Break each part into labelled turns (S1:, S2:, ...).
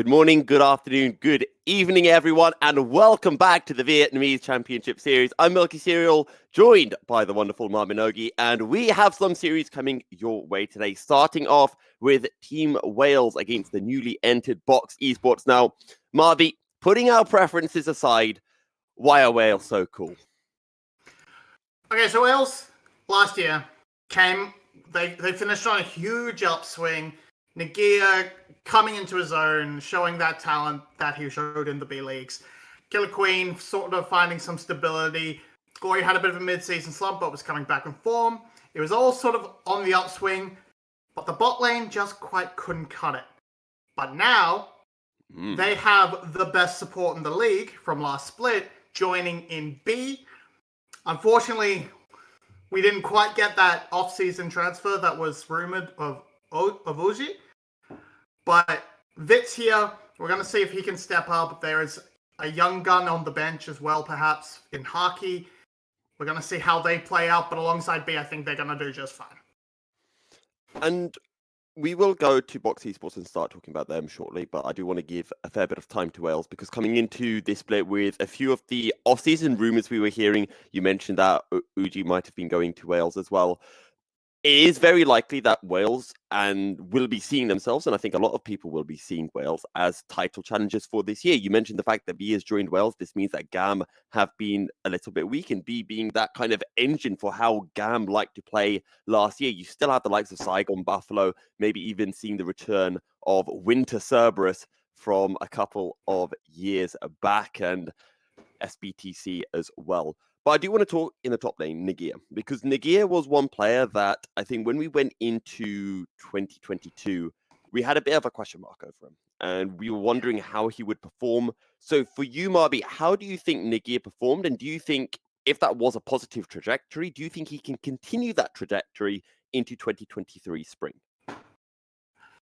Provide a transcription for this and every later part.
S1: Good morning, good afternoon, good evening, everyone, and welcome back to the Vietnamese Championship Series. I'm Milky Cereal, joined by the wonderful Marminogi, and we have some series coming your way today, starting off with Team Wales against the newly entered Box Esports. Now, Marby, putting our preferences aside, why are Wales so cool?
S2: Okay, so Wales last year they finished on a huge upswing. Nagia coming into his own, showing that talent that he showed in the B leagues. Killer Queen sort of finding some stability. Glory had a bit of a mid-season slump, but was coming back in form. It was all sort of on the upswing, but the bot lane just quite couldn't cut it. But now, they have the best support in the league from last split, joining in B. Unfortunately, we didn't quite get that off-season transfer that was rumored of Uji. But Vit's here. We're going to see if he can step up. There is a young gun on the bench as well, perhaps, in hockey. We're going to see how they play out. But alongside B, I think they're going to do just fine.
S1: And we will go to Box Esports and start talking about them shortly, but I do want to give a fair bit of time to Wales because coming into this split with a few of the off-season rumours we were hearing, you mentioned that Uji might have been going to Wales as well. It is very likely that Wales will be seeing themselves, and I think a lot of people will be seeing Wales as title challengers for this year. You mentioned the fact that B has joined Wales. This means that GAM have been a little bit weak, and B being that kind of engine for how GAM liked to play last year. You still have the likes of Saigon Buffalo, maybe even seeing the return of Winter Cerberus from a couple of years back, and SBTC as well. But I do want to talk in the top lane, Nagia, because Nagia was one player that I think when we went into 2022, we had a bit of a question mark over him, and we were wondering how he would perform. So for you, Marby, how do you think Nagia performed? And do you think if that was a positive trajectory, do you think he can continue that trajectory into 2023 spring?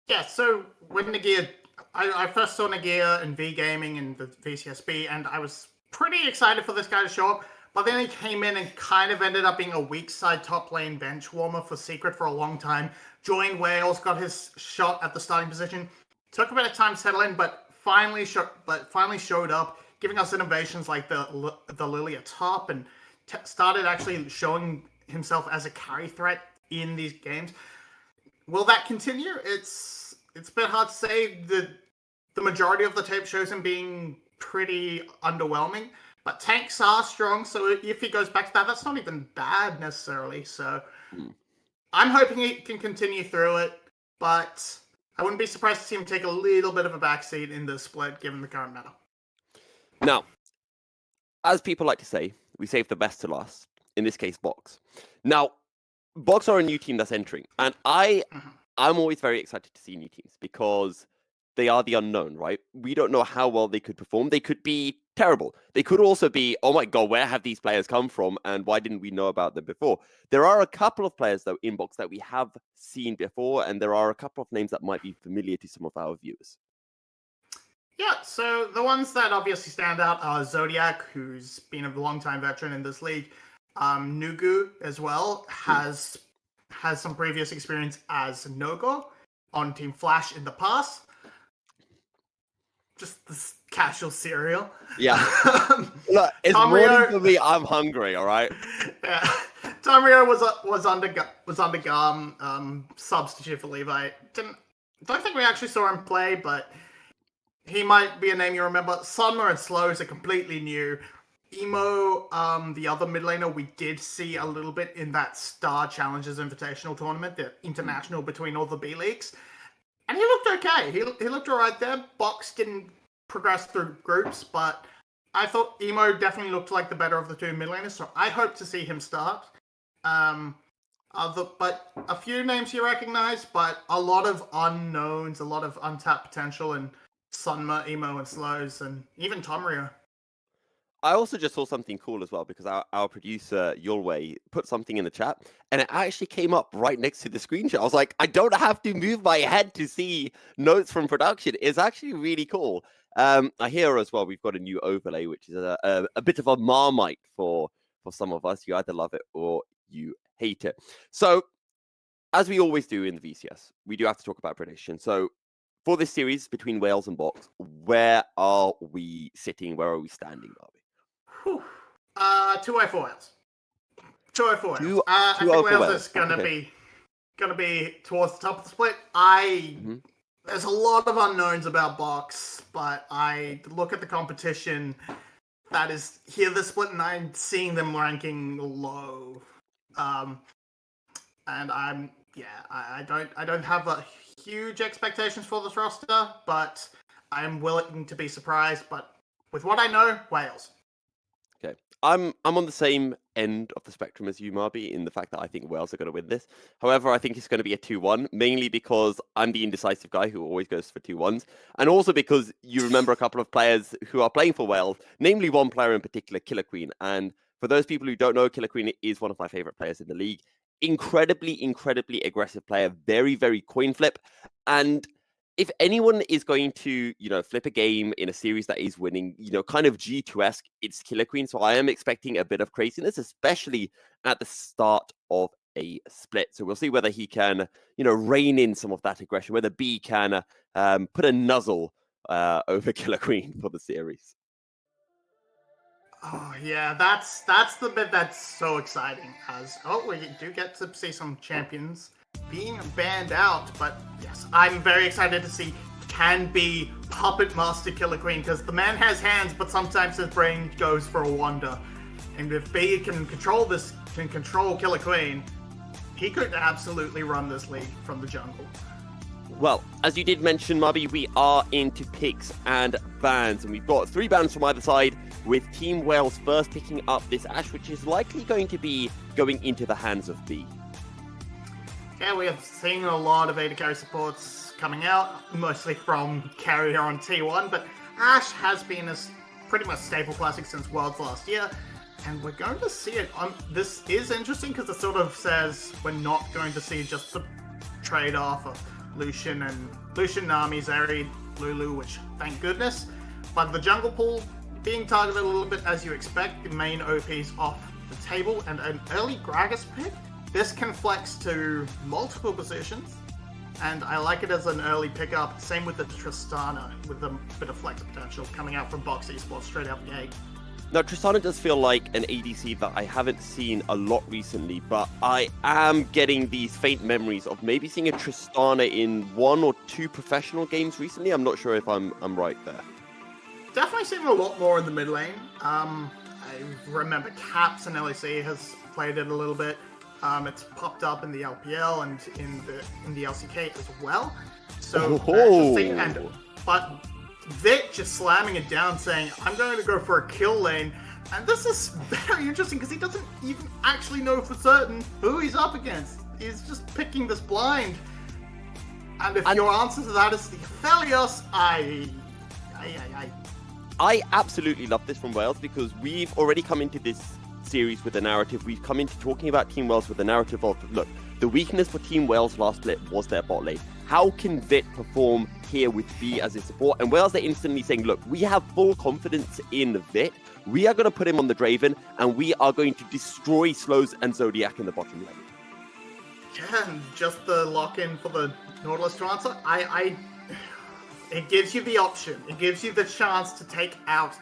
S2: Yeah, so when Nagia, I first saw Nagia in V Gaming and the VCSB, and I was pretty excited for this guy to show up. But then he came in and kind of ended up being a weak side top lane bench warmer for Secret for a long time. Joined Wales, got his shot at the starting position. Took a bit of time to settle in, but finally showed up, giving us innovations like the Lilia top, and started actually showing himself as a carry threat in these games. Will that continue? It's a bit hard to say. The majority of the tape shows him being pretty underwhelming. But tanks are strong, so if he goes back to that, that's not even bad necessarily. So I'm hoping he can continue through it, but I wouldn't be surprised to see him take a little bit of a backseat in the split, given the current meta.
S1: Now, as people like to say, we save the best to last. In this case, Box. Now, Box are a new team that's entering, and I'm always very excited to see new teams because they are the unknown, right? We don't know how well they could perform. They could be terrible. They could also be, oh my God, where have these players come from? And why didn't we know about them before? There are a couple of players, though, in Box that we have seen before, and there are a couple of names that might be familiar to some of our viewers.
S2: Yeah, so the ones that obviously stand out are Zodiac, who's been a long-time veteran in this league. Nugu, as well, has some previous experience as Nogo on Team Flash in the past. Just this casual cereal.
S1: Yeah. Look, it's morning for me. I'm hungry, all right?
S2: Yeah. Tamrio was under GAM, substitute for Levi. Don't think we actually saw him play, but he might be a name you remember. Sunmer and Slows are completely new. Emo, the other mid laner, we did see a little bit in that Star Challengers Invitational tournament, the international between all the B leagues. And he looked okay. He looked all right there. Box didn't progress through groups, but I thought Emo definitely looked like the better of the two mid laners, so I hope to see him start. But a few names you recognize, but a lot of unknowns, a lot of untapped potential in Sunma, Emo, and Slows, and even Tomrio.
S1: I also just saw something cool as well because our producer, Yulway, put something in the chat and it actually came up right next to the screenshot. I was like, I don't have to move my head to see notes from production. It's actually really cool. I hear as well, we've got a new overlay, which is a bit of a Marmite for some of us. You either love it or you hate it. So as we always do in the VCS, we do have to talk about predictions. So for this series between Wales and Box, where are we sitting? Where are we standing, Barbie?
S2: 2-0 for Wales. 2-0 for Wales.
S1: 2-0
S2: I think
S1: for
S2: Wales
S1: Wales.
S2: is gonna
S1: Okay.
S2: be towards the top of the split. There's a lot of unknowns about Box, but I look at the competition that is here this split, and I'm seeing them ranking low. And I don't have a huge expectations for this roster, but I'm willing to be surprised. But with what I know, Wales.
S1: Okay. I'm on the same end of the spectrum as you, Marby, in the fact that I think Wales are going to win this. However, I think it's going to be a 2-1, mainly because I'm the indecisive guy who always goes for 2-1s, and also because you remember a couple of players who are playing for Wales, namely one player in particular, Killer Queen. And for those people who don't know, Killer Queen is one of my favorite players in the league. Incredibly aggressive player, very, very coin flip. And if anyone is going to, flip a game in a series that is winning, kind of G2-esque, it's Killer Queen. So I am expecting a bit of craziness, especially at the start of a split. So we'll see whether he can, rein in some of that aggression, whether B can put a nuzzle over Killer Queen for the series.
S2: Oh yeah, that's the bit that's so exciting. We do get to see some champions being banned out, but yes, I'm very excited to see can be Puppet Master Killer Queen, because the man has hands, but sometimes his brain goes for a wander. And if B can control Killer Queen, he could absolutely run this league from the jungle.
S1: Well, as you did mention, Marby, we are into picks and bans, and we've got 3 bans from either side, with Team Wales first picking up this Ashe, which is likely going to be going into the hands of B.
S2: Yeah, we have seen a lot of AD carry supports coming out, mostly from carrier on T1, but Ashe has been a pretty much staple classic since Worlds last year, and we're going to see it. This is interesting because it sort of says we're not going to see just the trade-off of Lucian, Nami, Zeri, Lulu, which thank goodness. But the jungle pool being targeted a little bit as you expect, the main OP's off the table, and an early Gragas pick. This can flex to multiple positions, and I like it as an early pickup. Same with the Tristana, with a bit of flex potential coming out from Box Esports straight out the gate.
S1: Now, Tristana does feel like an ADC that I haven't seen a lot recently, but I am getting these faint memories of maybe seeing a Tristana in 1 or 2 professional games recently. I'm not sure if I'm right there.
S2: Definitely seen it a lot more in the mid lane. I remember Caps and LEC has played it a little bit. It's popped up in the LPL and in the LCK as well. So interesting. But Vic just slamming it down, saying, I'm going to go for a kill lane. And this is very interesting because he doesn't even actually know for certain who he's up against. He's just picking this blind. And if your answer to that is the Aphelios,
S1: I absolutely love this from Wales, because we've already come into this series with a narrative. We've come into talking about Team Wales with a narrative of, look, the weakness for Team Wales last split was their bot lane. How can Vit perform here with B as his support? And Wales are instantly saying, look, we have full confidence in Vit. We are going to put him on the Draven, and we are going to destroy Slows and Zodiac in the bottom lane.
S2: Yeah, and just the lock-in for the Nautilus to answer, it gives you the option. It gives you the chance to take out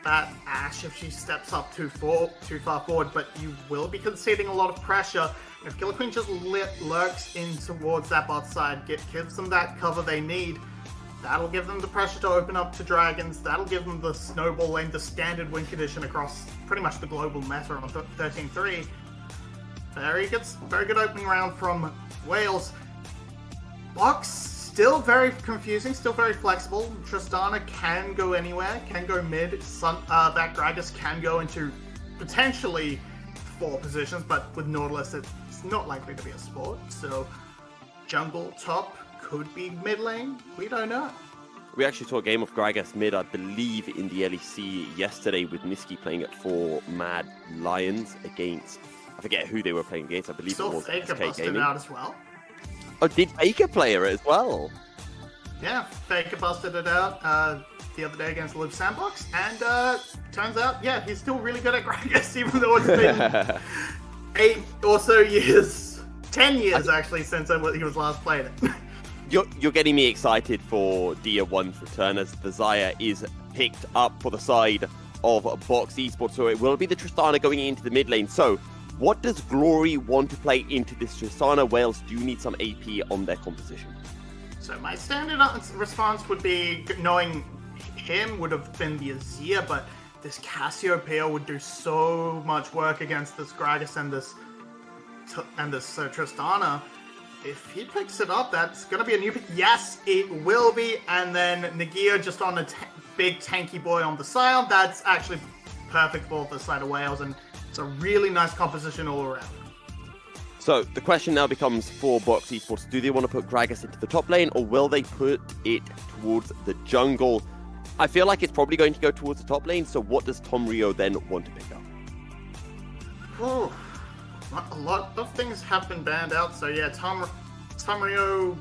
S2: that Ashe if she steps up too far forward, but you will be conceding a lot of pressure. And if Killer Queen just lurks in towards that bot side, gives them that cover they need, that'll give them the pressure to open up to dragons. That'll give them the snowball lane, the standard win condition across pretty much the global meta on 13-3. Very good opening round from Wales. Box still very confusing, still very flexible. Tristana can go anywhere, can go mid. That Gragas can go into potentially 4 positions, but with Nautilus, it's not likely to be a sport. So jungle top could be mid lane. We don't know.
S1: We actually saw a game of Gragas mid, I believe, in the LEC yesterday, with Niski playing it for Mad Lions against, I forget who they were playing against. I believe it was
S2: Faker
S1: SK
S2: busted
S1: Gaming.
S2: out as well.
S1: Oh, did Faker play it as well?
S2: Yeah, Faker busted it out the other day against Live Sandbox, and turns out, yeah, he's still really good at Gragas, even though it's been 8 or so years, 10 years actually, since he was last played it.
S1: You're getting me excited for Dia 1's return, as the Zaya is picked up for the side of Box Esports, so it will be the Tristana going into the mid lane. So what does Glory want to play into this Tristana? Wales do need some AP on their composition.
S2: So my standard response would be, knowing him, would have been the Azir, but this Cassiopeia would do so much work against this Gragas and this Tristana. If he picks it up, that's going to be a new pick. Yes, it will be. And then Nagia just on a big tanky boy on the side. That's actually perfect for the side of Wales, and it's a really nice composition all around.
S1: So the question now becomes for Box Esports, do they want to put Gragas into the top lane, or will they put it towards the jungle? I feel like it's probably going to go towards the top lane, so what does Tom Rio then want to pick up?
S2: Oh, a lot of things have been banned out, so yeah, Tom Rio...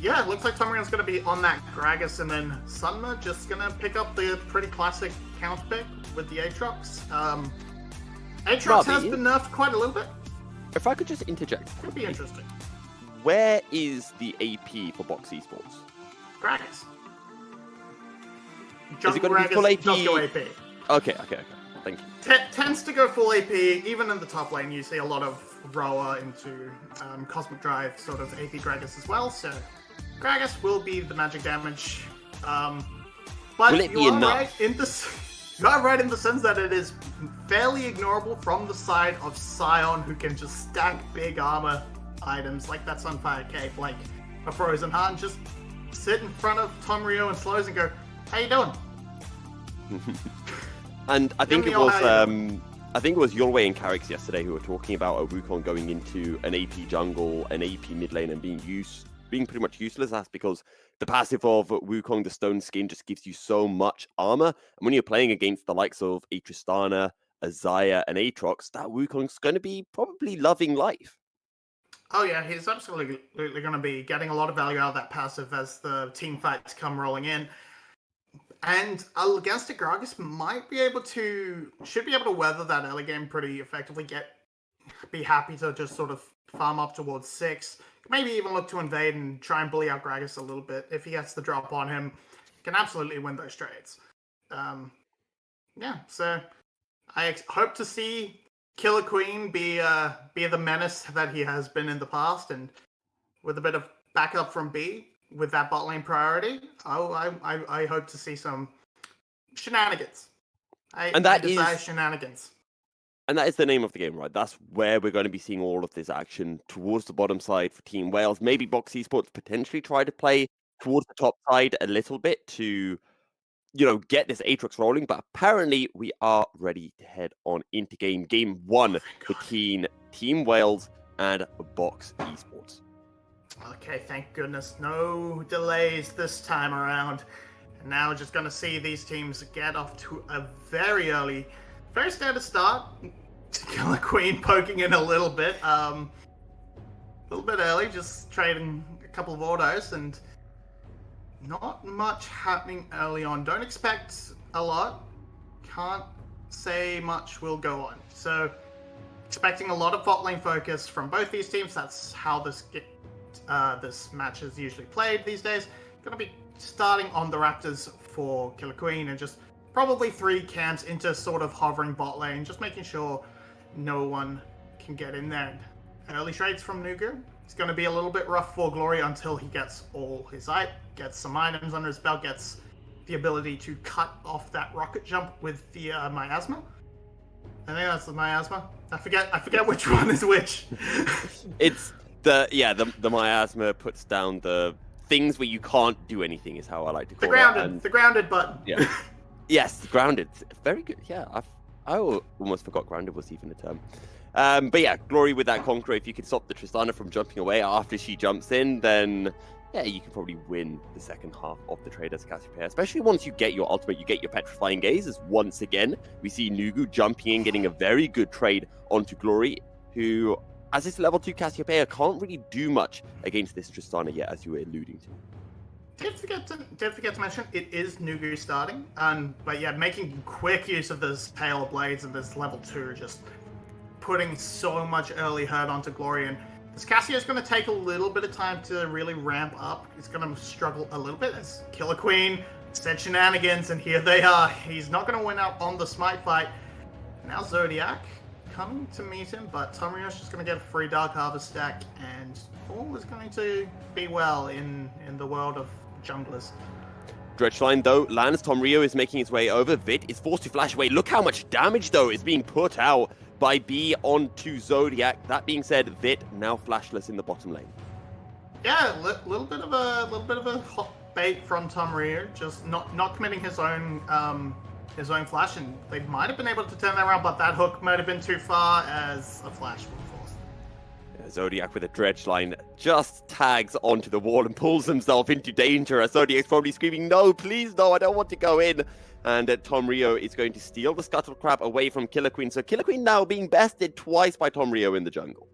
S2: Yeah, it looks like Tom Rio's going to be on that Gragas, and then Sunma just going to pick up the pretty classic counter pick with the Aatrox. Aatrox has been nerfed quite a little bit.
S1: If I could just interject.
S2: Could be interesting.
S1: Where is the AP for Box Esports?
S2: Gragas.
S1: Is it going to be full AP?
S2: Just go AP.
S1: Okay. Thank you.
S2: Tends to go full AP. Even in the top lane, you see a lot of Roa into Cosmic Drive, sort of AP Gragas as well. So Gragas will be the magic damage. But
S1: will it be enough?
S2: You are right in the sense that it is fairly ignorable from the side of Sion, who can just stack big armor items like that Sunfire Cape, like a Frozen Heart, and just sit in front of Tom Rio and Slows and go, "How you doing?"
S1: And I think it was Yolway and Carrix yesterday who were talking about a Wukong going into an AP jungle, an AP mid lane, and being pretty much useless. That's because the passive of Wukong, the Stone Skin, just gives you so much armor. And when you're playing against the likes of a Tristana, a Zaya, and Aatrox, that Wukong's going to be probably loving life.
S2: Oh yeah, he's absolutely going to be getting a lot of value out of that passive as the team fights come rolling in. And against a Gragas should be able to weather that early game pretty effectively. Be happy to just sort of farm up towards 6. Maybe even look to invade and try and bully out Gragas a little bit. If he gets the drop on him, can absolutely win those trades. So I hope to see Killer Queen be the menace that he has been in the past, and with a bit of backup from B with that bot lane priority, I hope to see some shenanigans. I desire shenanigans.
S1: And that is the name of the game, right? That's where we're going to be seeing all of this action towards the bottom side for Team Wales. Maybe Box Esports potentially try to play towards the top side a little bit to, get this Aatrox rolling. But apparently we are ready to head on into game 1 between Team Wales and Box Esports.
S2: Okay, thank goodness. No delays this time around. And now we're just going to see these teams get off to a very standard start. Killer Queen poking in a little bit early, just trading a couple of autos, and not much happening early on. Don't expect a lot. Can't say much will go on. So, expecting a lot of bot lane focus from both these teams. That's how this match is usually played these days. Going to be starting on the Raptors for Killer Queen, and just probably 3 camps into sort of hovering bot lane, just making sure no one can get in there. Early trades from Nugu. It's going to be a little bit rough for Glory until he gets all his gets some items under his belt, gets the ability to cut off that rocket jump with the Miasma. I think that's the Miasma. I forget which one is which.
S1: It's the Miasma puts down the things where you can't do anything, is how I like to call it.
S2: The grounded button.
S1: Yeah. Yes, grounded. Very good. Yeah, I almost forgot grounded was even a term. But yeah, Glory with that Conqueror. If you can stop the Tristana from jumping away after she jumps in, then yeah, you can probably win the second half of the trade as Cassiopeia. Especially once you get your ultimate, you get your Petrifying Gaze. As once again, we see Nugu jumping in, getting a very good trade onto Glory, who, as this level 2 Cassiopeia, can't really do much against this Tristana yet, as you were alluding to.
S2: Did forget to mention, it is Nugu starting, but yeah, making quick use of this Hail of Blades and this level 2, just putting so much early hurt onto Glory, and This Cassio's going to take a little bit of time to really ramp up. He's going to struggle a little bit as Killer Queen said shenanigans, and here they are. He's not going to win out on the smite fight. Now Zodiac coming to meet him, but Tomrio's just going to get a free Dark Harvest stack, and all is going to be well in the world of junglers.
S1: Dredgeline, though, lands. Tomrio is making his way over. Vit is forced to flash away. Look how much damage, though, is being put out by B onto Zodiac. That being said, Vit now flashless in the bottom lane.
S2: Yeah, little bit of a hot bait from Tomrio, just not committing his own flash, and they might have been able to turn that around, but that hook might have been too far as a flash would force.
S1: Zodiac with a dredge line just tags onto the wall and pulls himself into danger. As Zodiac's probably screaming, "No, please, no, I don't want to go in." And Tomrio is going to steal the Scuttle Crab away from Killer Queen. So Killer Queen now being bested twice by Tomrio in the jungle.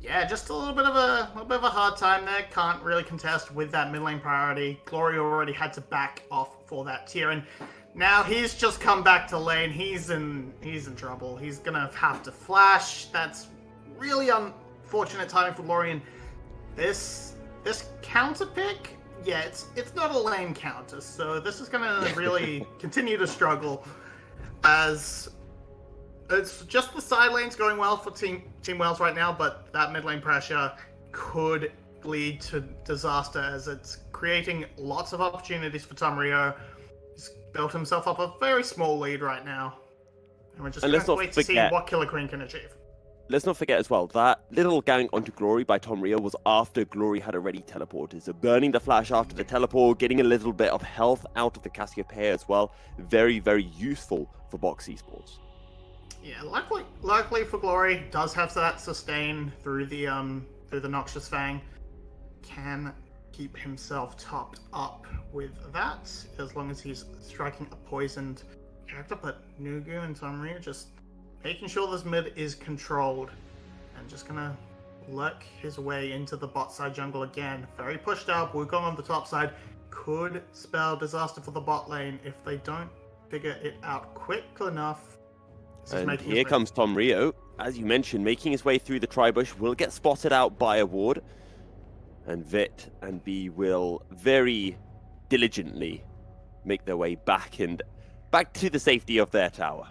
S2: Yeah, just a little bit of a hard time there. Can't really contest with that mid lane priority. Glory already had to back off for that tier, and now he's just come back to lane. He's in trouble. He's gonna have to flash. That's really unfortunate timing for Glory. And this counter pick, yeah, it's not a lane counter, so this is gonna really continue to struggle, as it's just the side lanes going well for Team Wales right now, but that mid lane pressure could lead to disaster, as it's creating lots of opportunities for Tomrio. He's built himself up a very small lead right now, and we're just going to wait to see what Killer Queen can achieve.
S1: Let's not forget as well, that little gang onto Glory by Tomrio was after Glory had already teleported. So burning the flash after the teleport, getting a little bit of health out of the Cassiopeia as well. Very, very useful for Box Esports.
S2: Yeah, luckily for Glory, does have that sustain through the Noxious Fang. Can keep himself topped up with that, as long as he's striking a poisoned character. But Nugu and Tomrio just making sure this mid is controlled, and just gonna lurk his way into the bot side jungle again. Very pushed up. Wukong on the top side could spell disaster for the bot lane if they don't figure it out quick enough.
S1: And here comes Tomrio, as you mentioned, making his way through the tri-bush, will get spotted out by a ward. And Vit and B will very diligently make their way back to the safety of their tower.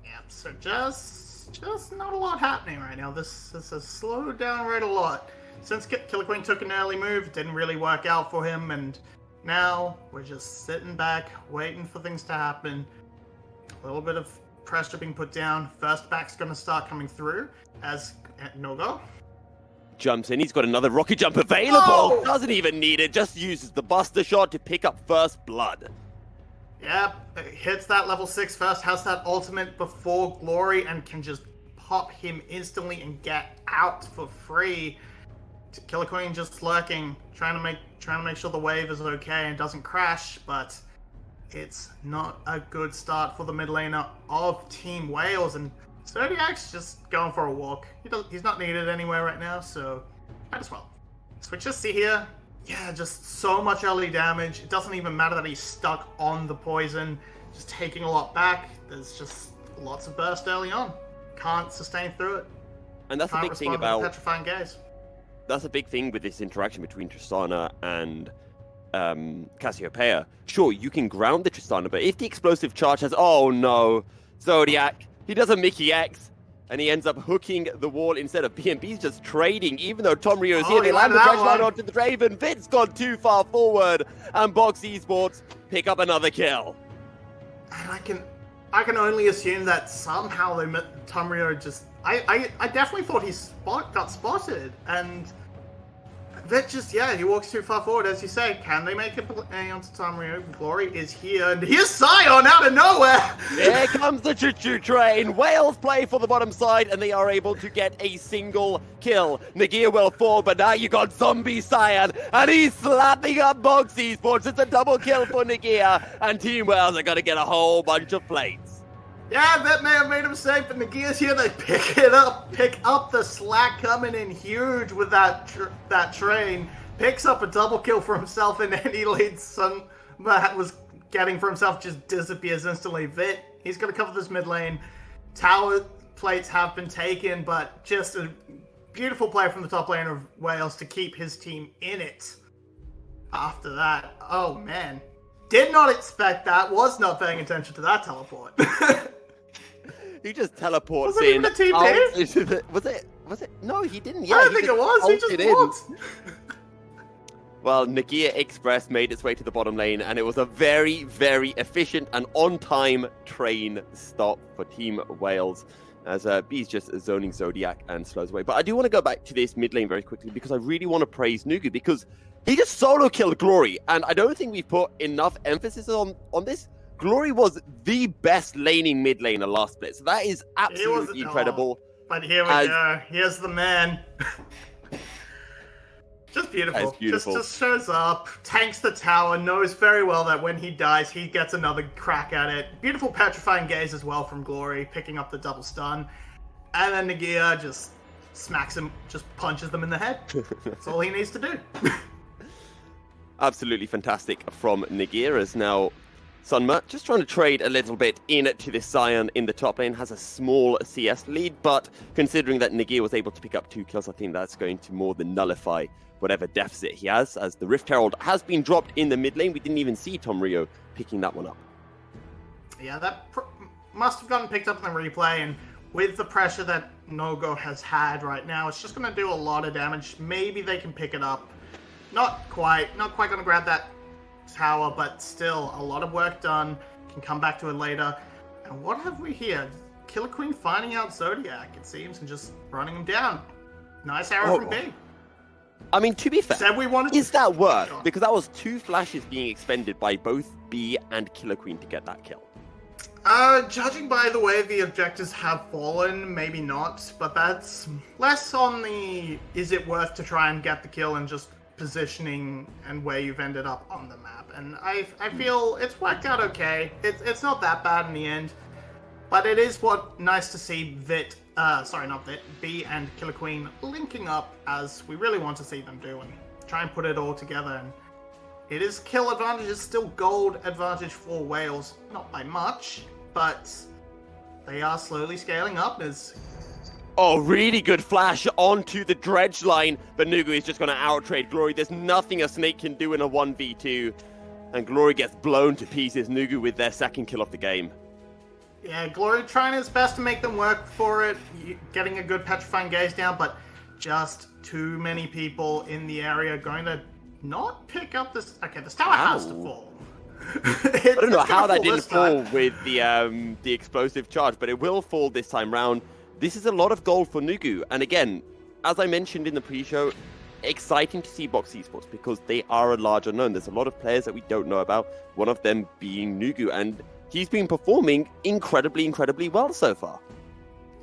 S2: Yeah, so just not a lot happening right now. This has slowed down right a lot. Since Killer Queen took an early move, it didn't really work out for him, and now we're just sitting back, waiting for things to happen. A little bit of pressure being put down. First back's going to start coming through as Nogo
S1: jumps in. He's got another rocket jump available. Oh! Doesn't even need it. Just uses the Buster Shot to pick up first blood.
S2: Yep, hits that level 6 first, has that ultimate before Glory, and can just pop him instantly and get out for free. Killer Queen just lurking, trying to make sure the wave is okay and doesn't crash, but it's not a good start for the mid laner of Team Wales, and Zodiac's just going for a walk. He's not needed anywhere right now, so might as well. Switches, see here. Yeah, just so much early damage. It doesn't even matter that he's stuck on the poison, just taking a lot back. There's just lots of burst early on. Can't sustain through it.
S1: And that's a big thing about
S2: Petrifying Gaze.
S1: That's a big thing with this interaction between Tristana and Cassiopeia. Sure, you can ground the Tristana, but if the explosive charge has... Oh no, Zodiac, he does a Mickey X, and he ends up hooking the wall instead of BNB's just trading, even though Tomrio is here. They land the dredge line onto the Draven. Vit's gone too far forward, and Box Esports pick up another kill.
S2: And I can only assume that somehow Tomrio just... I definitely thought he got spotted, and that just, yeah, he walks too far forward, as you say. Can they make a play onto Tomrio? Glory is here, and here's Sion out of nowhere!
S1: Here comes the choo-choo train. Wales play for the bottom side, and they are able to get a single kill. Nagia will fall, but now you got Zombie Sion, and he's slapping up Box Esports. It's a double kill for Nagia, and Team Wales are going to get a whole bunch of plates.
S2: Yeah, that may have made him safe, but Nagia's here. They pick up the slack coming in huge with that train. Picks up a double kill for himself, and any lead that was getting for himself just disappears instantly. Vit, he's going to cover this mid lane. Tower plates have been taken, but just a beautiful play from the top lane of Wales to keep his team in it. After that, oh man. Did not expect that, was not paying attention to that teleport.
S1: He just teleports
S2: was it
S1: in.
S2: Even a TP?
S1: Was it? No, he didn't. Yeah,
S2: I don't think it was. He just walked.
S1: Well, Nagia Express made its way to the bottom lane, and it was a very, very efficient and on-time train stop for Team Wales, as B's just zoning Zodiac and slows away. But I do want to go back to this mid lane very quickly, because I really want to praise Nugu, because he just solo killed Glory, and I don't think we've put enough emphasis on this. Glory was the best laning mid laner last split, so that is absolutely incredible.
S2: But here we go. Here's the man. Just beautiful. Just shows up, tanks the tower, knows very well that when he dies, he gets another crack at it. Beautiful petrifying gaze as well from Glory, picking up the double stun. And then Nagia just smacks him, just punches them in the head. That's all he needs to do.
S1: Absolutely fantastic from Nagia, as now Sunma just trying to trade a little bit into this Sion in the top lane, has a small CS lead, but considering that Nagia was able to pick up 2 kills, I think that's going to more than nullify whatever deficit he has, as the Rift Herald has been dropped in the mid lane. We didn't even see Tom Rio picking that one up.
S2: Yeah, that must have gotten picked up in the replay, and with the pressure that Nogo has had right now, it's just going to do a lot of damage. Maybe they can pick it up. Not quite going to grab that tower, but still a lot of work done. Can come back to it later. And what have we here? Killer Queen finding out Zodiac, it seems, and just running him down. Nice arrow from B.
S1: I mean, to be fair, is that worth? Because that was 2 flashes being expended by both B and Killer Queen to get that kill.
S2: Judging by the way the objectives have fallen, maybe not, but that's less on the is it worth to try and get the kill and just positioning and where you've ended up on the map. And I feel it's worked out okay. It's not that bad in the end, but it is nice to see that B and Killer Queen linking up, as we really want to see them do, and try and put it all together. And it is kill advantage, is still gold advantage for Wales, not by much, but they are slowly scaling up.
S1: Oh, really good flash onto the dredge line, but Nugu is just going to outtrade Glory. There's nothing a snake can do in a 1v2, and Glory gets blown to pieces. Nugu with their second kill of the game.
S2: Yeah, Glory trying his best to make them work for it, getting a good petrifying gaze down, but just too many people in the area going to not pick up this. Okay, this tower has to fall.
S1: I don't know how that didn't fall with the explosive charge, but it will fall this time round. This is a lot of gold for Nugu, and again, as I mentioned in the pre-show, exciting to see Box Esports because they are a large unknown. There's a lot of players that we don't know about, one of them being Nugu, and he's been performing incredibly well so far.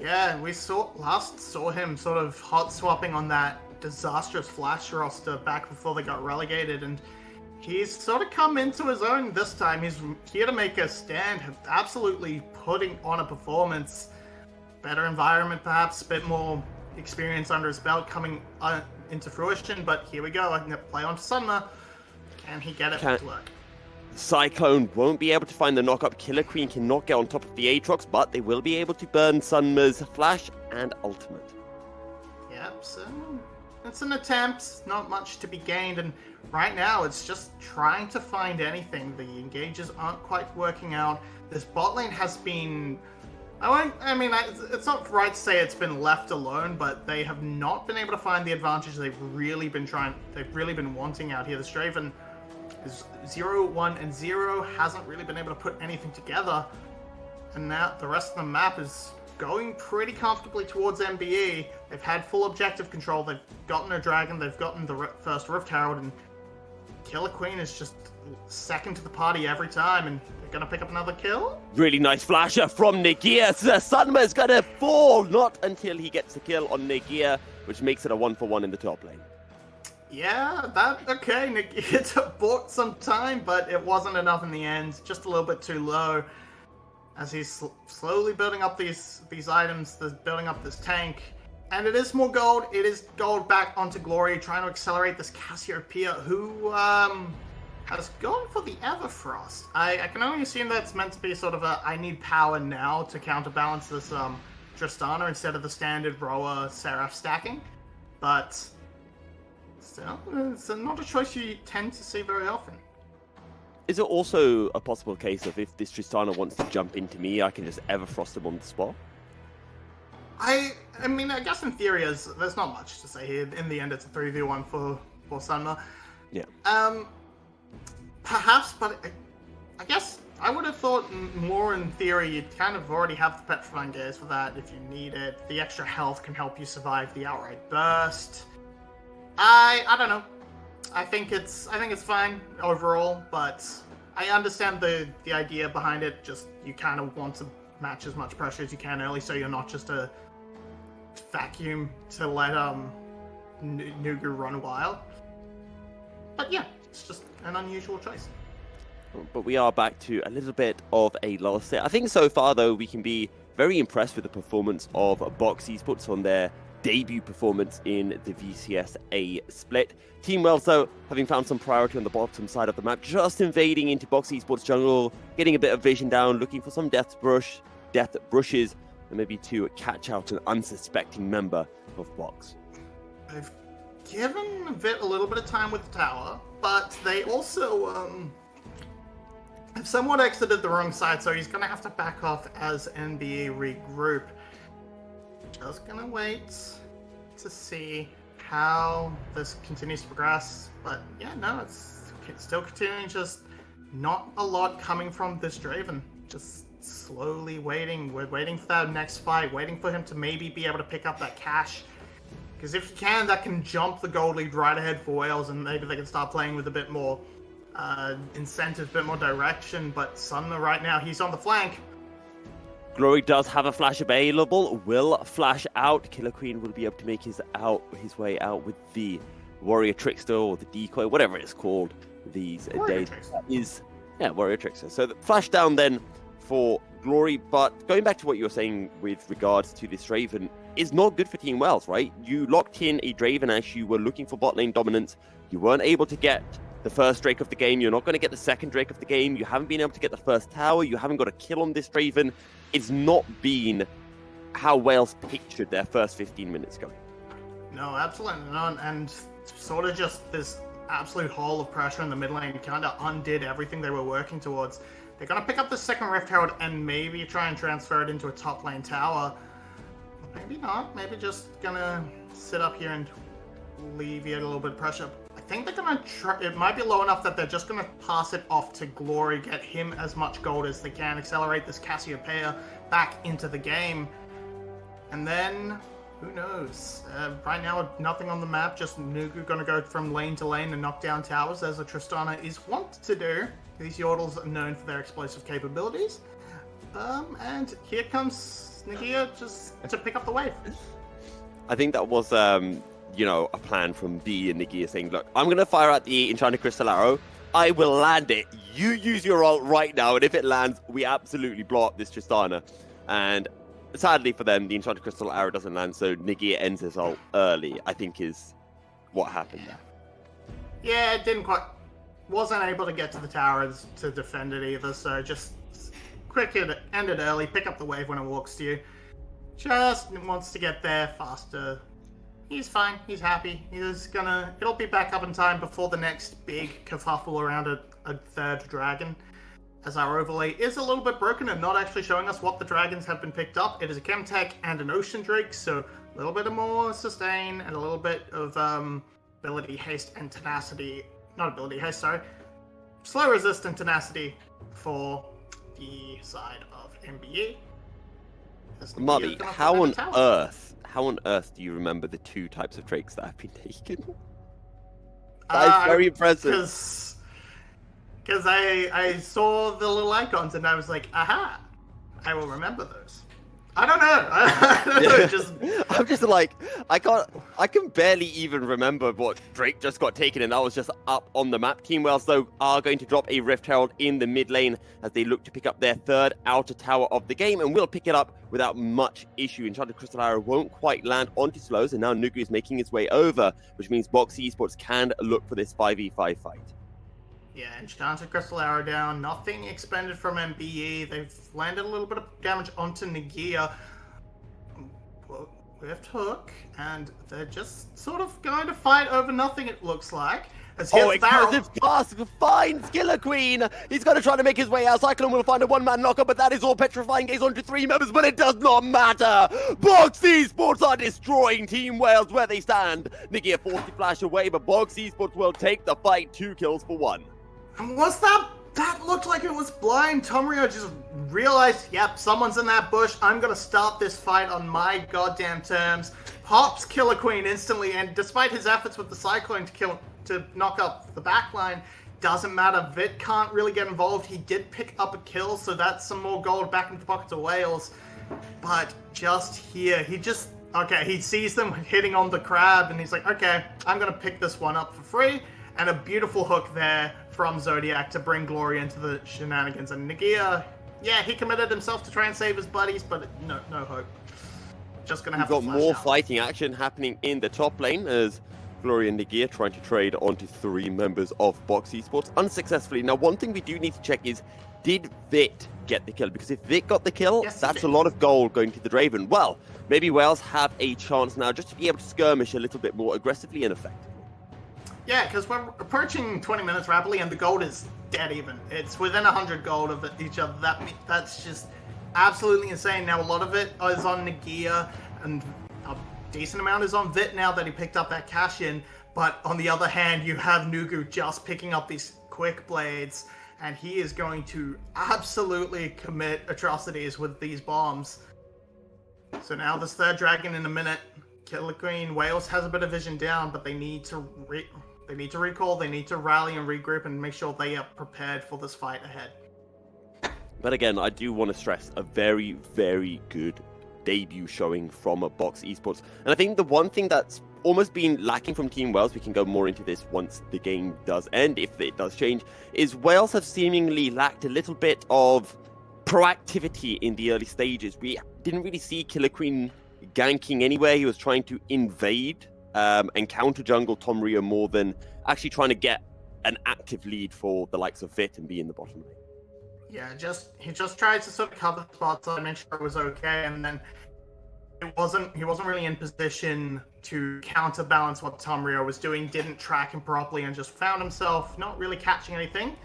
S2: Yeah, we last saw him sort of hot swapping on that disastrous Flash roster back before they got relegated, and he's sort of come into his own this time. He's here to make a stand, absolutely putting on a performance. Better environment, perhaps, a bit more experience under his belt coming into fruition, but here we go. I can play on to Sunma. Can he get it to work?
S1: Cyclone won't be able to find the knock-up. Killer Queen cannot get on top of the Aatrox, but they will be able to burn Sunma's flash and ultimate.
S2: Yep, so it's an attempt, not much to be gained, and right now it's just trying to find anything. The engages aren't quite working out. This bot lane has been... it's not right to say it's been left alone, but they have not been able to find the advantage they've really been wanting out here. The Straven is 0-1 and 0, hasn't really been able to put anything together, and now the rest of the map is going pretty comfortably towards MBE. They've had full objective control, they've gotten a dragon, they've gotten the first Rift Herald, and Killer Queen is just second to the party every time, and they're gonna pick up another kill.
S1: Really nice flasher from Nagia. Sunma's gonna fall, not until he gets the kill on Nagia, which makes it a 1-for-1 in the top lane.
S2: Yeah, okay, Nagia bought some time, but it wasn't enough in the end. Just a little bit too low. As he's slowly building up these items, building up this tank. And it is more gold. It is gold back onto Glory, trying to accelerate this Cassiopeia, who has gone for the Everfrost. I can only assume that's meant to be sort of I need power now to counterbalance this Tristana instead of the standard Roa Seraph stacking. but still, it's not a choice you tend to see very often.
S1: Is it also a possible case of if this Tristana wants to jump into me, I can just Everfrost him on the spot?
S2: I mean, I guess in theory, there's not much to say here. In the end, it's a 3v1 for Sunma.
S1: Yeah.
S2: Perhaps, but I guess I would have thought more in theory you'd kind of already have the Petrifying Gaze for that if you need it. The extra health can help you survive the outright burst. I don't know. I think it's fine overall, but I understand the idea behind it. Just you kind of want to match as much pressure as you can early, so you're not just a vacuum to let Nugu run wild. But yeah, it's just an unusual choice.
S1: But we are back to a little bit of a lull state. I think so far, though, we can be very impressed with the performance of Box Esports on their debut performance in the VCS A split. Team Wells, though, having found some priority on the bottom side of the map, just invading into Box Esports jungle, getting a bit of vision down, looking for some death brushes, and maybe to catch out an unsuspecting member of Box.
S2: I've given Vit a little bit of time with the tower, but they also have somewhat exited the wrong side, so he's going to have to back off as MBE regroup. Just going to wait to see how this continues to progress. But yeah, no, it's still continuing, just not a lot coming from this Draven. Just slowly waiting. We're waiting for that next fight, waiting for him to maybe be able to pick up that cash. Because if he can, that can jump the gold lead right ahead for Wales, and maybe they can start playing with a bit more incentive, a bit more direction. But Sunma right now, he's on the flank.
S1: Glory does have a flash available, will flash out. Killer Queen will be able to make his way out with the Warrior Trickster or the Decoy, whatever it's called these days. Warrior Trickster. So the flash down then for Glory, but going back to what you were saying with regards to this Draven, is not good for Team Wells, right? You locked in a Draven as you were looking for bot lane dominance. You weren't able to get the first Drake of the game. You're not going to get the second Drake of the game. You haven't been able to get the first tower. You haven't got a kill on this Draven. It's not been how Wales pictured their first 15 minutes going.
S2: No, absolutely not. And sort of just this absolute hole of pressure in the mid lane kind of undid everything they were working towards. They're going to pick up the second Rift Herald and maybe try and transfer it into a top lane tower. Maybe not. Maybe just going to sit up here and alleviate a little bit of pressure. I think they're going to try. It might be low enough that they're just going to pass it off to Glory, get him as much gold as they can, accelerate this Cassiopeia back into the game. And then, who knows? Right now, nothing on the map, just Nugu going to go from lane to lane and knock down towers, as a Tristana is wont to do. These Yordles are known for their explosive capabilities. And here comes Nagia just to pick up the wave.
S1: I think that was, a plan from B and Nagia saying, look, I'm going to fire out the Enchanted Crystal Arrow. I will land it. You use your ult right now, and if it lands, we absolutely blow up this Tristana. And sadly for them, the Enchanted Crystal Arrow doesn't land, so Nagia ends his ult early, I think is what happened there.
S2: Yeah, it didn't quite... Wasn't able to get to the towers to defend it either, so just quick end it early, pick up the wave when it walks to you. Just wants to get there faster. He's fine, he's happy. It'll be back up in time before the next big kerfuffle around a third dragon. As our overlay is a little bit broken and not actually showing us what the dragons have been picked up. It is a Chemtech and an Ocean Drake, so a little bit of more sustain and a little bit of ability haste and tenacity. Not ability haste, sorry. Slow resist and tenacity for the side of MBE.
S1: Mubby, how on earth do you remember the two types of drakes that have been taken? That is very impressive.
S2: Because I saw the little icons and I was like, aha, I will remember those. I don't know.
S1: I'm just like, I can barely even remember what Drake just got taken, and that was just up on the map. Team Wells, though, are going to drop a Rift Herald in the mid lane as they look to pick up their third outer tower of the game, and will pick it up without much issue. Enchanted Crystal Arrow won't quite land onto slows, and now Nugu is making his way over, which means Box Esports can look for this 5v5 fight.
S2: Yeah, Enchanted Crystal Arrow down. Nothing expended from MBE. They've landed a little bit of damage onto Nagia. with Hook, and they're just sort of going to fight over nothing, it looks like. As
S1: Oh,
S2: here's Barrel.
S1: explosive task finds Killer Queen. He's going to try to make his way out. Cyclone will find a one-man knocker, but that is all petrifying gaze onto 3 members, but it does not matter. Box Esports are destroying Team Wales where they stand. Nigia forced to flash away, but Box Esports will take the fight. 2 kills for 1.
S2: And was that looked like it was blind. Tomrio just realized, yep, someone's in that bush. I'm going to start this fight on my goddamn terms. Pops Killer Queen instantly, and despite his efforts with the Cyclone to knock up the backline, doesn't matter. Vit can't really get involved. He did pick up a kill, so that's some more gold back into the pockets of Wales. But just here, he sees them hitting on the crab, and he's like, okay, I'm going to pick this one up for free. And a beautiful hook there from Zodiac to bring Glory into the shenanigans. And Nagia, yeah, he committed himself to try and save his buddies, but no hope. Just going to have
S1: We've
S2: to
S1: got
S2: flash
S1: more
S2: out.
S1: fighting action happening in the top lane as Glory and Nagia trying to trade onto 3 members of Box Esports unsuccessfully. Now, one thing we do need to check is, did Vit get the kill? Because if Vit got the kill,
S2: Yes,
S1: that's a lot of gold going to the Draven. Well, maybe Wales have a chance now just to be able to skirmish a little bit more aggressively and effectively.
S2: Yeah, because we're approaching 20 minutes rapidly, and the gold is dead even. It's within 100 gold of each other. That's just absolutely insane. Now, a lot of it is on Nagia, and a decent amount is on Vit now that he picked up that cash in. But on the other hand, you have Nugu just picking up these quick blades, and he is going to absolutely commit atrocities with these bombs. So now this third dragon in a minute. Killer Queen, Wales has a bit of vision down, but they need to recall, they need to rally and regroup and make sure they are prepared for this fight ahead.
S1: But again, I do want to stress a very, very good debut showing from a Box Esports. And I think the one thing that's almost been lacking from Team Wales, we can go more into this once the game does end, if it does change, is Wales have seemingly lacked a little bit of proactivity in the early stages. We didn't really see Killer Queen ganking anywhere. He was trying to invade and counter jungle Tom Rio more than actually trying to get an active lead for the likes of Vit and be in the bottom lane.
S2: Yeah, he just tried to sort of cover the spot so make sure it was okay, and then he wasn't really in position to counterbalance what Tom Rio was doing, didn't track him properly, and just found himself not really catching anything.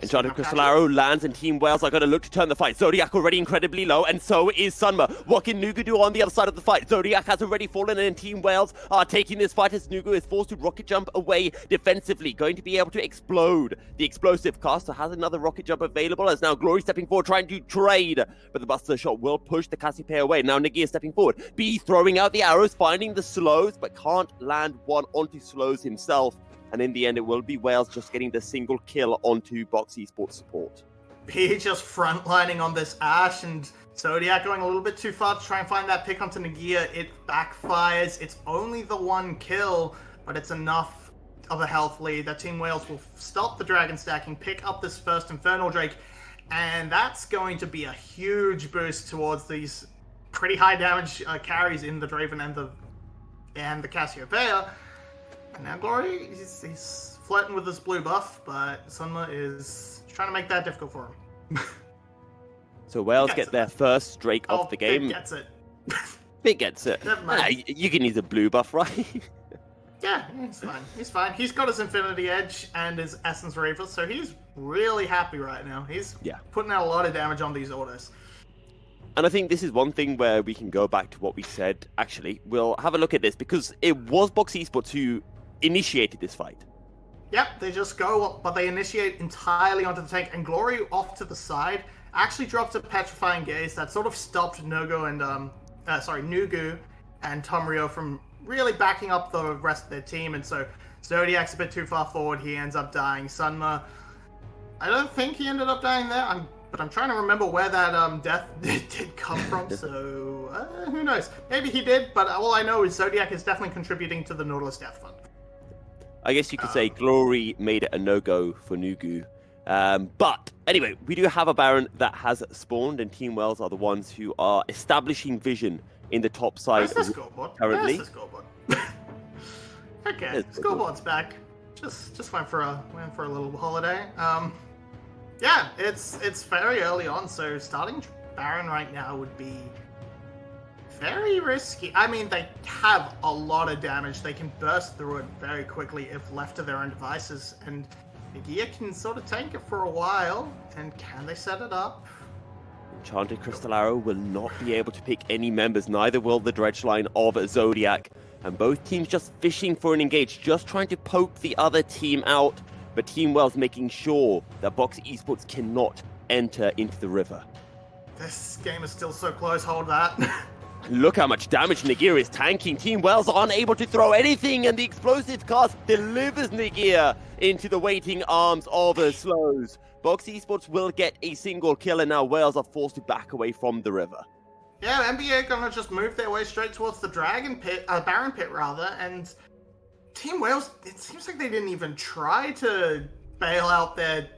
S1: Enchanted Crystalaro lands and Team Wales are going to look to turn the fight. Zodiac already incredibly low, and so is Sunma. What can Nugu do on the other side of the fight? Zodiac has already fallen, and Team Wales are taking this fight as Nugu is forced to rocket jump away defensively, going to be able to explode. The explosive caster has another rocket jump available, as now Glory stepping forward, trying to trade, but the Buster Shot will push the Cassiopeia away. Now Nagia is stepping forward. B throwing out the arrows, finding the slows, but can't land one onto slows himself. And in the end, it will be Wales just getting the single kill onto Box Esports support.
S2: B just frontlining on this Ashe, and Zodiac going a little bit too far to try and find that pick onto Nagia. It backfires. It's only the 1 kill, but it's enough of a health lead that Team Wales will stop the dragon stacking, pick up this first Infernal Drake, and that's going to be a huge boost towards these pretty high damage carries in the Draven and the Cassiopeia. And now Glory, he's flirting with this blue buff, but Sunma is trying to make that difficult for him.
S1: So Wales get their first Drake off the game.
S2: Big gets it.
S1: Big gets it.
S2: Never mind.
S1: You can use a blue buff, right?
S2: Yeah, he's fine. He's fine. He's got his Infinity Edge and his Essence Reaver, so he's really happy right now. He's putting out a lot of damage on these autos.
S1: And I think this is one thing where we can go back to what we said. Actually, we'll have a look at this, because it was Box Esports who initiated this fight.
S2: Yep, they just go, but they initiate entirely onto the tank, and Glory off to the side actually drops a Petrifying Gaze that sort of stopped Nugu and Tom Rio from really backing up the rest of their team, and so Zodiac's a bit too far forward. He ends up dying. Sunma, I don't think he ended up dying there, but I'm trying to remember where that death did come from, so who knows? Maybe he did, but all I know is Zodiac is definitely contributing to the Nautilus Death Fund.
S1: I guess you could say Glory made it a no-go for Nugu. But anyway, we do have a Baron that has spawned, and Team Wales are the ones who are establishing vision in the top side currently.
S2: Where's the scoreboard? Okay, scoreboard's back. Just went for a little holiday. Yeah, it's very early on, so starting Baron right now would be very risky. I mean, they have a lot of damage. They can burst through it very quickly if left to their own devices, and Nagia can sort of tank it for a while. And can they set it up?
S1: Enchanted Crystal Arrow will not be able to pick any members, neither will the Dredge line of Zodiac. And both teams just fishing for an engage, just trying to poke the other team out. But Team Wells making sure that Box Esports cannot enter into the river.
S2: This game is still so close, hold that.
S1: Look how much damage Nagia is tanking. Team Wells unable to throw anything, and the explosive cast delivers Nagia into the waiting arms of Slows. Box Esports will get a single kill, and now Wales are forced to back away from the river.
S2: Yeah, MBE are gonna just move their way straight towards the Dragon Pit, Baron Pit rather, and Team Wales, it seems like they didn't even try to bail out their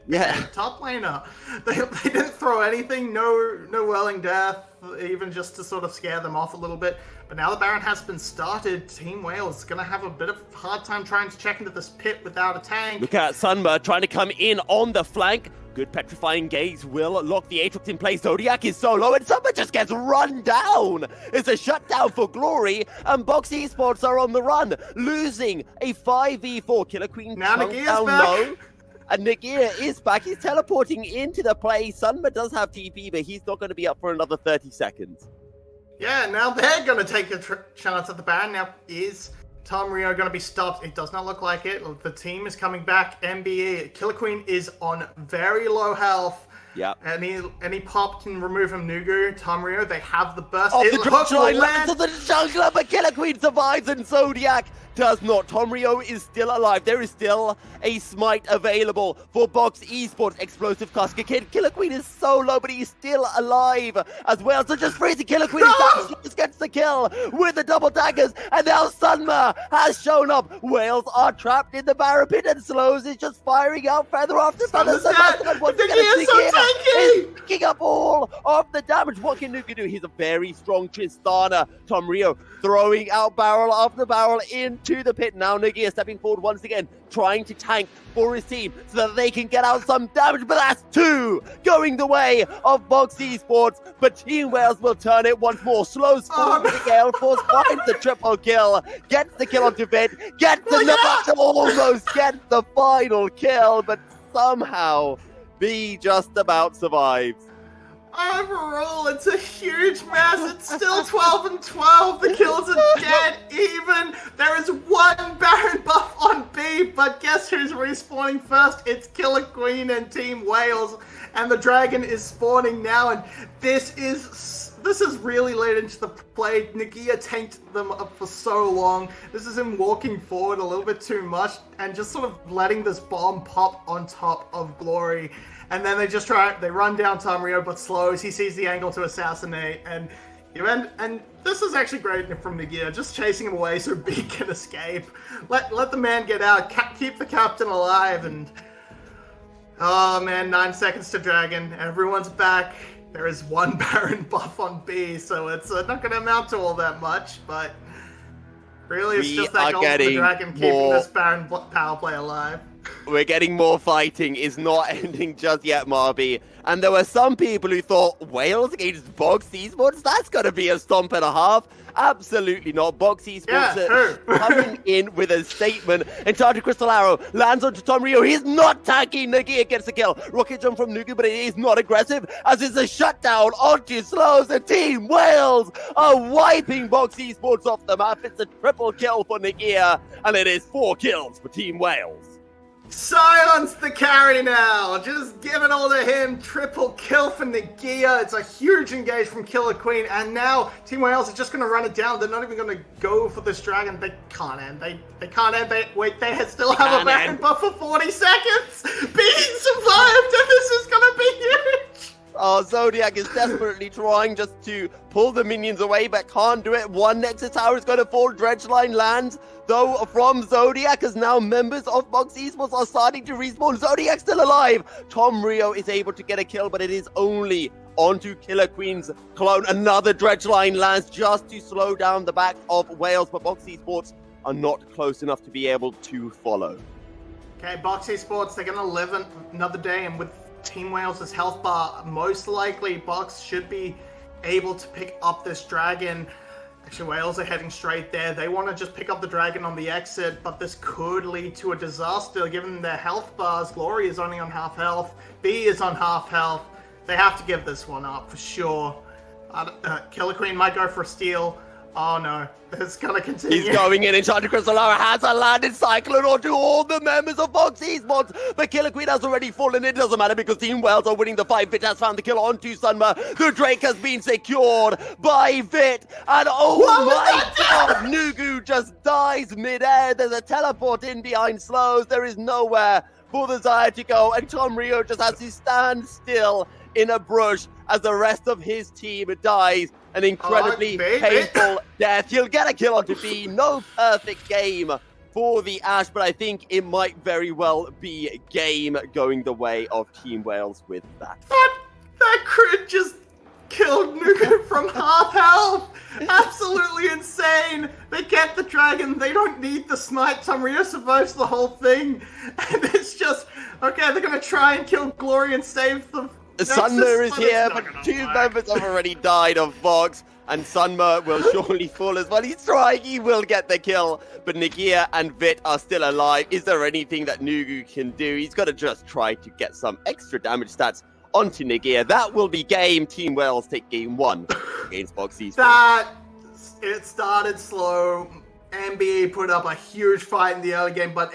S2: top laner. They didn't throw anything, no Whirling Death, even just to sort of scare them off a little bit. But now the Baron has been started, Team Wales is gonna have a bit of a hard time trying to check into this pit without a tank.
S1: Look at Sunma trying to come in on the flank. Good Petrifying Gaze will lock the Aatrox in place. Zodiac is so low, and Sunma just gets run down. It's a shutdown for Glory, and Box Esports are on the run, losing a 5v4. Killer Queen
S2: now
S1: down
S2: Nagia's
S1: low. And Nagia is back. He's teleporting into the play. Sunma does have TP, but he's not going to be up for another 30 seconds.
S2: Yeah, now they're going to take a chance at the Baron. Now, is Tom Rio going to be stopped? It does not look like it. The team is coming back. MBE. Killer Queen is on very low health.
S1: Yeah.
S2: Any pop can remove him. Nugu, Tom Rio, they have the burst.
S1: Oh, the drop line lands on the jungler, but Killer Queen survives, and Zodiac does not. Tom Rio is still alive. There is still a smite available for Box Esports. Explosive Casca Kid. Killer Queen is so low, but he's still alive as well. So just freezing Killer Queen is gets the kill with the double daggers. And now Sunma has shown up. Wales are trapped in the Baron Pit, and Slows is just firing out feather after feather. Is picking up all of the damage. What can Nuka do? He's a very strong Tristana. Tom Rio throwing out barrel after barrel into the pit. Now Nagia stepping forward once again, trying to tank for his team so that they can get out some damage, but that's two going the way of Box Esports. But Team Wales will turn it once more. Slows forward with the Gale Force, finds the triple kill, gets the kill onto Vid, gets the almost gets the final kill, but somehow B just about survives.
S2: Overall, it's a huge mess. It's still 12 and 12. The kills are dead even. There is one Baron buff on B, but guess who's respawning first? It's Killer Queen and Team Wales, and the dragon is spawning now. And this is really late into the play. Nagia tanked them up for so long. This is him walking forward a little bit too much and just sort of letting this bomb pop on top of Glory. And then they run down Tom Rio, but Slows. He sees the angle to assassinate, and this is actually great from Nagia, just chasing him away so B can escape. Let the man get out, keep the captain alive, and oh man, 9 seconds to Dragon. Everyone's back. There is one Baron buff on B, so it's not going to amount to all that much, but really it's just that goal for the Dragon keeping this Baron power play alive.
S1: We're getting more fighting. It's not ending just yet, Marby. And there were some people who thought Wales against Box Esports, that's got to be a stomp and a half. Absolutely not. Box Esports coming in with a statement. Enchanted Crystal Arrow lands onto Tom Rio. He's not tanking. Nagia gets the kill. Rocket jump from Nugu, but it is not aggressive as it's a shutdown onto Slows. The Team Wales are wiping Box Esports off the map. It's a triple kill for Nagia, and it is 4 kills for Team Wales.
S2: Silence the carry now! Just give it all to him. Triple kill for Nagia. It's a huge engage from Killer Queen, and now Team Wales is just going to run it down. They're not even going to go for this dragon. They can't end. They can't end. They still have a Baron buff for 40 seconds. Being survived, and this is going to be huge.
S1: Oh, Zodiac is desperately trying just to pull the minions away, but can't do it. One Nexus Tower is going to fall. Dredge line lands, though, from Zodiac, as now members of Box Esports are starting to respawn. Zodiac's still alive. Tom Rio is able to get a kill, but it is only onto Killer Queen's clone. Another Dredge line lands just to slow down the back of Wales, but Box Esports are not close enough to be able to follow.
S2: Okay, Box Esports, they're going to live another day, and with Team Wales' health bar, most likely Box should be able to pick up this dragon. Actually, Wales are heading straight there. They want to just pick up the dragon on the exit, but this could lead to a disaster given their health bars. Glory is only on half health. B is on half health. They have to give this one up for sure. Killer Queen might go for a steal. Oh no, it's gonna continue.
S1: He's going in charge of Crystal Lara, has a landed cyclone onto all the members of Fox Esports. But Killer Queen has already fallen. It doesn't matter because Team Wales are winning the fight. Vit has found the kill onto Sunma. The Drake has been secured by Vit. And oh my god, Nugu just dies mid-air. There's a teleport in behind Slows. There is nowhere for the Zaya to go. And Tom Rio just has to stand still in a brush as the rest of his team dies. An incredibly painful death. He'll get a kill onto B. No perfect game for the Ash, but I think it might very well be game going the way of Team Wales with that.
S2: That crit just killed Nugu from half health. Absolutely insane. They get the dragon. They don't need the smite. Tamria survives the whole thing. And it's just, okay, they're going to try and kill Glory and save them.
S1: Sunma is here, but two members have already died of Vox, and Sunma will surely fall as well. He's trying, he will get the kill, but Nagia and Vit are still alive. Is there anything that Nugu can do? He's got to just try to get some extra damage stats onto Nagia. That will be game. Team Wales take game 1 against Fox Esports.
S2: It started slow. MBE put up a huge fight in the early game, but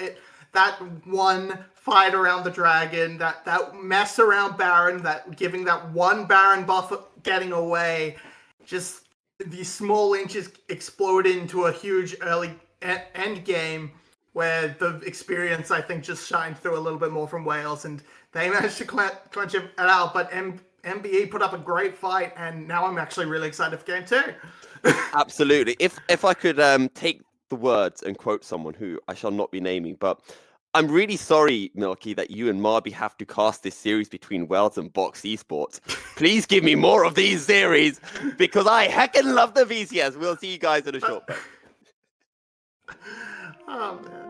S2: that one fight around the dragon, that mess around Baron, that giving that one Baron buff getting away, just these small inches explode into a huge early end game where the experience, I think, just shined through a little bit more from Wales, and they managed to clench it out, but MBE put up a great fight, and now I'm actually really excited for game 2.
S1: Absolutely. If I could take the words and quote someone who I shall not be naming, but I'm really sorry, Milky, that you and Marby have to cast this series between Wales and Box Esports. Please give me more of these series because I heckin' love the VCS. We'll see you guys in a short break.
S2: Oh, man.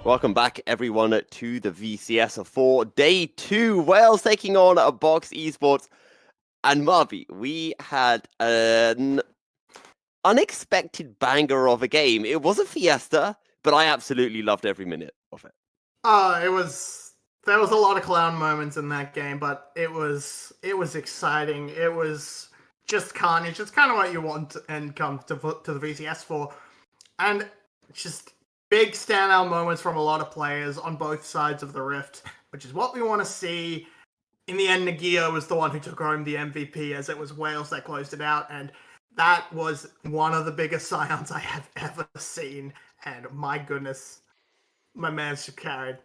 S1: Welcome back, everyone, to the VCS for day 2. Wales taking on Box Esports. And Marby, we had an unexpected banger of a game. It was a fiesta, but I absolutely loved every minute of it.
S2: There was a lot of clown moments in that game, but it was exciting. It was just carnage. It's kind of what you want and come to the VCS for. And just big standout moments from a lot of players on both sides of the rift, which is what we want to see. In the end, Nagia was the one who took home the MVP, as it was Wales that closed it out, and that was one of the biggest Scions I have ever seen. And my goodness, my man's just carried.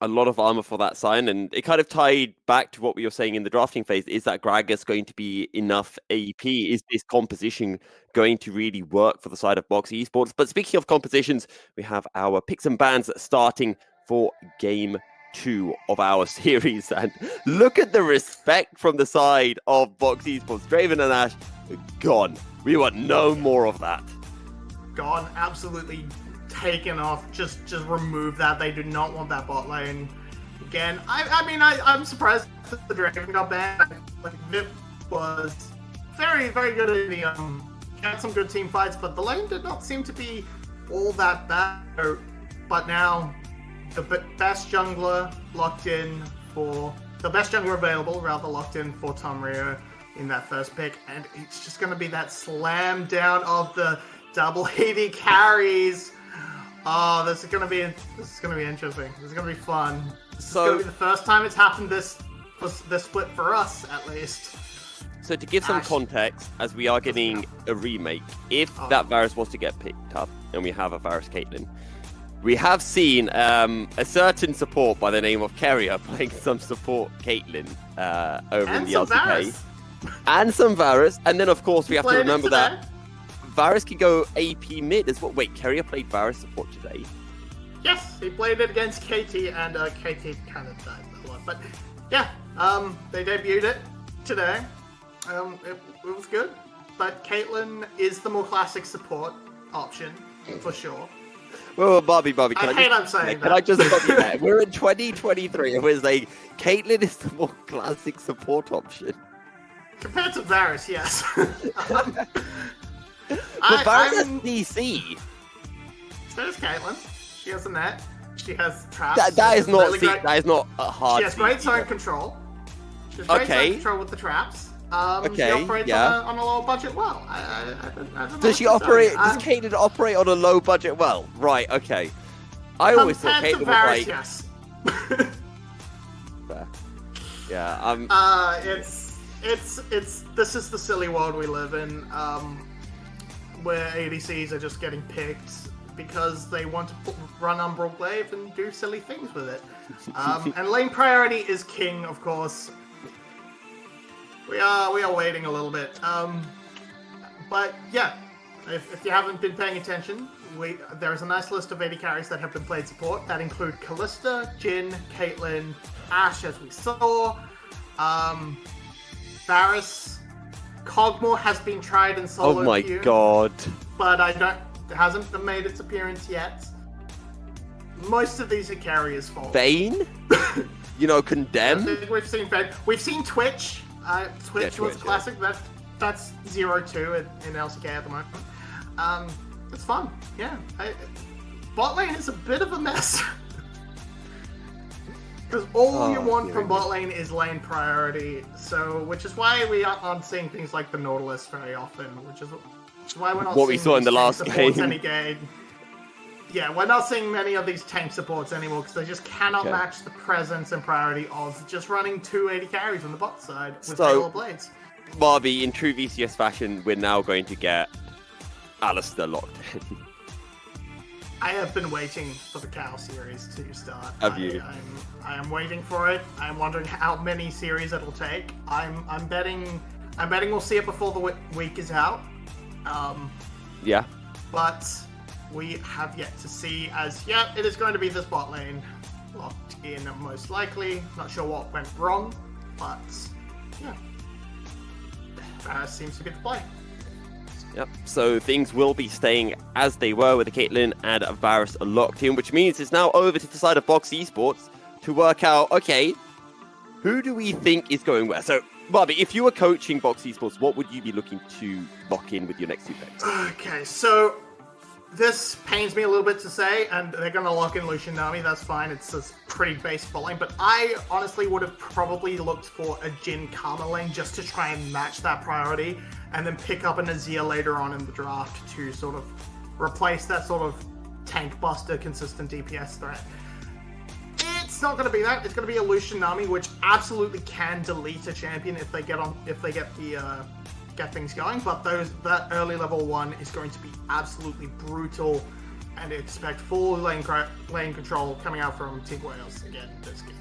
S1: A lot of armor for that sign, and it kind of tied back to what we were saying in the drafting phase. Is that Gragas going to be enough AP? Is this composition going to really work for the side of Box Esports? But speaking of compositions, we have our picks and bans starting for game 2 of our series, and look at the respect from the side of Box Esports. Draven and Ash, gone. We want no more of that.
S2: Gone, absolutely taken off. Just remove that. They do not want that bot lane again. I'm surprised that the Draven got banned. Like, Vip was very, very good at the had some good team fights, but the lane did not seem to be all that bad. But now the best jungler available, rather, locked in for Tom Rio in that first pick, and it's just going to be that slam down of the double AD carries. Oh, this is gonna be interesting. This is gonna be fun. This is gonna be the first time it's happened this split for us, at least.
S1: So to give some context, as we are getting a remake, if that Varus was to get picked up and we have a Varus Caitlyn, we have seen a certain support by the name of Carrier playing some support Caitlyn over in the LCK. And some Varus. And then, of course, we have to remember that Varus can go AP mid as well. Wait, Carrier played Varus support today?
S2: Yes, he played it against KT, and KT kind of died a lot. But yeah, they debuted it today. It was good. But Caitlyn is the more classic support option, for sure.
S1: Well, Barbie,
S2: I'm saying that.
S1: Can I just stop you there? We're in 2023, and we're saying Caitlyn is the more classic support option.
S2: Compared to Varus, yes.
S1: But Varus has DC.
S2: So does Caitlyn. She has a net. She has traps.
S1: That is not a hard.
S2: She has great zone control. She has great zone control with the traps. She operates on a low budget well. I don't know.
S1: Does she operate? Does Caitlyn operate on a low budget well? Right. Okay. I always thought Caitlyn was like.
S2: Yes.
S1: Fair. Yeah.
S2: It's this is the silly world we live in. Where ADCs are just getting picked because they want to run Umbral Glaive and do silly things with it. And lane priority is king, of course. We are waiting a little bit. But yeah, if you haven't been paying attention, there is a nice list of AD carries that have been played support that include Kalista, Jhin, Caitlyn, Ashe, as we saw, Varus. Cogmore has been tried in solo.
S1: Oh my god!
S2: But hasn't made its appearance yet. Most of these are carriers' fault.
S1: Vayne? Condemn?
S2: I think we've seen Vayne. We've seen Twitch. Twitch was a classic. Yeah. That's 0-2 in LCK at the moment. It's fun. Yeah. Bot lane is a bit of a mess. Because all you want from bot lane is lane priority, which is why we aren't seeing things like the Nautilus very often, which is why we're not seeing
S1: we saw in the last game.
S2: Yeah, we're not seeing many of these tank supports anymore because they just cannot match the presence and priority of just running 2 AD carries on the bot side with Halo Blades.
S1: Barbie, in true VCS fashion, we're now going to get Alistair locked in.
S2: I have been waiting for the Cow series to start.
S1: Have you?
S2: I am waiting for it. I'm wondering how many series it'll take. I'm betting we'll see it before the week is out.
S1: Yeah.
S2: But we have yet to see it is going to be this bot lane locked in most likely. Not sure what went wrong, but yeah. Seems to be the play.
S1: Yep, so things will be staying as they were with the Caitlyn and Varus locked in, which means it's now over to the side of Box Esports to work out, okay, who do we think is going where? So, Bobby, if you were coaching Box Esports, what would you be looking to lock in with your next two picks?
S2: Okay, so this pains me a little bit to say, and they're going to lock in Lucian Nami, that's fine, it's a pretty base bowling, but I honestly would have probably looked for a Jhin Karma lane just to try and match that priority, and then pick up an Azir later on in the draft to sort of replace that sort of tank buster consistent DPS threat. It's not going to be that, it's going to be a Lucian Nami, which absolutely can delete a champion if they get things going, but that early level 1 is going to be absolutely brutal, and expect full lane control coming out from Team Wales again this game.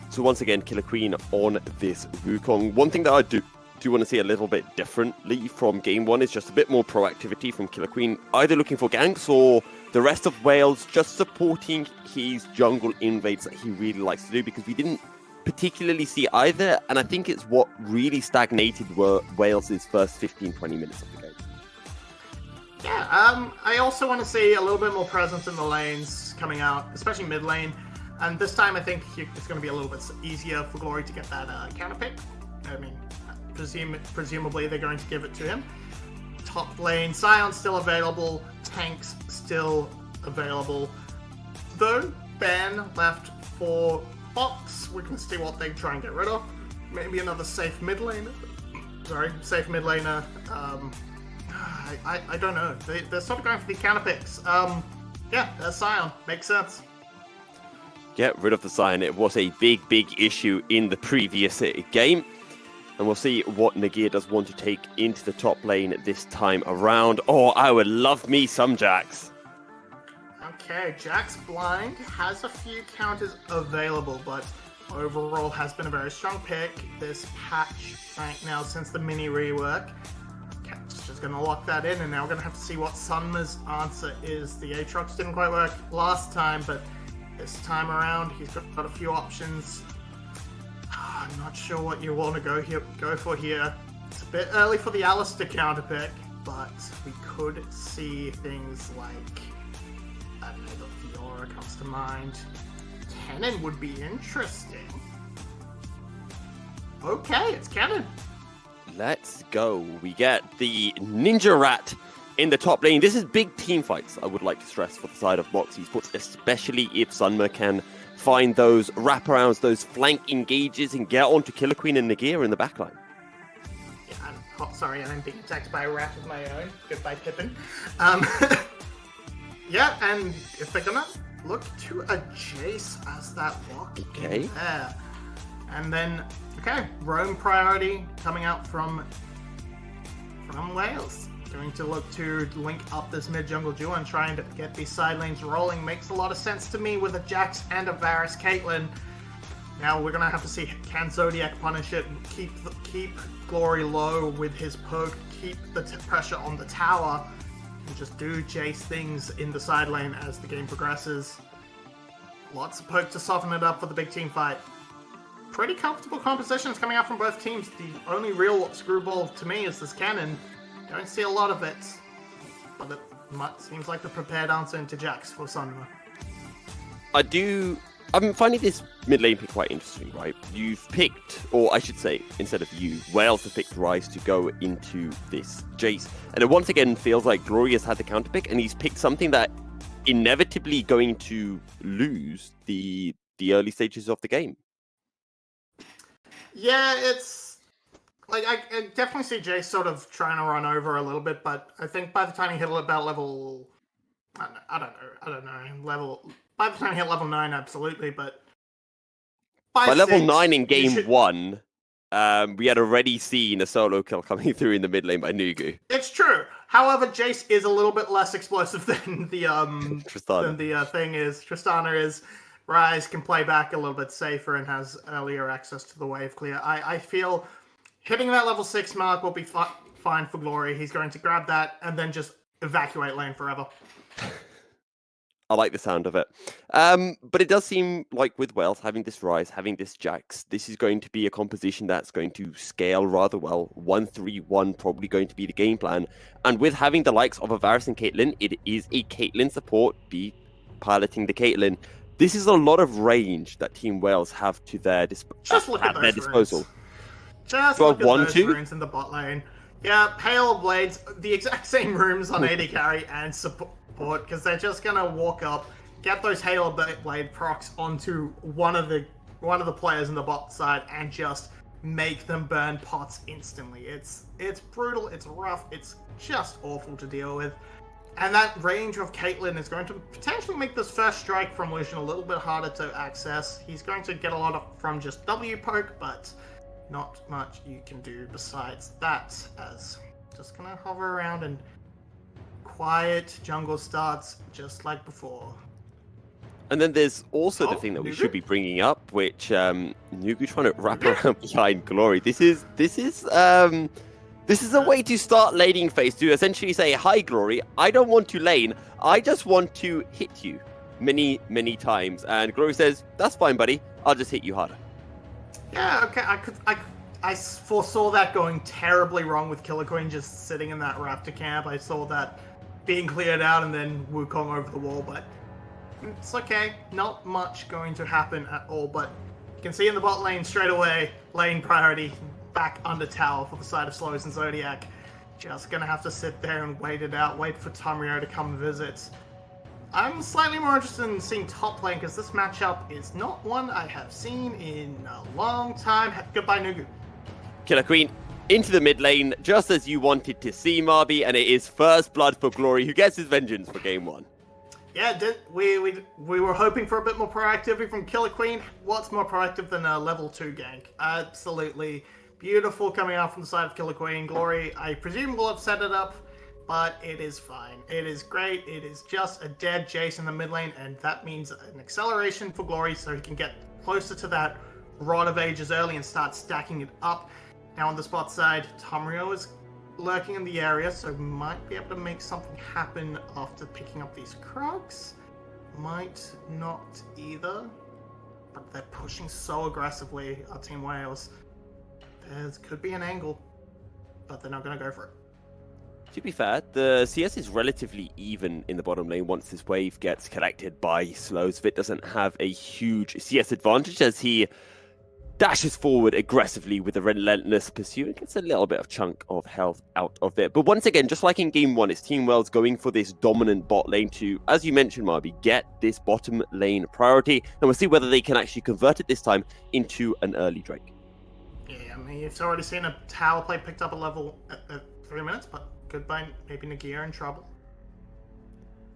S1: So once again, Killer Queen on this Wukong. One thing that I do want to see a little bit differently from game 1 is just a bit more proactivity from Killer Queen, either looking for ganks or the rest of Wales just supporting his jungle invades that he really likes to do, because we didn't particularly see either, and I think it's what really stagnated Wales' first 15-20 minutes of the game.
S2: Yeah, I also want to see a little bit more presence in the lanes coming out, especially mid lane, and this time I think it's going to be a little bit easier for Glory to get that counter pick. I mean, presumably they're going to give it to him. Top lane, Sion's still available, tanks still available, though ban left for Box. We can see what they try and get rid of. Maybe another safe mid laner. Safe mid laner. I don't know. They're sort of going for the counter picks. Yeah, that's Sion. Makes sense.
S1: Get rid of the Sion. It was a big issue in the previous game. And we'll see what Nageer does want to take into the top lane this time around. Oh, I would love me some Jax.
S2: Okay, Jax blind has a few counters available, but overall has been a very strong pick this patch right now since the mini rework. Cat's just going to lock that in, and now we're going to have to see what Sunma's answer is. The Aatrox didn't quite work last time, but this time around he's got a few options. I'm not sure what you want to go for here. It's a bit early for the Alistair counter pick, but we could see things like, I don't know, the Fiora comes to mind. Kennen would be interesting. Okay, it's Kennen.
S1: Let's go. We get the Ninja Rat in the top lane. This is big team fights, I would like to stress, for the side of Box Esports, especially if Sunma can find those wraparounds, those flank engages, and get onto Killer Queen and Nageer in the backline.
S2: Yeah, sorry, I'm being attacked by a rat of my own. Goodbye, Pippin. Yeah, and if they're gonna look to a Jace as that lock in there. And then, okay, roam priority coming out from Wales. Going to look to link up this mid-jungle duo and trying to get these side lanes rolling. Makes a lot of sense to me with a Jax and a Varus Caitlyn. Now we're going to have to see, can Zodiac punish it, keep Glory low with his poke, keep the pressure on the tower, and just do Jace things in the side lane as the game progresses. Lots of poke to soften it up for the big team fight. Pretty comfortable compositions coming out from both teams. The only real screwball to me is this cannon. Don't see a lot of it, but it seems like the prepared answer into Jax for Sunma.
S1: I'm finding this mid lane pick quite interesting, right? You've picked, or I should say, instead of you, Wales have picked Ryze to go into this Jace. And it once again feels like Glory has had the counter pick, and he's picked something that inevitably going to lose the early stages of the game.
S2: Yeah, it's like I definitely see Jace sort of trying to run over a little bit, but I think by the time he hit about level, I don't know, by the time he hit level 9, absolutely, but
S1: by level 9 in game 1, we had already seen a solo kill coming through in the mid lane by Nugu.
S2: It's true. However, Jace is a little bit less explosive than the thing is. Tristana is. Ryze can play back a little bit safer and has earlier access to the wave clear. I feel hitting that level 6 mark will be fine for Glory. He's going to grab that and then just evacuate lane forever.
S1: I like the sound of it. But it does seem like with Wales having this Rise, having this Jax, this is going to be a composition that's going to scale rather well. 1-3-1 probably going to be the game plan. And with having the likes of a Varus and Caitlyn, it is a Caitlyn support, be piloting the Caitlyn. This is a lot of range that Team Wales have to their disposal.
S2: Runes. Just look at those runes in the bot lane. Yeah, Hail of Blades, the exact same rooms on AD carry and support, because they're just gonna walk up, get those Hail of Blade procs onto one of the players in the bot side, and just make them burn pots instantly. It's brutal, it's rough, it's just awful to deal with. And that range of Caitlyn is going to potentially make this first strike from Lucian a little bit harder to access. He's going to get a lot from just W poke, but not much you can do besides that, as just gonna hover around and quiet jungle starts just like before.
S1: And then there's also the thing that we should be bringing up, which Nugu trying to wrap around behind Glory. This is a way to start laning phase, to essentially say, hi Glory, I don't want to lane, I just want to hit you many, many times. And Glory says, that's fine, buddy, I'll just hit you harder.
S2: Yeah, okay, I foresaw that going terribly wrong with Killer Queen just sitting in that Raptor camp. I saw that being cleared out and then Wukong over the wall, but it's okay. Not much going to happen at all, but you can see in the bot lane straight away, lane priority back under tower for the side of Slows and Zodiac. Just gonna have to sit there and wait it out, wait for Tamrio to come visit. I'm slightly more interested in seeing top lane, because this matchup is not one I have seen in a long time. Goodbye, Nugu.
S1: Killer Queen into the mid lane, just as you wanted to see, Marby, and it is first blood for Glory, who gets his vengeance for game one.
S2: Yeah, we were hoping for a bit more proactivity from Killer Queen. What's more proactive than a level 2 gank? Absolutely beautiful coming out from the side of Killer Queen. Glory, I presume, will have set it up, but it is fine. It is great. It is just a dead Jace in the mid lane, and that means an acceleration for Glory so he can get closer to that Rod of Ages early and start stacking it up. Now on the spot side, Tamrio is lurking in the area, so might be able to make something happen after picking up these Krugs. Might not either, but they're pushing so aggressively, our Team Wales. There could be an angle, but they're not going to go for it.
S1: To be fair, the CS is relatively even in the bottom lane once this wave gets collected by Slows. Vit doesn't have a huge CS advantage as he dashes forward aggressively with a relentless pursuit and gets a little bit of chunk of health out of it. But once again, just like in game one, it's Team Wales going for this dominant bot lane to, as you mentioned, Marby, get this bottom lane priority. And we'll see whether they can actually convert it this time into an early Drake.
S2: Yeah, I mean, you've already seen a tower play picked up a level at 3 minutes, but goodbye, maybe Nagia in trouble.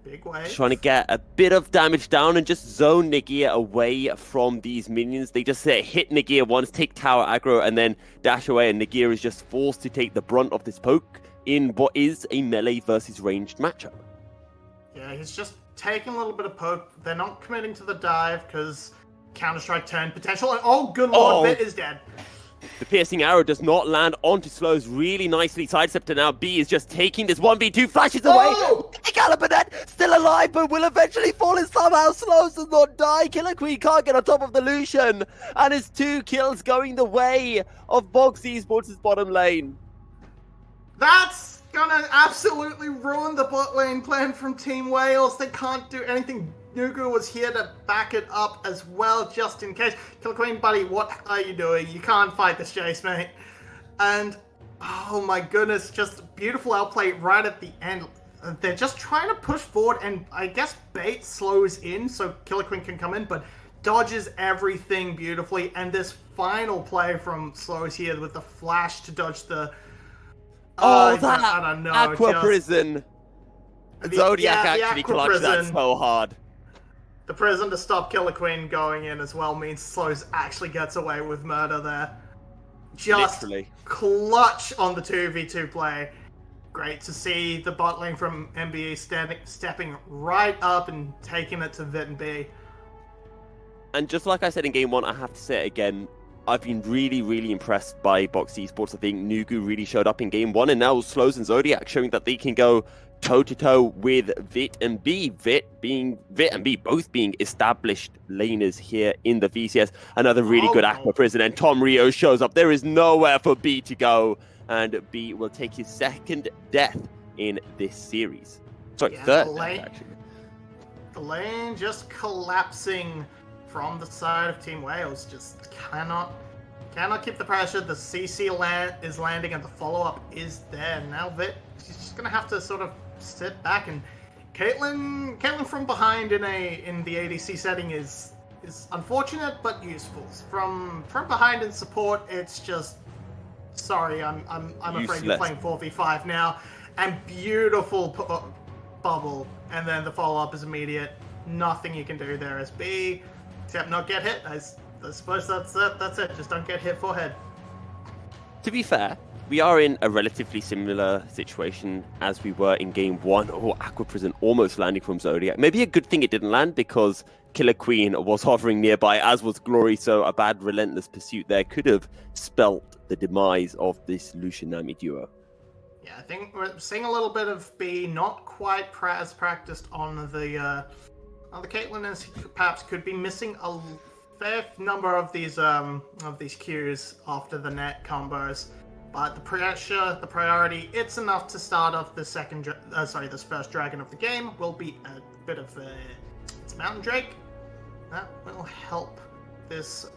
S2: Big wave.
S1: Trying to get a bit of damage down and just zone Nagia away from these minions. They just hit Nagia once, take tower aggro, and then dash away, and Nagia is just forced to take the brunt of this poke in what is a melee versus ranged matchup.
S2: Yeah, he's just taking a little bit of poke. They're not committing to the dive because Counter-Strike turn potential. And oh, good lord, Vit is dead.
S1: The piercing arrow does not land onto Slows really nicely. Sidestepped, and now B is just taking this 1v2, flashes away. Excaliburnet still alive, but will eventually fall, and somehow Slows does not die. Killer Queen can't get on top of the Lucian, and it's 2 kills going the way of Box Esports' bottom lane.
S2: That's gonna absolutely ruin the bot lane plan from Team Wales. They can't do anything. Nugu was here to back it up as well, just in case. Killer Queen, buddy, what are you doing? You can't fight this Jace, mate. And, oh my goodness, just beautiful outplay right at the end. They're just trying to push forward, and I guess bait slows in so Killer Queen can come in, but dodges everything beautifully. And this final play from Slows here with the flash to dodge the...
S1: that I don't know, Aqua Prison. Zodiac actually clutched that so hard.
S2: The prison to stop Killer Queen going in as well means Slows actually gets away with murder there. Just literally clutch on the 2v2 play. Great to see the bot lane from MBE stepping right up and taking it to Vit and B.
S1: And just like I said in game one, I have to say it again, I've been really, really impressed by Box Esports. I think Nugu really showed up in game one, and now Slows and Zodiac showing that they can go toe-to-toe with Vit and B. Vit and B both being established laners here in the VCS. Another really good Aqua Prison, and Tom Rio shows up. There is nowhere for B to go, and B will take his second death in this series. Sorry, third death, actually.
S2: The lane just collapsing from the side of Team Wales. Just cannot keep the pressure. The CC is landing, and the follow-up is there. Now Vit, she's just gonna have to sort of sit back, and Caitlyn from behind in the ADC setting is unfortunate but useful. From behind in support, it's just sorry. I'm afraid you're playing 4v5 now, and beautiful bubble, and then the follow-up is immediate. Nothing you can do there as B, except not get hit. I suppose that's it. Just don't get hit forehead.
S1: To be fair, we are in a relatively similar situation as we were in Game 1. Oh, Aqua Prison almost landing from Zodiac. Maybe a good thing it didn't land because Killer Queen was hovering nearby, as was Glory, so a bad relentless pursuit there could have spelt the demise of this Lucian Nami duo.
S2: Yeah, I think we're seeing a little bit of B not quite as practiced on the Caitlyn, as perhaps could be missing a fair number of these Qs after the net combos. But the pressure, the priority, it's enough to start off the this first dragon of the game. Will be a bit of it's Mountain Drake. That will help this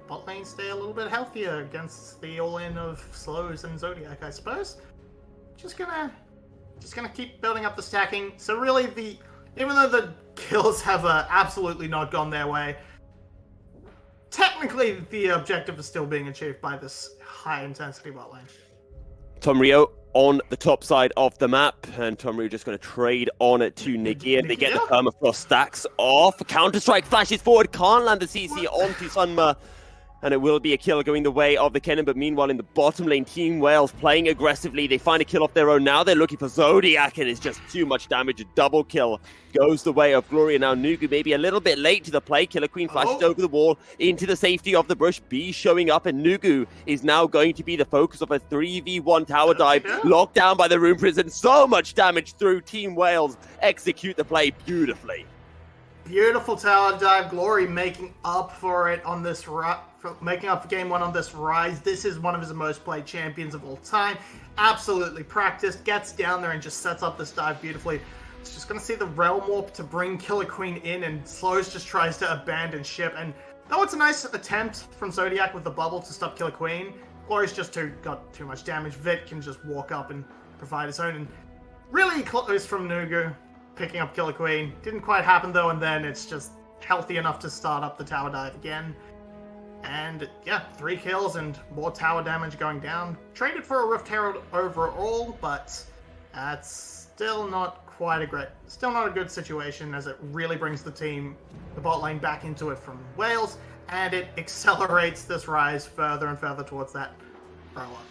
S2: bot lane stay a little bit healthier against the all-in of Slows and Zodiac, I suppose. Just gonna keep building up the stacking. So really, even though the kills have absolutely not gone their way, technically the objective is still being achieved by this high-intensity bot lane.
S1: Tom Rio on the top side of the map, and Tom Rio just going to trade on it to Nagir. They get the permafrost stacks off. Counter-Strike flashes forward, can't land the CC onto Sunma, and it will be a kill going the way of the Kennen. But meanwhile, in the bottom lane, Team Wales playing aggressively. They find a kill off their own. Now they're looking for Zodiac, and it's just too much damage. A double kill goes the way of Glory. And now Nugu maybe a little bit late to the play. Killer Queen flashes over the wall into the safety of the brush. B showing up, and Nugu is now going to be the focus of a 3v1 tower dive. Locked down by the Rune Prison. So much damage through. Team Wales execute the play beautifully.
S2: Beautiful tower dive. Glory making up for it on this making up for game 1 on this rise. This is one of his most played champions of all time. Absolutely practiced. Gets down there and just sets up this dive beautifully. It's just going to see the Realm Warp to bring Killer Queen in, and Slows just tries to abandon ship. And though it's a nice attempt from Zodiac with the bubble to stop Killer Queen, Glory's just got too much damage. Vit can just walk up and provide his own. And really close from Nugu picking up Killer Queen. Didn't quite happen though, and then it's just healthy enough to start up the tower dive again. And yeah, 3 kills and more tower damage going down. Traded for a Rift Herald overall, but that's still not a good situation, as it really brings the bot lane back into it from Wales, and it accelerates this rise further and further towards that throw-up.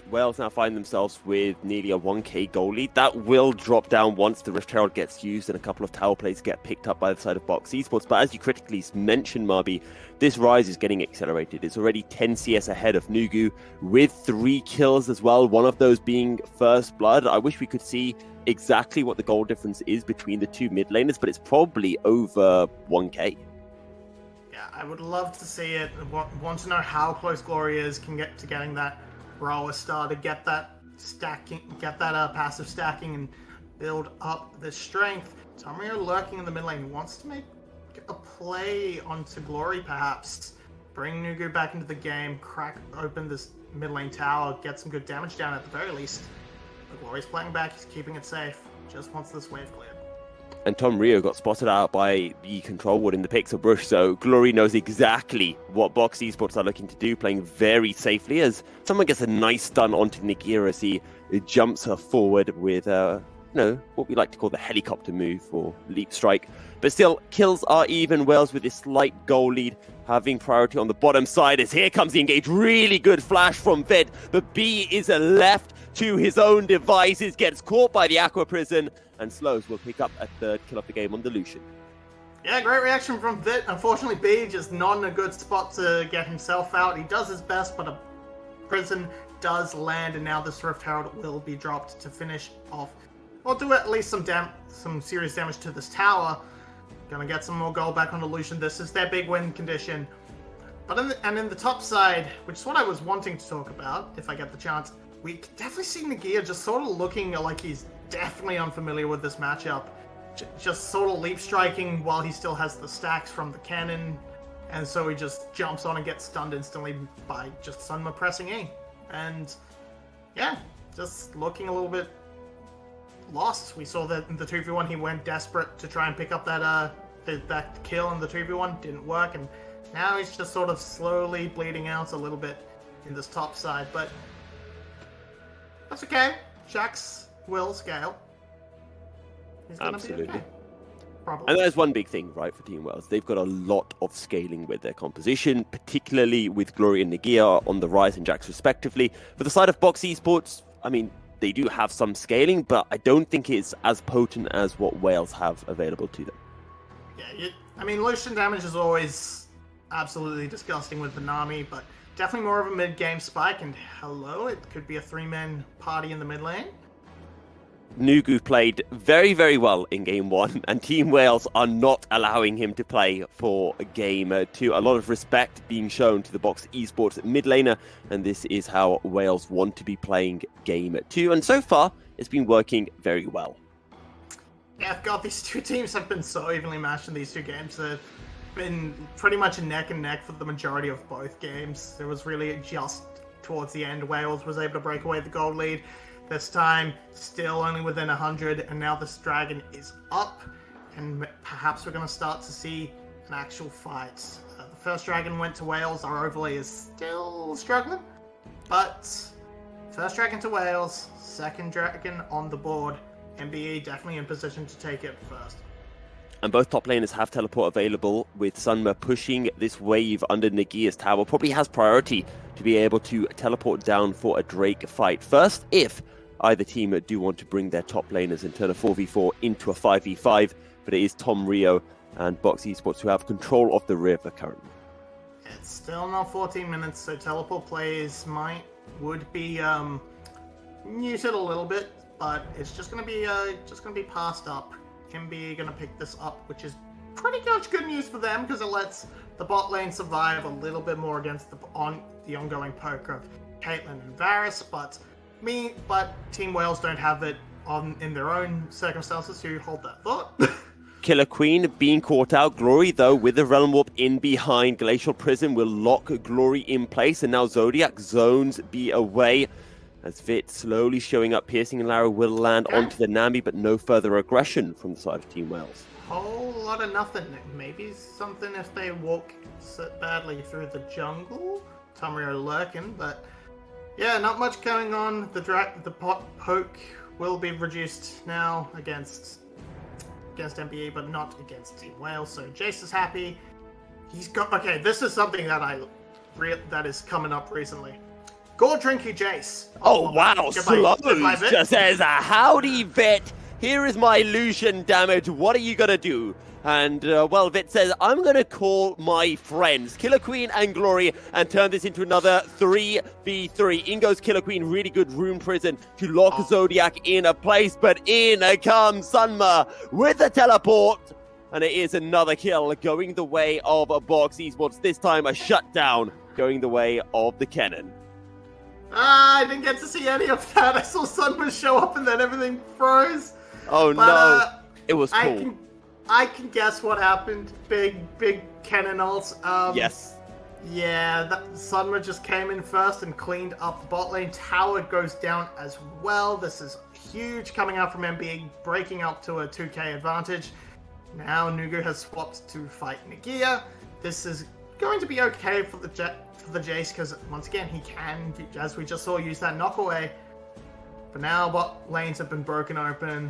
S1: Wales now find themselves with nearly a 1k goal lead. That will drop down once the Rift Herald gets used and a couple of tower plays get picked up by the side of Box Esports. But as you critically mentioned, Marby, this rise is getting accelerated. It's already 10 CS ahead of Nugu with 3 kills as well, one of those being First Blood. I wish we could see exactly what the goal difference is between the two mid laners, but it's probably over 1k.
S2: Yeah, I would love to see it. Want to know how close Glory is getting that Roller started, get that stacking, get that passive stacking, and build up the strength. Tom Rio lurking in the mid lane. He wants to make a play onto Glory, perhaps. Bring Nugu back into the game, crack open this mid lane tower, get some good damage down at the very least. But Glory's playing back, he's keeping it safe. Just wants this wave cleared.
S1: And Tom Rio got spotted out by the control ward in the pixel brush, so Glory knows exactly what Box Esports are looking to do, playing very safely as someone gets a nice stun onto Nagira as he jumps her forward with what we like to call the helicopter move or leap strike. But still, kills are even. Wales with a slight goal lead, having priority on the bottom side as here comes the engage. Really good flash from Vid, but B is left to his own devices, gets caught by the Aqua Prison, and Slows will pick up a 3rd kill of the game on the Lucian.
S2: Yeah, great reaction from Vit. Unfortunately, B just not in a good spot to get himself out. He does his best, but a Prison does land, and now this Rift Herald will be dropped to finish off, or do at least some serious damage to this tower. Gonna get some more gold back on Lucian. This is their big win condition. But in the top side, which is what I was wanting to talk about, if I get the chance, we can definitely see Nagia just sort of looking like he's definitely unfamiliar with this matchup. Just sort of leap striking while he still has the stacks from the cannon, and so he just jumps on and gets stunned instantly by just Sunma pressing E. And yeah, just looking a little bit lost. We saw that in the 2v1 he went desperate to try and pick up that kill in the 2v1, didn't work, and now he's just sort of slowly bleeding out a little bit in this top side, but that's okay. Jax will scale. He's gonna be okay. Probably.
S1: And there's one big thing, right, for Team Wales. They've got a lot of scaling with their composition, particularly with Glory and Nagia on the Rise and Jax respectively. For the side of Box Esports, I mean, they do have some scaling, but I don't think it's as potent as what Wales have available to them.
S2: Yeah, I mean, Lucian damage is always absolutely disgusting with the Nami, but definitely more of a mid-game spike, and hello, it could be a 3-man party in the mid lane.
S1: Nugu played very, very well in Game 1, and Team Wales are not allowing him to play for Game 2. A lot of respect being shown to the Box Esports mid laner, and this is how Wales want to be playing Game 2, and so far, it's been working very well.
S2: Yeah, God, these two teams have been so evenly matched in these two games. They've been pretty much neck and neck for the majority of both games. It was really just towards the end, Wales was able to break away the gold lead. This time, still only within 100, and now this dragon is up, and perhaps we're going to start to see an actual fight. The first dragon went to Wales, our overlay is still struggling, but first dragon to Wales, second dragon on the board, MBE definitely in position to take it first.
S1: And both top laners have teleport available, with Sunma pushing this wave under Nagia's tower. Probably has priority to be able to teleport down for a Drake fight first, if either team do want to bring their top laners and turn a 4v4 into a 5v5, but it is Tom Rio and Box Esports who have control of the river currently.
S2: It's still not 14 minutes, so teleport plays would be muted a little bit, but it's just gonna be passed up. MBE gonna pick this up, which is pretty much good news for them because it lets the bot lane survive a little bit more against the ongoing poke of Caitlyn and Varus, but Team Wales don't have it in their own circumstances to hold that thought.
S1: Killer Queen being caught out. Glory, though, with the Realm Warp in behind. Glacial Prison will lock Glory in place, and now Zodiac zones be away. As Vit slowly showing up, Piercing and Lara will land onto the Nami, but no further aggression from the side of Team Wales.
S2: Whole lot of nothing. Maybe something if they walk so badly through the jungle. Tamrio lurking, but yeah, not much going on. The poke will be reduced now against MBE, but not against Team Wales. So Jace is happy. He's got this is something that is coming up recently. Gore Drinky Jace.
S1: Oh wow, Slows just says, howdy Vit, here is my Lucian damage, what are you gonna do? And well, Vit says, I'm gonna call my friends, Killer Queen and Glory, and turn this into another 3v3. In goes Killer Queen, really good Rune Prison to lock Zodiac in a place, but in comes Sunma with the teleport. And it is another kill going the way of Box Esports, this time a shutdown going the way of the cannon.
S2: I didn't get to see any of that. I saw Sunma show up and then everything froze.
S1: Oh no, it was cool.
S2: I can guess what happened. Big cannon ult.
S1: Yes.
S2: Yeah, Sunma just came in first and cleaned up the bot lane. Tower goes down as well. This is huge coming out from MBE, breaking up to a 2k advantage. Now Nugu has swapped to fight Nagia. This is going to be okay for the Jace, because once again he can, as we just saw, use that knockaway. But now bot lanes have been broken open.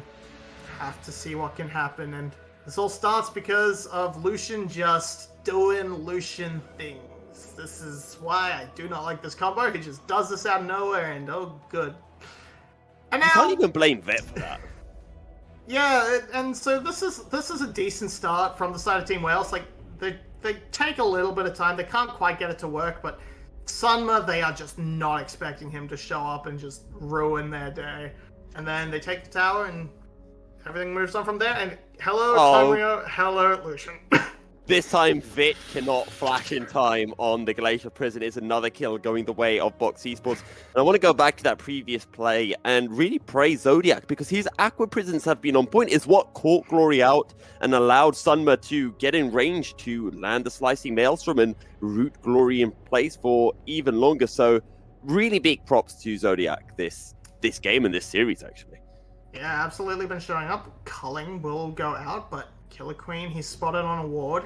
S2: Have to see what can happen, and this all starts because of Lucian just doing Lucian things. This is why I do not like this combo. He just does this out of nowhere, and oh good. And now,
S1: you can't even blame Vit for that.
S2: Yeah, and so this is a decent start from the side of Team Wales. Like they take a little bit of time. They can't quite get it to work, but Sunma, they are just not expecting him to show up and just ruin their day. And then they take the tower and everything moves on from there. And hello, Tomrio. Hello, Lucian.
S1: This time, Vit cannot flash in time on the Glacier Prison. It's another kill going the way of Box Esports. And I want to go back to that previous play and really praise Zodiac because his Aqua Prisons have been on point. It's what caught Glory out and allowed Sunma to get in range to land the Slicing Maelstrom and root Glory in place for even longer. So really big props to Zodiac this game and this series, actually.
S2: Yeah, absolutely been showing up. Culling will go out, but Killer Queen, he's spotted on a ward.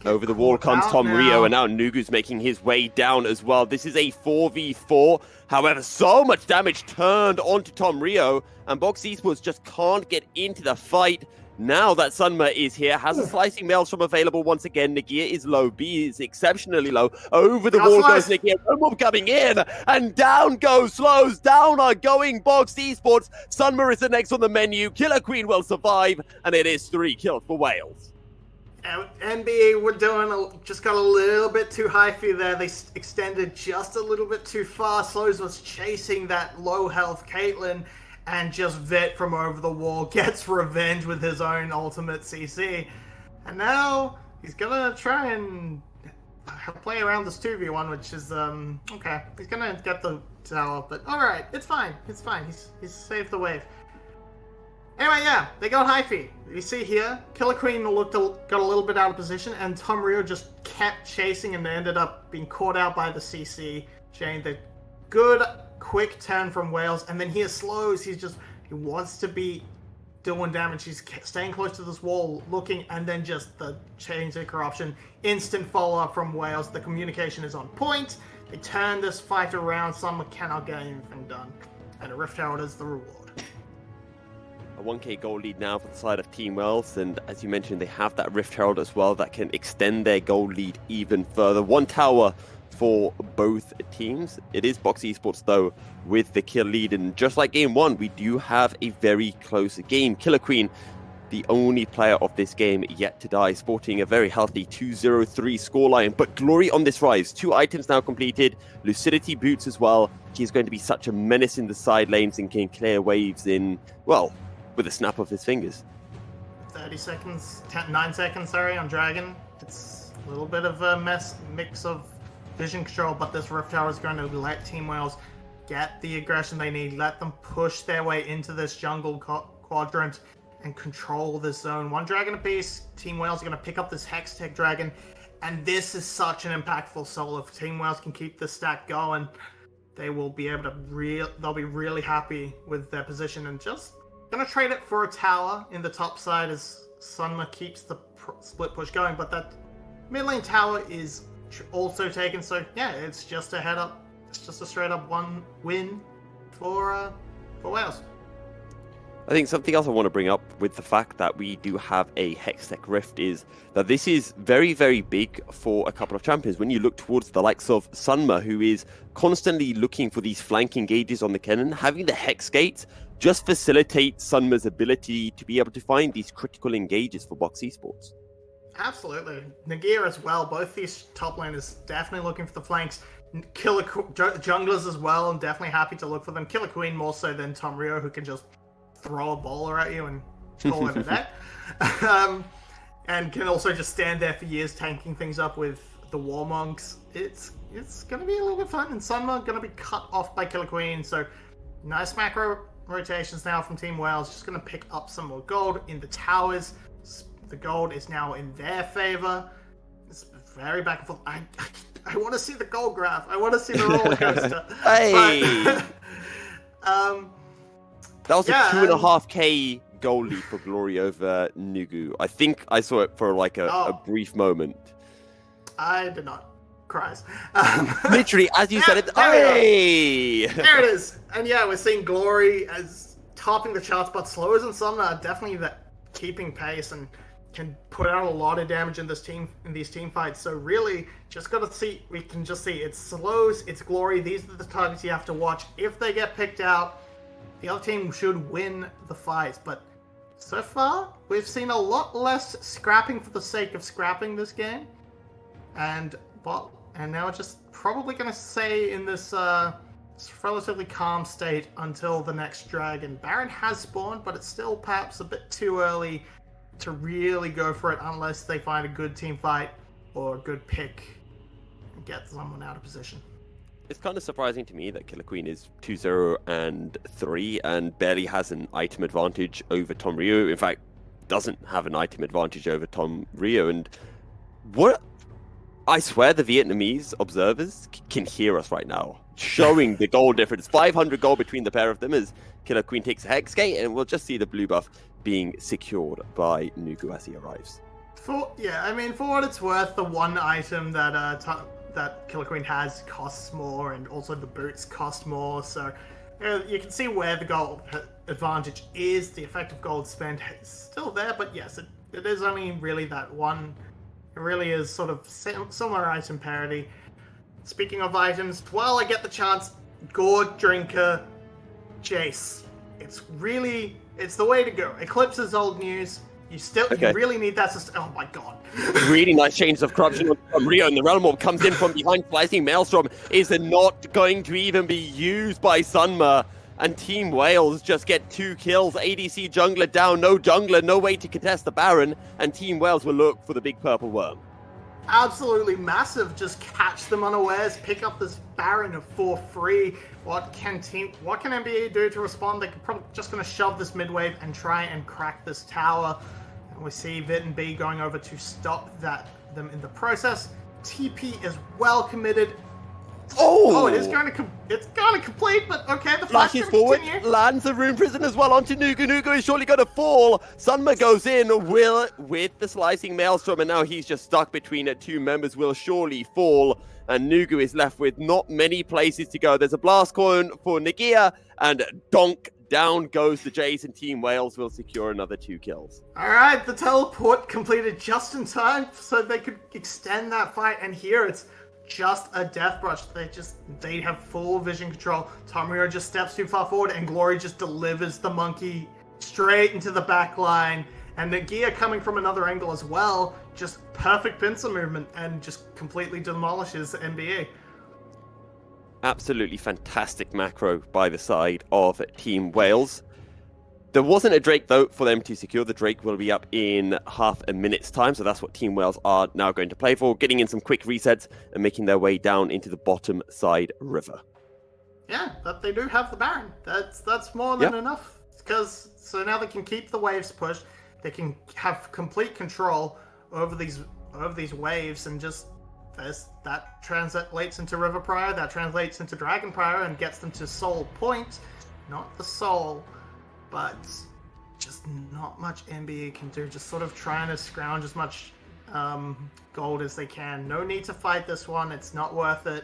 S1: Over the wall comes Tom Rio, and now Nugu's making his way down as well. This is a 4v4. However, so much damage turned onto Tom Rio, and Box Esports just can't get into the fight. Now that Sunma is here, has a Slicing Maelstrom available once again. Nagia is low, B is exceptionally low. Over the wall goes Nagia, no more coming in, and down goes Slows. Down are going Box Esports. Sunma is the next on the menu. Killer Queen will survive, and it is 3 kills for Wales.
S2: MBE were just got a little bit too high for you there. They extended just a little bit too far. Slows was chasing that low health Caitlyn, and just Vet from over the wall gets revenge with his own ultimate CC. And now he's gonna try and play around this 2v1, which is, okay. He's gonna get the tower, but alright, it's fine. It's fine. He's saved the wave. Anyway, yeah, they got Hyphy. You see here, Killer Queen got a little bit out of position, and Tom Rio just kept chasing and ended up being caught out by the CC chain. The good quick turn from Wales, and then here's Slows. He wants to be doing damage. He's staying close to this wall, looking, and then just the chains of corruption. Instant follow-up from Wales. The communication is on point. They turn this fight around. Someone cannot get anything done, and a Rift Herald is the reward.
S1: A 1k goal lead now for the side of Team Wales, and as you mentioned, they have that Rift Herald as well that can extend their goal lead even further. 1 tower for both teams. It is Box Esports though with the kill lead, and just like game 1, we do have a very close game. Killer Queen, the only player of this game yet to die, sporting a very healthy 2-0-3 scoreline, but Glory on this rise. 2 items now completed, Lucidity boots as well. He's going to be such a menace in the side lanes and can clear waves in, well, with a snap of his fingers.
S2: 9 seconds, sorry, on Dragon. It's a little bit of a mix of vision control, but this Rift Tower is going to let Team Wales get the aggression they need, let them push their way into this jungle quadrant and control this zone. 1 dragon apiece. Team Wales are going to pick up this Hextech Dragon, and this is such an impactful solo. If Team Wales can keep this stack going, they will be able to they'll be really happy with their position, and just gonna trade it for a tower in the top side as Sunma keeps the split push going, but that mid lane tower is also taken, so yeah, it's just a head up. It's just a straight up 1 win for Wales.
S1: I think something else I want to bring up with the fact that we do have a Hextech Rift is that this is very, very big for a couple of champions. When you look towards the likes of Sunma, who is constantly looking for these flank engages on the cannon, having the Hex Gate just facilitates Sunma's ability to be able to find these critical engages for Box Esports.
S2: Absolutely. Nagia as well. Both these top laners definitely looking for the flanks. Killer junglers as well. I'm definitely happy to look for them. Killer Queen more so than Tom Rio, who can just throw a bowler at you and call it a day. And can also just stand there for years tanking things up with the War Monks. It's going to be a little bit fun, and Sunma going to be cut off by Killer Queen. So nice macro rotations now from Team Wales. Just going to pick up some more gold in the towers. The gold is now in their favor. It's very back and forth. I want to see the gold graph. I want to see the roller coaster.
S1: Hey!
S2: But,
S1: that was a 2.5k goal lead for Glory over Nugu. I think I saw it for like a brief moment.
S2: I did not. Cries.
S1: Literally, as you said it. Hey!
S2: There it is. And yeah, we're seeing Glory as topping the charts, but Slows and Sumner are definitely keeping pace and can put out a lot of damage in these team fights. So really, just gotta see. We can just see it's Slows, it's Glory. These are the targets you have to watch. If they get picked out, the other team should win the fight. But so far, we've seen a lot less scrapping for the sake of scrapping this game, and and now we're just probably going to stay in this relatively calm state until the next dragon. Baron has spawned, but it's still perhaps a bit too early to really go for it unless they find a good team fight or a good pick and get someone out of position.
S1: It's kind of surprising to me that Killer Queen is 2-0 and 3 and barely has an item advantage over Tom Rio. In fact, doesn't have an item advantage over Tom Rio. And what I swear the Vietnamese observers can hear us right now, showing the goal difference. 500 goal between the pair of them as Killer Queen takes a Hex Gate, and we'll just see the blue buff being secured by Nugu as he arrives.
S2: For what it's worth, the one item that that Killer Queen has costs more, and also the boots cost more, so you can see where the gold advantage is. The effective gold spend is still there, but yes, it is only really that one. It really is sort of similar item parity. Speaking of items, while I get the chance, Gourd Drinker, Jace. It's the way to go. Eclipse is old news. You really need that system. Oh my god.
S1: Really nice change of corruption from Rio, and the Realm Orb comes in from behind. Slicing Maelstrom is not going to even be used by Sunma, and Team Wales just get 2 kills. ADC jungler down, no jungler, no way to contest the Baron, and Team Wales will look for the big purple worm.
S2: Absolutely massive. Just catch them unawares, pick up this Baron for free. What can MBE do to respond? They're probably just going to shove this mid wave and try and crack this tower. And we see Vit and B going over to stop them in the process. TP is well committed. Oh, it's going to complete, but okay, the flash is forward, continue.
S1: Lands the Rune Prison as well onto Nugu. Nugu is surely going to fall. Sunma goes in with the Slicing Maelstrom, and now he's just stuck between 2 members, will surely fall, and Nugu is left with not many places to go. There's a blast coin for Nagia, and donk, down goes the Jace, and Team Wales will secure another 2 kills.
S2: Alright, the teleport completed just in time so they could extend that fight, and here it's just a death brush. They have full vision control. Tomrio just steps too far forward, and Glory just delivers the monkey straight into the back line. And Nagia coming from another angle as well, just perfect pincer movement and just completely demolishes MBE.
S1: Absolutely fantastic macro by the side of Team Wales. There wasn't a Drake, though, for them to secure. The Drake will be up in half a minute's time, so that's what Team Wales are now going to play for, getting in some quick resets and making their way down into the bottom side river.
S2: Yeah, but they do have the Baron. That's more than enough. So now they can keep the waves pushed. They can have complete control over these waves, and just that translates into River Prior, that translates into Dragon Prior, and gets them to Soul Point, not the Soul. But just not much MBE can do. Just sort of trying to scrounge as much gold as they can. No need to fight this one. It's not worth it.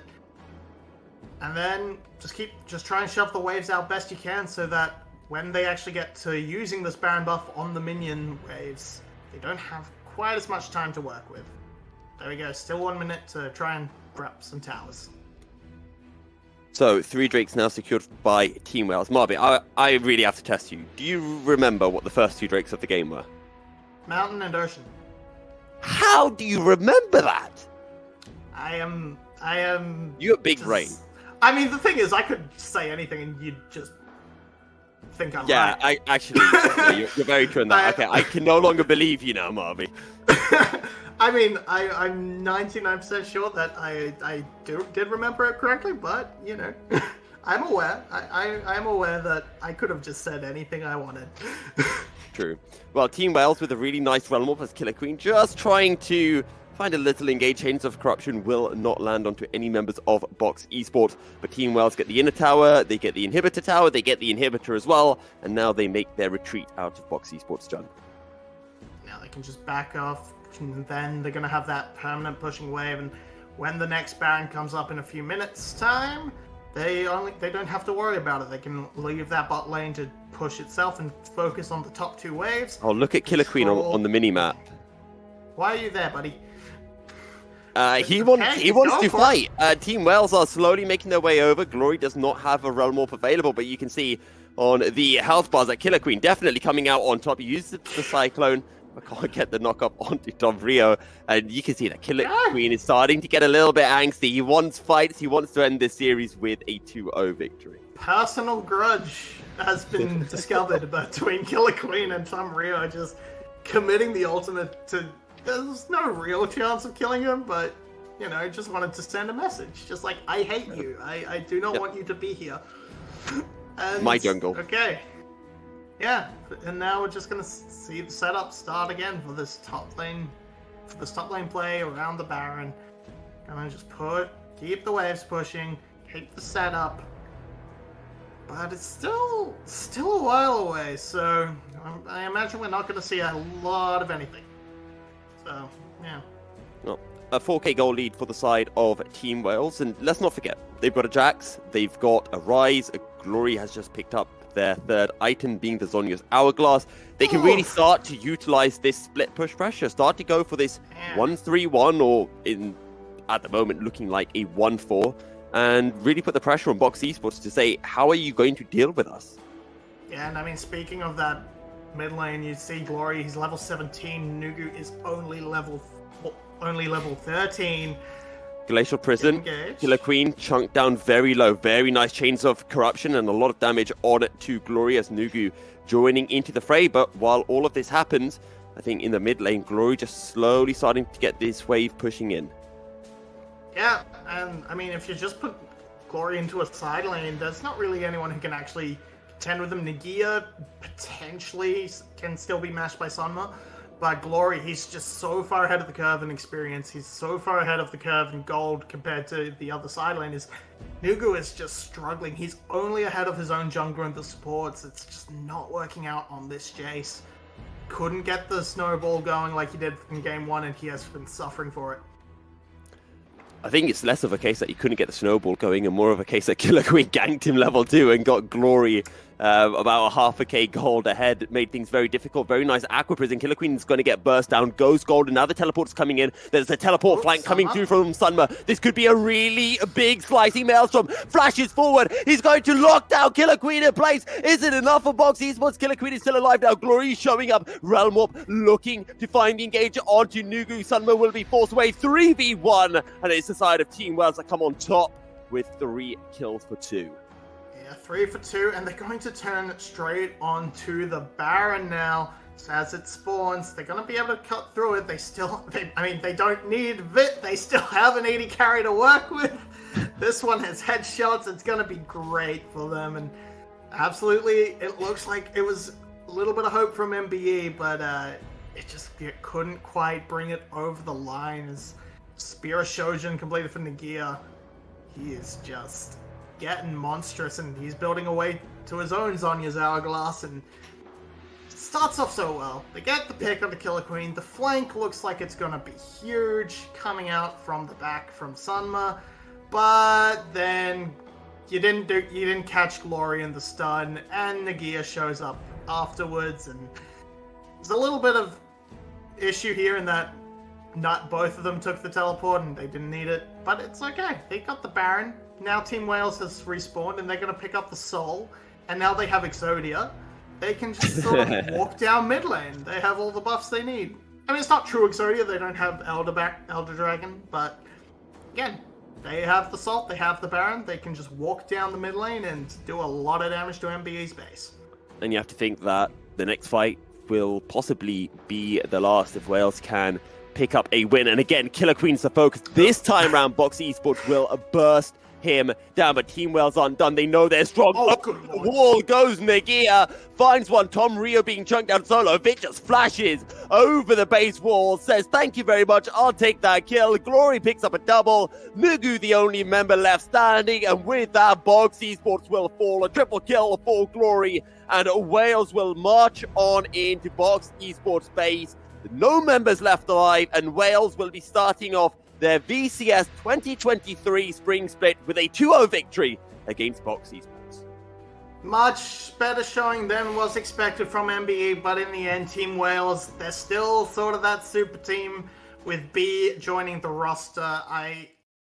S2: And then just try and shove the waves out best you can, so that when they actually get to using this Baron buff on the minion waves, they don't have quite as much time to work with. There we go. Still 1 minute to try and grab some towers.
S1: So, 3 Drakes now secured by Team Wales. Marvin, I really have to test you. Do you remember what the first 2 Drakes of the game were?
S2: Mountain and Ocean.
S1: How do you remember that?
S2: I am...
S1: You have big brain.
S2: I mean, the thing is, I could say anything and you'd just think I'm right.
S1: Yeah, you're very true on that. Okay, I can no longer believe you now, Marvin.
S2: I mean, I'm 99% sure that I did remember it correctly, but, you know, I'm aware. I'm aware that I could have just said anything I wanted.
S1: True. Well, Team Wales with a really nice Realm Orb as Killer Queen, just trying to find a little engage. Chains of Corruption will not land onto any members of Box Esports, but Team Wales get the inner tower, they get the inhibitor tower, they get the inhibitor as well, and now they make their retreat out of Box Esports jungle.
S2: Now they can just back off, and then they're going to have that permanent pushing wave, and when the next Baron comes up in a few minutes' time, they don't have to worry about it. They can leave that bot lane to push itself and focus on the top 2 waves.
S1: Oh, look at Killer Queen on the mini-map.
S2: Why are you there, buddy?
S1: He wants to fight. Team Wales are slowly making their way over. Glory does not have a Realm Orb available, but you can see on the health bars that Killer Queen definitely coming out on top. He uses the Cyclone, I can't get the knock up onto Tom Rio, and you can see that Killer Queen is starting to get a little bit angsty. He wants fights. He wants to end this series with a 2-0 victory.
S2: Personal grudge has been discovered between Killer Queen and Tom Rio, just committing the ultimate to... There's no real chance of killing him, but, you know, just wanted to send a message. Just like, I hate you. I do not want you to be here. And,
S1: my jungle.
S2: Okay. Yeah, and now we're just gonna see the setup start again for this top lane play around the Baron. Gonna just keep the waves pushing, keep the setup. But it's still a while away, so I imagine we're not gonna see a lot of anything. So, yeah.
S1: Well, a 4k goal lead for the side of Team Wales, and let's not forget, they've got a Jax, they've got a Rise, a Glory has just picked up their third item, being the Zhonya's Hourglass. They can really start to utilize this split push pressure, start to go for this 1-3-1, or at the moment looking like a 1-4, and really put the pressure on Box Esports to say, how are you going to deal with us?
S2: Yeah, and I mean, speaking of that mid lane, you see Glory, he's level 17, Nugu is only level 13.
S1: Glacial Prison, Killer Queen chunked down very low. Very nice chains of corruption and a lot of damage on it to Glory as Nugu joining into the fray. But while all of this happens, I think in the mid lane, Glory just slowly starting to get this wave pushing in.
S2: Yeah, and I mean, if you just put Glory into a side lane, there's not really anyone who can actually contend with him. Nagia potentially can still be mashed by Sunma. But Glory, he's just so far ahead of the curve in experience. He's so far ahead of the curve in gold compared to the other side laners. Nugu is just struggling. He's only ahead of his own jungler and the supports. It's just not working out on this Jace. Couldn't get the snowball going like he did in game 1, and he has been suffering for it.
S1: I think it's less of a case that he couldn't get the snowball going and more of a case that Killer Queen ganked him level 2 and got Glory about a 0.5k gold ahead. It made things very difficult. Very nice Aqua Prison. Killer Queen's going to get burst down. Goes gold. Now the teleport's coming in. There's a teleport flank coming through from Sunma. This could be a really big slicing maelstrom. Flashes forward. He's going to lock down Killer Queen in place. Is it enough for Box Esports? Killer Queen is still alive now. Glory showing up. Realm Warp looking to find the engager onto Nugu. Sunma will be forced away 3v1. And it's the side of Team Wales that come on top with 3 kills for 2.
S2: Yeah, 3 for 2, and they're going to turn straight onto the Baron now. So as it spawns, they're going to be able to cut through it. They don't need Vit. They still have an 80 carry to work with. This one has headshots. It's going to be great for them. And absolutely, it looks like it was a little bit of hope from MBE, but it couldn't quite bring it over the line. As Spear of Shojin completed for Nagia, he is just getting monstrous, and he's building a way to his own Zhonya's Hourglass, and starts off so well. They get the pick on the Killer Queen. The flank looks like it's gonna be huge coming out from the back from Sunma, but then you didn't catch Glory in the stun, and Nagia shows up afterwards, and there's a little bit of issue here in that not both of them took the teleport and they didn't need it, but it's okay. They got the Baron. Now Team Wales has respawned and they're going to pick up the Soul, and now they have Exodia. They can just sort of walk down mid lane. They have all the buffs they need. I mean, it's not true Exodia, they don't have Elder Dragon, but again, they have the Salt, they have the Baron, they can just walk down the mid lane and do a lot of damage to MBE's base.
S1: And you have to think that the next fight will possibly be the last if Wales can pick up a win. And again, Killer Queen's the focus. This time round, Box Esports will burst him down, but Team Wales aren't done. They know they're strong. The wall goes Nagia, finds one. Tom Rio being chunked down solo. Vic just flashes over the base wall, says, thank you very much, I'll take that kill. Glory picks up a double. Nugu, the only member left standing, and with that, Box Esports will fall. A triple kill for Glory, and Wales will march on into Box Esports base. No members left alive, and Wales will be starting off their VCS 2023 spring split with a 2-0 victory against Box Esports.
S2: Much better showing than was expected from MBE, but in the end, Team Wales, they're still sort of that super team with B joining the roster.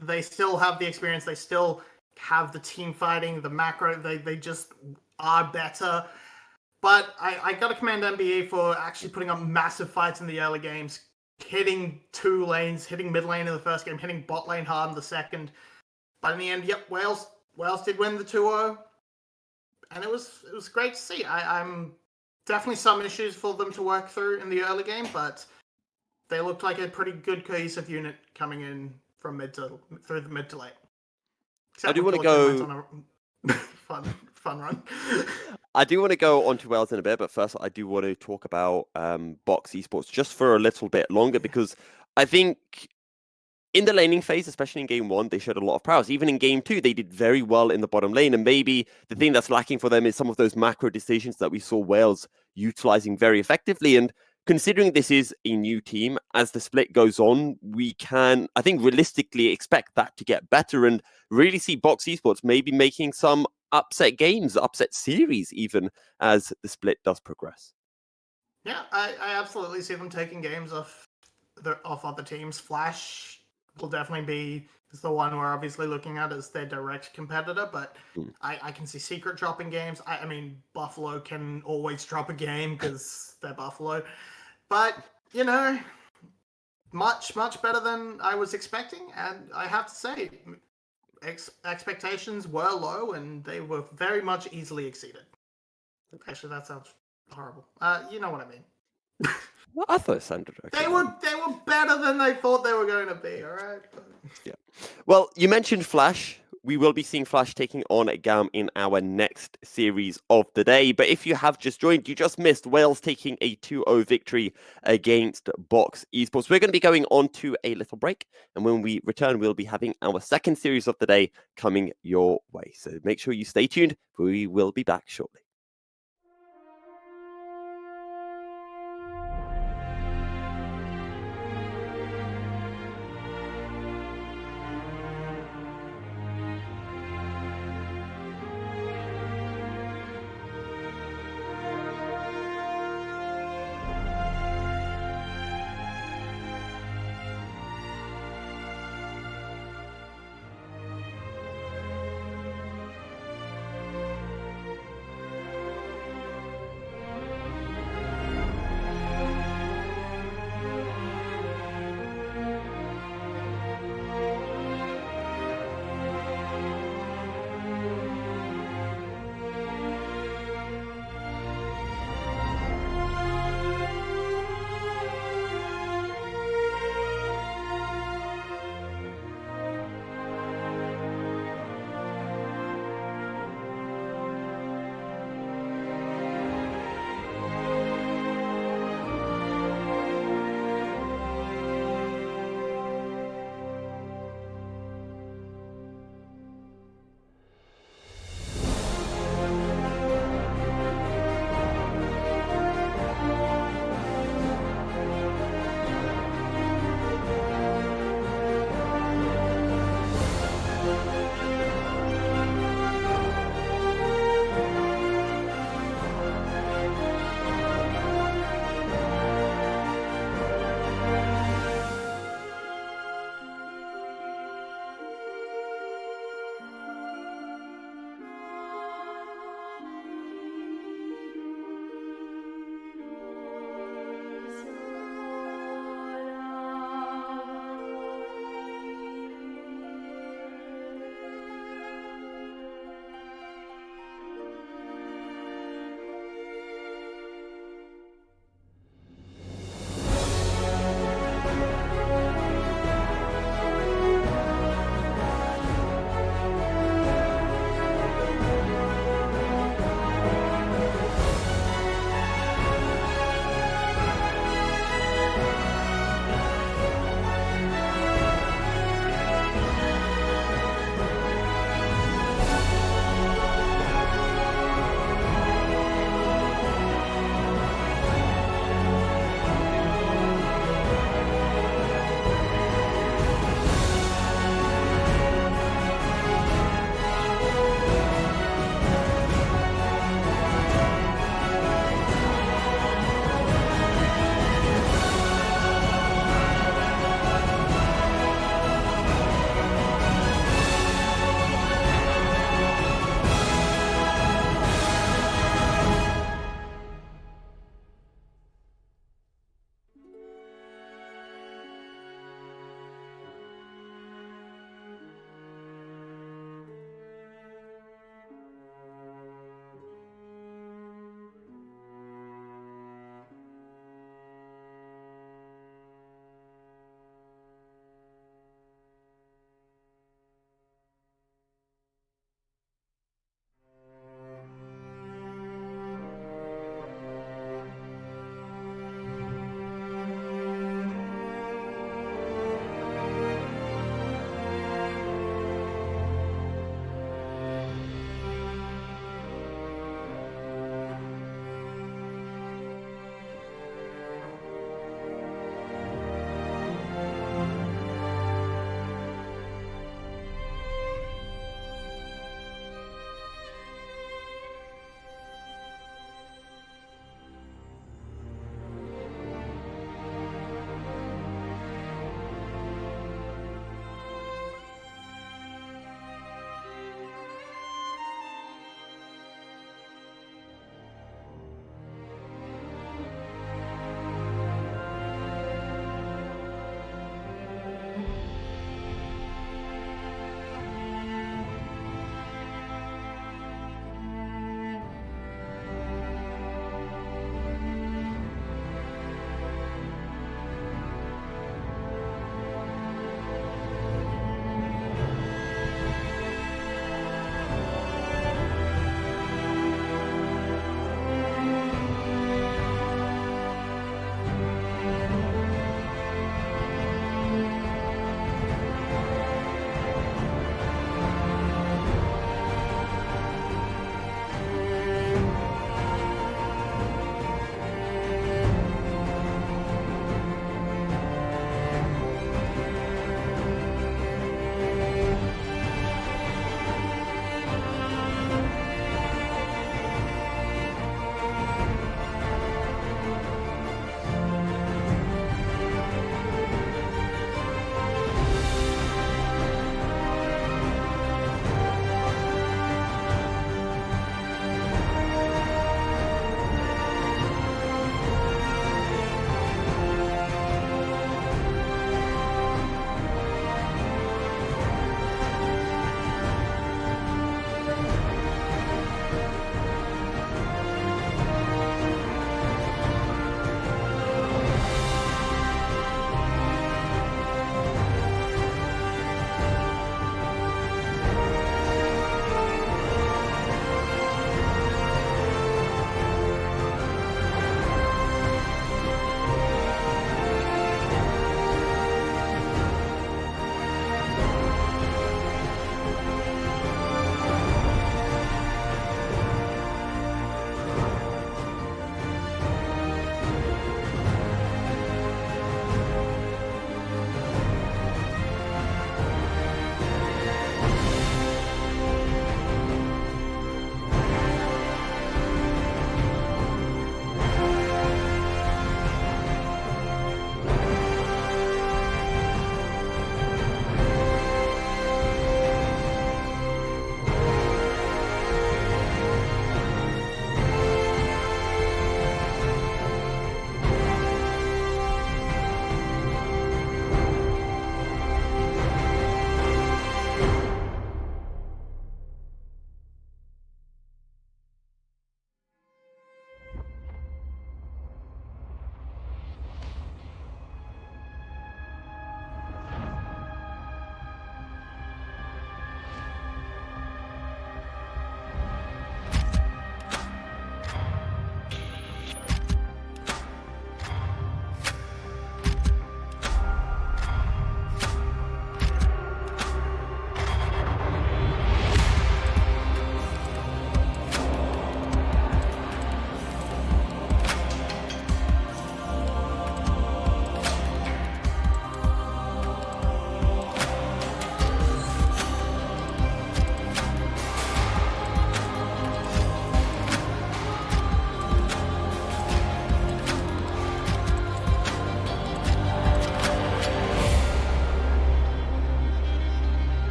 S2: They still have the experience, they still have the team fighting, the macro, they just are better. But I got to commend MBE for actually putting up massive fights in the early games, hitting 2 lanes, hitting mid lane in the first game, hitting bot lane hard in the second. But in the end, yep, Wales did win the 2-0, and it was great to see. I'm definitely some issues for them to work through in the early game, but they looked like a pretty good cohesive unit coming in from through the mid to late. Except
S1: I do want to
S2: Killer
S1: go.
S2: went on a fun run.
S1: I do want to go on to Wales in a bit, but first I do want to talk about Box Esports just for a little bit longer because I think in the laning phase, especially in game 1, they showed a lot of prowess. Even in game 2, they did very well in the bottom lane. And maybe the thing that's lacking for them is some of those macro decisions that we saw Wales utilizing very effectively. And considering this is a new team, as the split goes on, we can, I think, realistically expect that to get better and really see Box Esports maybe making some upset games, upset series, even as the split does progress.
S2: Yeah, I absolutely see them taking games off other teams. Flash will definitely be the one we're obviously looking at as their direct competitor, but I can see Secret dropping games. I mean, Buffalo can always drop a game because they're Buffalo. But, much better than I was expecting, and I have to say, expectations were low, and they were very much easily exceeded. Actually, that sounds horrible. You know what I mean.
S1: Well, I thought it sounded okay.
S2: They were better than they thought they were going to be, all right?
S1: Yeah. Well, you mentioned Flash. We will be seeing Flash taking on GAM in our next series of the day. But if you have just joined, you just missed Wales taking a 2-0 victory against Box Esports. We're going to be going on to a little break. And when we return, we'll be having our second series of the day coming your way. So make sure you stay tuned. We will be back shortly.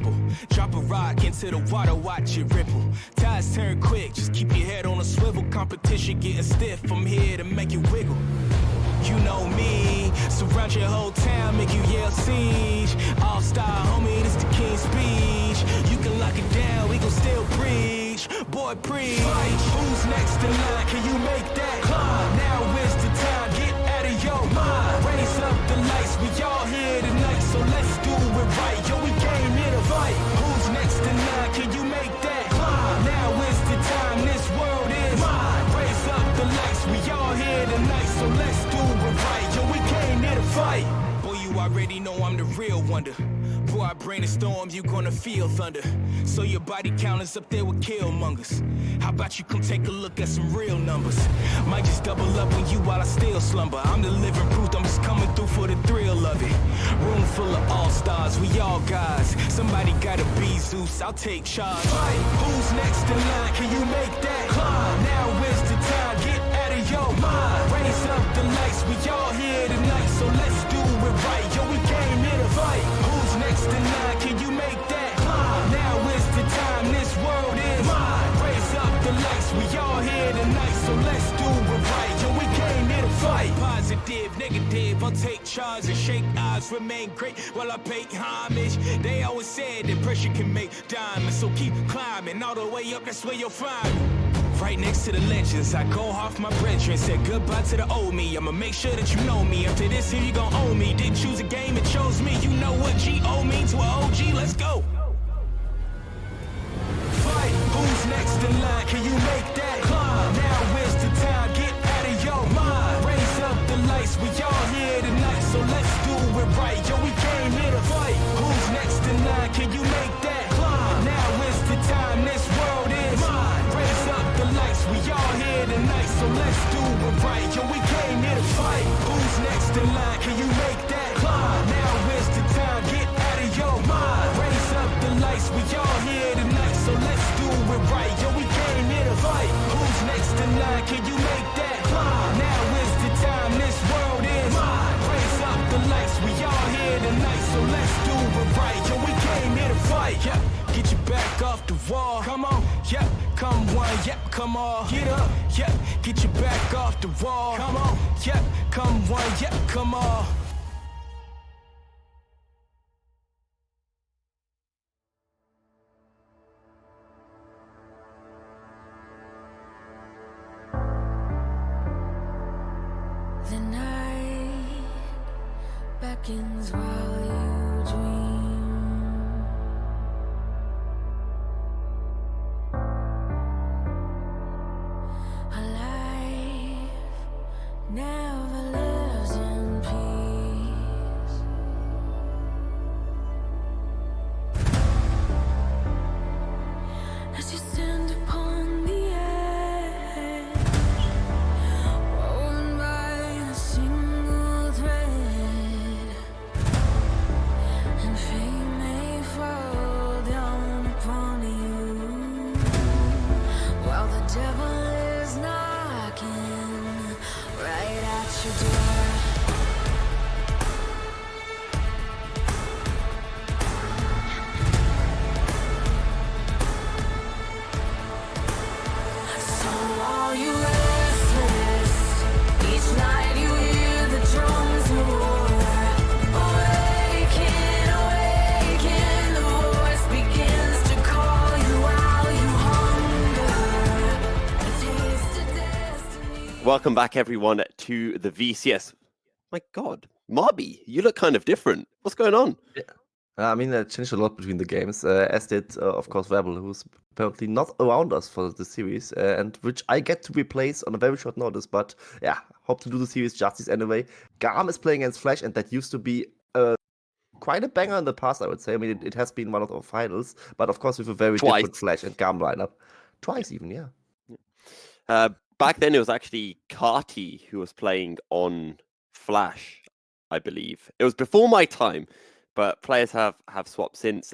S3: simple. Drop a rock into the water, watch it ripple. Tides turn quick, just keep your head on a swivel. Competition getting stiff, I'm here to make you wiggle. You know me, surround your whole town, make you yell siege. All-star, homie, this the king's speech. You can lock it down, we gon' still breach. Boy, preach. Who's next in line? Can you make that climb? Now is the time, get out of your mind. Raise up the lights, we all here tonight, so let's do it right. Yo, we came here to fight. Who's next in line? Can you make that climb? Now is the time, this world is mine. Raise up the lights, we all here tonight, so let's do it right. Yo, we came here to fight. Boy, you already know I'm the real wonder. Boy, I bring the storm, you gonna feel thunder. So your body count is up there with killmongers. How about you come take a look at some real numbers? Might just double up on you while I still slumber. I'm the living proof, I'm just coming through for the thrill of it. Room full of all-stars, we all guys. Somebody gotta be Zeus, I'll take charge. Who's next in line? Can you make that climb? Now is the time, get out of your mind. Raise up the lights, we all here tonight, so let's do it right. Yo, we came here to fight. Who's next in line? Can you make that climb? Now is the time, this world is mine. Raise up the lights, we all here tonight, so let's do it right. Yo, we came here to fight. Positive, negative, I'll take charge and shake odds, remain great while I pay homage. They always said that pressure can make diamonds, so keep climbing all the way up, that's where you'll find me. Right next to the legends, I go off my brethren, said goodbye to the old me. I'ma make sure that you know me. After this here, you gon' own me. Didn't choose a game, it chose me. You know what G-O means to an OG, let's go. Fight, who's next in line? Can you make that climb? Now is the time, get out of your mind. Raise up the lights, we all here tonight, so let's do it right. Yo, we came here to fight. Who's next in line? Can you make that climb? Now is the time, this world is mine. Raise up the lights, we all here tonight, so let's do it right. Yo, we came here to fight. Who's next in line? Can you make that climb? Now is the time, get out of your mind. Raise up the lights, we all here tonight, so let's do it right. Yo, we came here to fight. Who's next in line? Can you make that climb? Now is the time, this world is mine. Raise up the lights, we all here tonight, so let's do it right. Yo, we came here to fight. Yeah. Get your back off the wall. Come on, yep, come one, yep, come on. Get up, yep, get your back off the wall. Come on, yep, come one, yep, come on.
S4: The night beckons while you dream. A life never lives in peace. As you stand upon the edge, woven by a single thread, and fate may fall down upon you, while the devil is knocking right at your door. So are you restless? Each night you hear the drums roar. Awaken, awaken, the voice begins to call you while you hunger. A taste of destiny.
S1: Welcome back, everyone, to the VCS. My God, Marby, you look kind of different. What's going on?
S5: I mean, that changed a lot between the games, as did, of course, Rebel, who's apparently not around us for the series, and which I get to replace on a very short notice, but yeah, hope to do the series justice anyway. GAM is playing against Flash, and that used to be quite a banger in the past, I would say. I mean, it has been one of our finals, but of course with a very
S1: Twice.
S5: different Flash and GAM lineup. Twice even, yeah.
S1: Back then, it was actually Carty who was playing on Flash, I believe. It was before my time, but players have swapped since.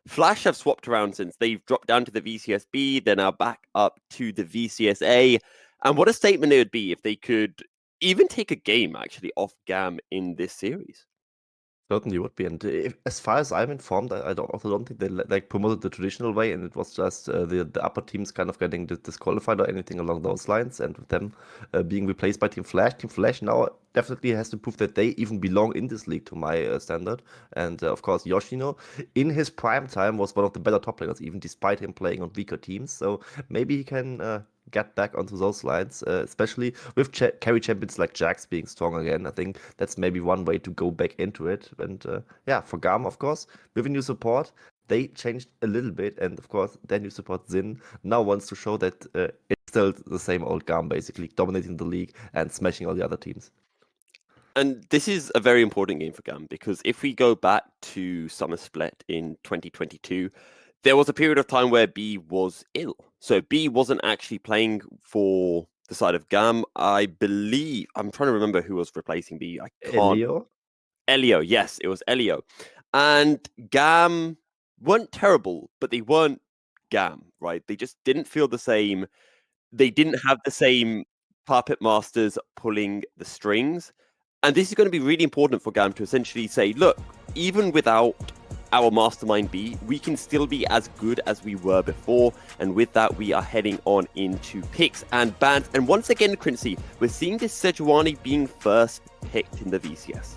S1: Flash have swapped around since. They've dropped down to the VCSB. They're now back up to the VCSA. And what a statement it would be if they could even take a game, actually, off GAM in this series.
S5: Certainly would be, and as far as I'm informed, I also don't think they like promoted the traditional way, and it was just the upper teams kind of getting disqualified or anything along those lines, and with them being replaced by Team Flash. Team Flash now definitely has to prove that they even belong in this league to my standard, and of course Yoshino in his prime time was one of the better top laners, even despite him playing on weaker teams. So maybe he can get back onto those lines, especially with carry champions like Jax being strong again. I think that's maybe one way to go back into it. And yeah, for GAM, of course, with a new support, they changed a little bit. And of course, their new support, Zin, now wants to show that it's still the same old GAM, basically, dominating the league and smashing all the other teams.
S1: And this is a very important game for GAM because if we go back to Summer Split in 2022, there was a period of time where B was ill. So B wasn't actually playing for the side of GAM. I believe, I'm trying to remember who was replacing B. I can't. Elio, yes, it was Elio. And GAM weren't terrible, but they weren't GAM, right? They just didn't feel the same. They didn't have the same puppet masters pulling the strings. And this is going to be really important for GAM to essentially say, look, even without our mastermind B, we can still be as good as we were before. And with that, we are heading on into picks and bans. And once again, Quincy, we're seeing this Sejuani being first picked in the VCS.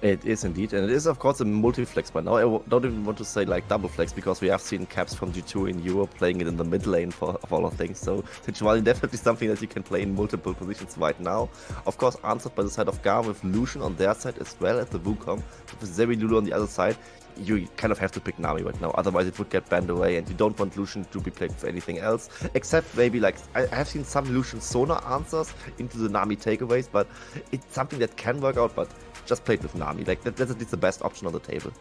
S5: It is indeed, and it is of course a multi-flex, but now I don't even want to say like double flex because we have seen Caps from G2 in Europe playing it in the mid lane of all of things, so Sejuani definitely something that you can play in multiple positions right now. Of course answered by the side of GAM with Lucian on their side as well as the Wukong, with Zeri Lulu on the other side. You kind of have to pick Nami right now, otherwise it would get banned away, and you don't want Lucian to be played for anything else, except maybe like, I have seen some Lucian Sonar answers into the Nami takeaways, but it's something that can work out, but just play it with Nami, like that's at least the best option on the table.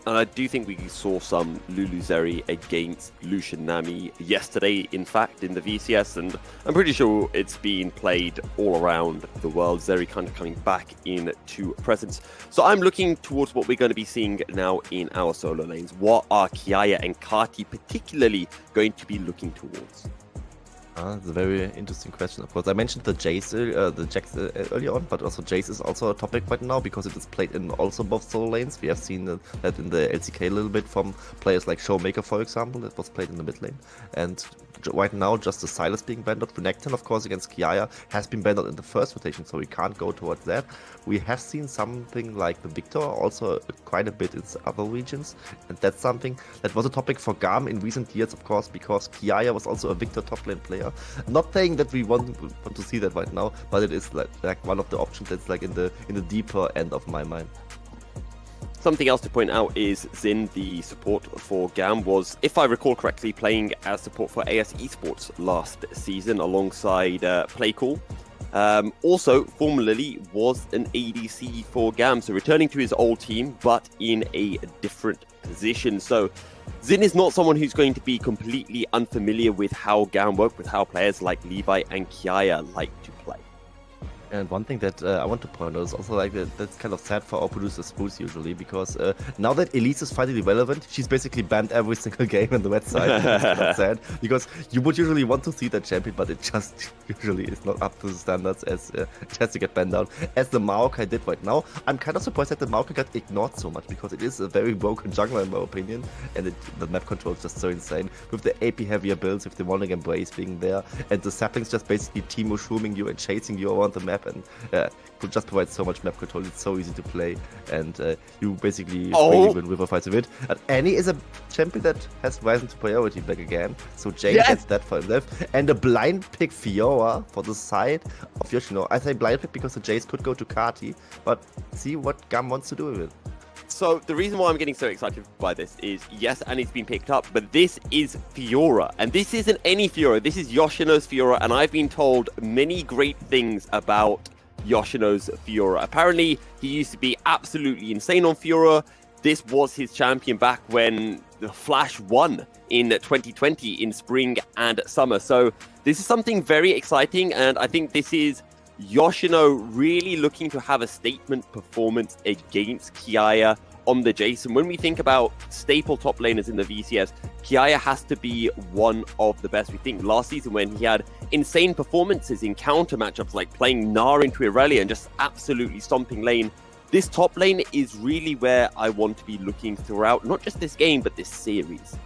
S1: And I do think we saw some Lulu Zeri against Lucian Nami yesterday, in fact, in the VCS, and I'm pretty sure it's been played all around the world. Zeri kind of coming back into presence. So I'm looking towards what we're going to be seeing now in our solo lanes. What are Kiaya and Kati particularly going to be looking towards?
S5: It's a very interesting question, of course. I mentioned the Jax earlier on, but also Jace is also a topic right now because it is played in also both solo lanes. We have seen that in the LCK a little bit from players like Showmaker, for example, that was played in the mid lane. And right now, just the Sylas being banned out. Renekton, of course, against Kiaya has been banned out in the first rotation, so we can't go towards that. We have seen something like the Victor also quite a bit in other regions, and that's something that was a topic for GAM in recent years, of course, because Kiaya was also a Victor top lane player. Not saying that we want to see that right now, but it is like one of the options that's like in the deeper end of my mind.
S1: Something else to point out is Zin, the support for GAM, was, if I recall correctly, playing as support for AS Esports last season alongside Playcool. Also, formerly was an ADC for GAM, so returning to his old team, but in a different position. So Zin is not someone who's going to be completely unfamiliar with how GAM work, with how players like Levi and Kiaya like to play.
S5: And one thing that I want to point out is also like that's kind of sad for our producer Spruce usually, because now that Elise is finally relevant, she's basically banned every single game on the red side. That's kind of sad, because you would usually want to see that champion, but it just usually is not up to the standards, as it has to get banned out, as the Maokai did right now. I'm kind of surprised that the Maokai got ignored so much, because it is a very broken jungler in my opinion, and the map control is just so insane, with the AP heavier builds, with the Wanting Embrace being there, and the saplings just basically team mushrooming you and chasing you around the map, and could just provide so much map control. It's so easy to play, and you basically win river fights with it. And Annie is a champion that has risen to priority back again, so Jane gets that for himself. And a blind pick Fiora for the side of Yoshino. I say blind pick because the Jace could go to Kati, but see what GAM wants to do with it.
S1: So the reason why I'm getting so excited by this is, yes, Annie's been picked up, but this is Fiora. And this isn't any Fiora, this is Yoshino's Fiora, and I've been told many great things about Yoshino's Fiora. Apparently, he used to be absolutely insane on Fiora. This was his champion back when the Flash won in 2020 in spring and summer. So this is something very exciting, and I think this is Yoshino really looking to have a statement performance against Kiaya on the Jason. When we think about staple top laners in the VCS, Kiaya has to be one of the best. We think last season when he had insane performances in counter matchups, like playing Gnar into Irelia and just absolutely stomping lane this top lane is really where I want to be looking throughout, not just this game, but this series.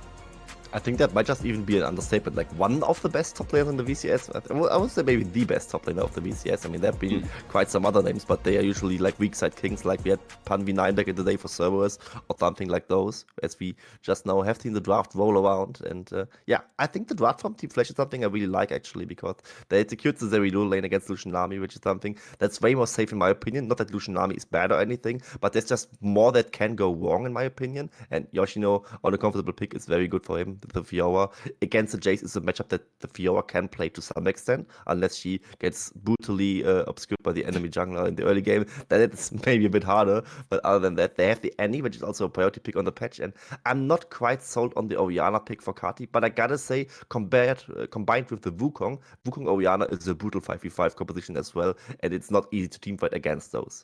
S5: I think that might just even be an understatement. Like one of the best top laners in the VCS. I would say maybe the best top laner of the VCS. I mean, there have been quite some other names, but they are usually like weak side kings, like we had Pan V9 back in the day for Cerberus or something like those, as we just now have seen the draft roll around. And yeah, I think the draft from Team Flash is something I really like actually, because they execute the Zeridual lane against Lucian Nami, which is something that's way more safe in my opinion. Not that Lucian Nami is bad or anything, but there's just more that can go wrong in my opinion. And Yoshino on a comfortable pick is very good for him. The Fiora against the Jace is a matchup that the Fiora can play to some extent, unless she gets brutally obscured by the enemy jungler in the early game. Then it's maybe a bit harder, but other than that, they have the Annie, which is also a priority pick on the patch, and I'm not quite sold on the Orianna pick for Kati, but I gotta say, combined with the Wukong Orianna is a brutal 5v5 composition as well, and it's not easy to teamfight against those.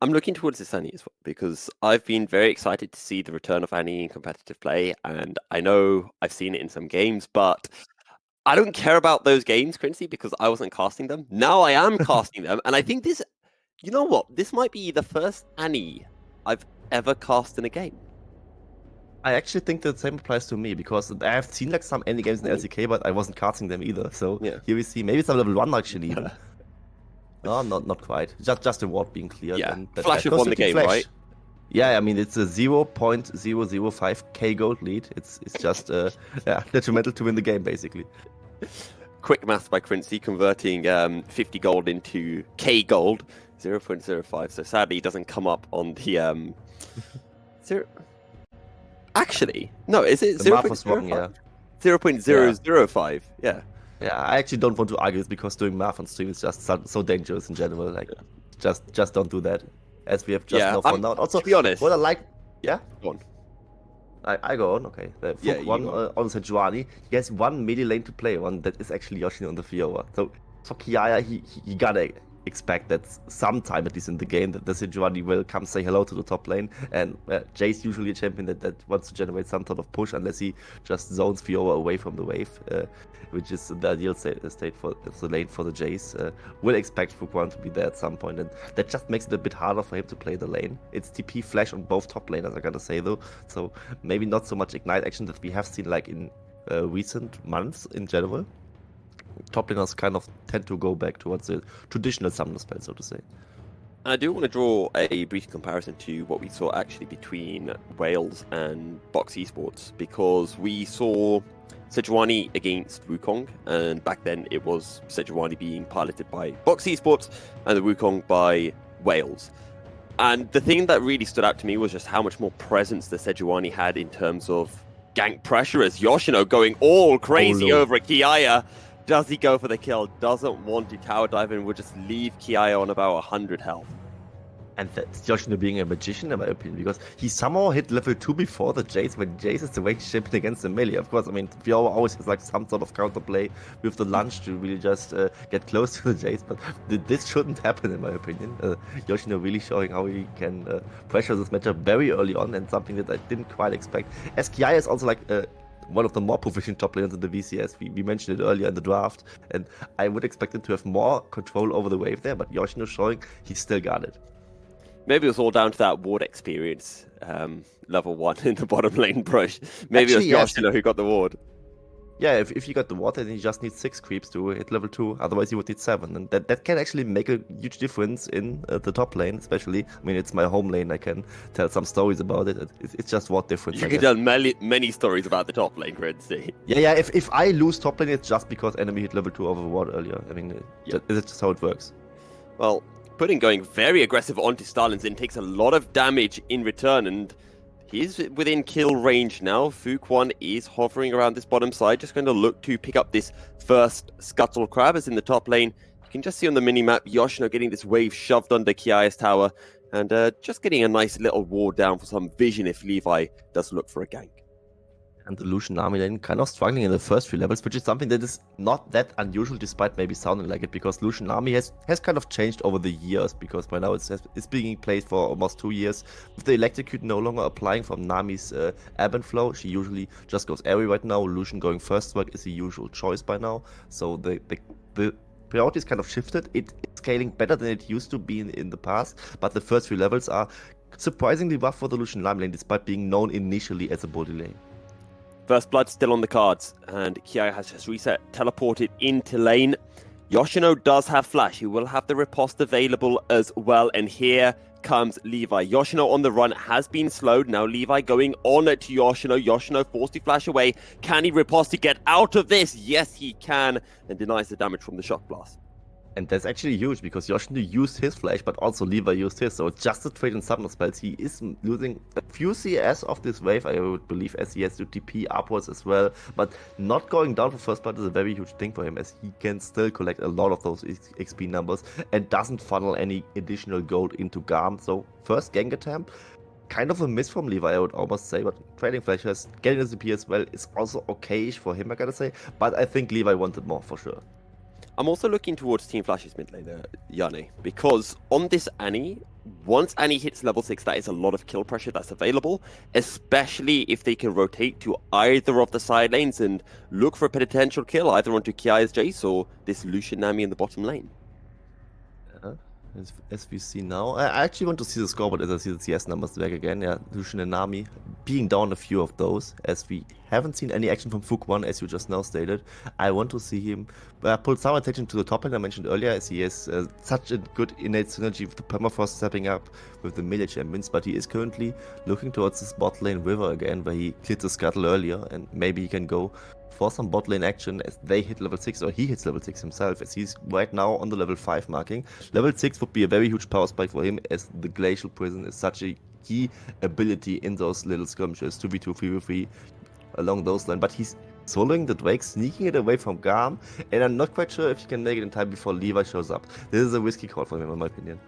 S1: I'm looking towards this Annie as well, because I've been very excited to see the return of Annie in competitive play, and I know I've seen it in some games, but I don't care about those games, Quincy, because I wasn't casting them. Now I am casting them, and I think this, you know what, this might be the first Annie I've ever cast in a game.
S5: I actually think the same applies to me, because I have seen like some Annie games in LCK, but I wasn't casting them either. So
S1: Yeah.
S5: here we see maybe some level 1 actually even. No, not quite. Just the ward being cleared.
S1: Yeah,
S5: And
S1: Flash have
S5: goes
S1: won
S5: to
S1: the
S5: Team
S1: game,
S5: Flash.
S1: right?
S5: Yeah, I mean it's a 0.005k gold lead. It's just yeah, detrimental to win the game basically.
S1: Quick math by Quincy, converting 50 gold into K gold, 0.05. So sadly, it doesn't come up on the zero. Actually, no, is it
S5: The math was wrong,
S1: 0.05?
S5: yeah.
S1: 0.005. Yeah.
S5: Yeah, I actually don't want to argue this, because doing math on stream is just so dangerous in general. Like, just don't do that, as we have just now found out. Also,
S1: to be honest,
S5: what I like, yeah.
S1: Go on.
S5: I go on, okay. The
S1: Yeah,
S5: one
S1: you go
S5: on Sejuani, he has one midi lane to play on, that is actually Yoshino on the Fiora. So for Kiaya, he gotta expect that sometime, at least in the game, that the Sejuani will come say hello to the top lane. And Jay's usually a champion that wants to generate some sort of push, unless he just zones Fiora away from the wave, which is the ideal state for the lane for the Jays. Will expect Fuquan to be there at some point, and that just makes it a bit harder for him to play the lane. It's TP flash on both top laners, I gotta say though, so maybe not so much ignite action that we have seen like in recent months in general. Top laners kind of tend to go back towards the traditional summoner spell, so to say.
S1: And I do want to draw a brief comparison to what we saw actually between Wales and Box Esports, because we saw Sejuani against Wukong, and back then it was Sejuani being piloted by Box Esports and the Wukong by Wales. And the thing that really stood out to me was just how much more presence the Sejuani had in terms of gank pressure, as Yoshino going all crazy over Kiaya. Does he go for the kill? Doesn't want to tower dive and will just leave Kiaya on about 100 health.
S5: And that's Yoshino being a magician, in my opinion, because he somehow hit level 2 before the Jace, when Jace is the range champion against the melee. Of course, I mean, Fiora always has like some sort of counterplay with the lunge to really just get close to the Jace, but this shouldn't happen, in my opinion. Yoshino really showing how he can pressure this matchup very early on, and something that I didn't quite expect. As Kiaya is also like one of the more proficient top laners in the VCS. We mentioned it earlier in the draft, and I would expect him to have more control over the wave there, but Yoshino showing he still got it.
S1: Maybe it was all down to that ward experience, level 1 in the bottom lane brush. Maybe
S5: Actually,
S1: it was Yoshino who got the ward.
S5: Yeah, if you got the water, then you just need 6 creeps to hit level 2, otherwise you would need 7. And that can actually make a huge difference in the top lane, especially. I mean, it's my home lane, I can tell some stories about it. It's just what difference.
S1: You can tell many stories about the top lane, Quincy.
S5: Yeah, if I lose top lane, it's just because enemy hit level 2 over ward earlier. I mean, it's just how it works.
S1: Well, Pudding going very aggressive onto Starlin Zin takes a lot of damage in return, and he's within kill range now. Fuquan is hovering around this bottom side, just going to look to pick up this first Scuttle Crab as in the top lane. You can just see on the minimap Yoshino getting this wave shoved under Kiaya's tower, and just getting a nice little ward down for some vision if Levi does look for a gank.
S5: And the Lucian army lane kind of struggling in the first few levels, which is something that is not that unusual, despite maybe sounding like it, because Lucian army has kind of changed over the years, because by now it's being played for almost 2 years. With the Electrocute no longer applying from Nami's ebb and flow, she usually just goes airy right now. Lucian going first strike is the usual choice by now, so the priorities kind of shifted. It's scaling better than it used to be in the past, but the first few levels are surprisingly rough for the Lucian Lime lane, despite being known initially as a body lane.
S1: First Blood still on the cards, and Kiai has just reset, teleported into lane. Yoshino does have flash. He will have the riposte available as well, and here comes Levi. Yoshino on the run has been slowed. Now Levi going on to Yoshino. Yoshino forced to flash away. Can he riposte to get out of this? Yes, he can, and denies the damage from the shock blast.
S5: And that's actually huge because Yoshino used his flash, but also Levi used his. So just the trade and summoner spells, he is losing a few CS off this wave, I would believe, as he has to TP upwards as well. But not going down for first blood is a very huge thing for him, as he can still collect a lot of those XP numbers and doesn't funnel any additional gold into GAM. So first gank attempt, kind of a miss from Levi, I would almost say, but trading flashes, getting the CP as well is also okay-ish for him, I gotta say. But I think Levi wanted more for sure.
S1: I'm also looking towards Team Flash's mid laner, Yane, because on this Annie, once Annie hits level 6, that is a lot of kill pressure that's available, especially if they can rotate to either of the side lanes and look for a potential kill either onto Kiai's Jace or this Lucian Nami in the bottom lane.
S5: As we see now, I actually want to see the scoreboard as I see the CS numbers back again. Yeah, Lucian and Nami being down a few of those, as we haven't seen any action from Fuk1, as you just now stated. I want to see him pull some attention to the top lane I mentioned earlier, as he has such a good innate synergy with the Permafrost stepping up with the melee champions, but he is currently looking towards this bot lane river again, where he cleared the scuttle earlier, and maybe he can go for some bot lane action as they hit level 6, or he hits level 6 himself, as he's right now on the level 5 marking. Level 6 would be a very huge power spike for him, as the Glacial Prison is such a key ability in those little skirmishes, 2v2, 3v3, along those lines. But he's soloing the Drake, sneaking it away from GAM, and I'm not quite sure if he can make it in time before Levi shows up. This is a risky call for him, in my opinion.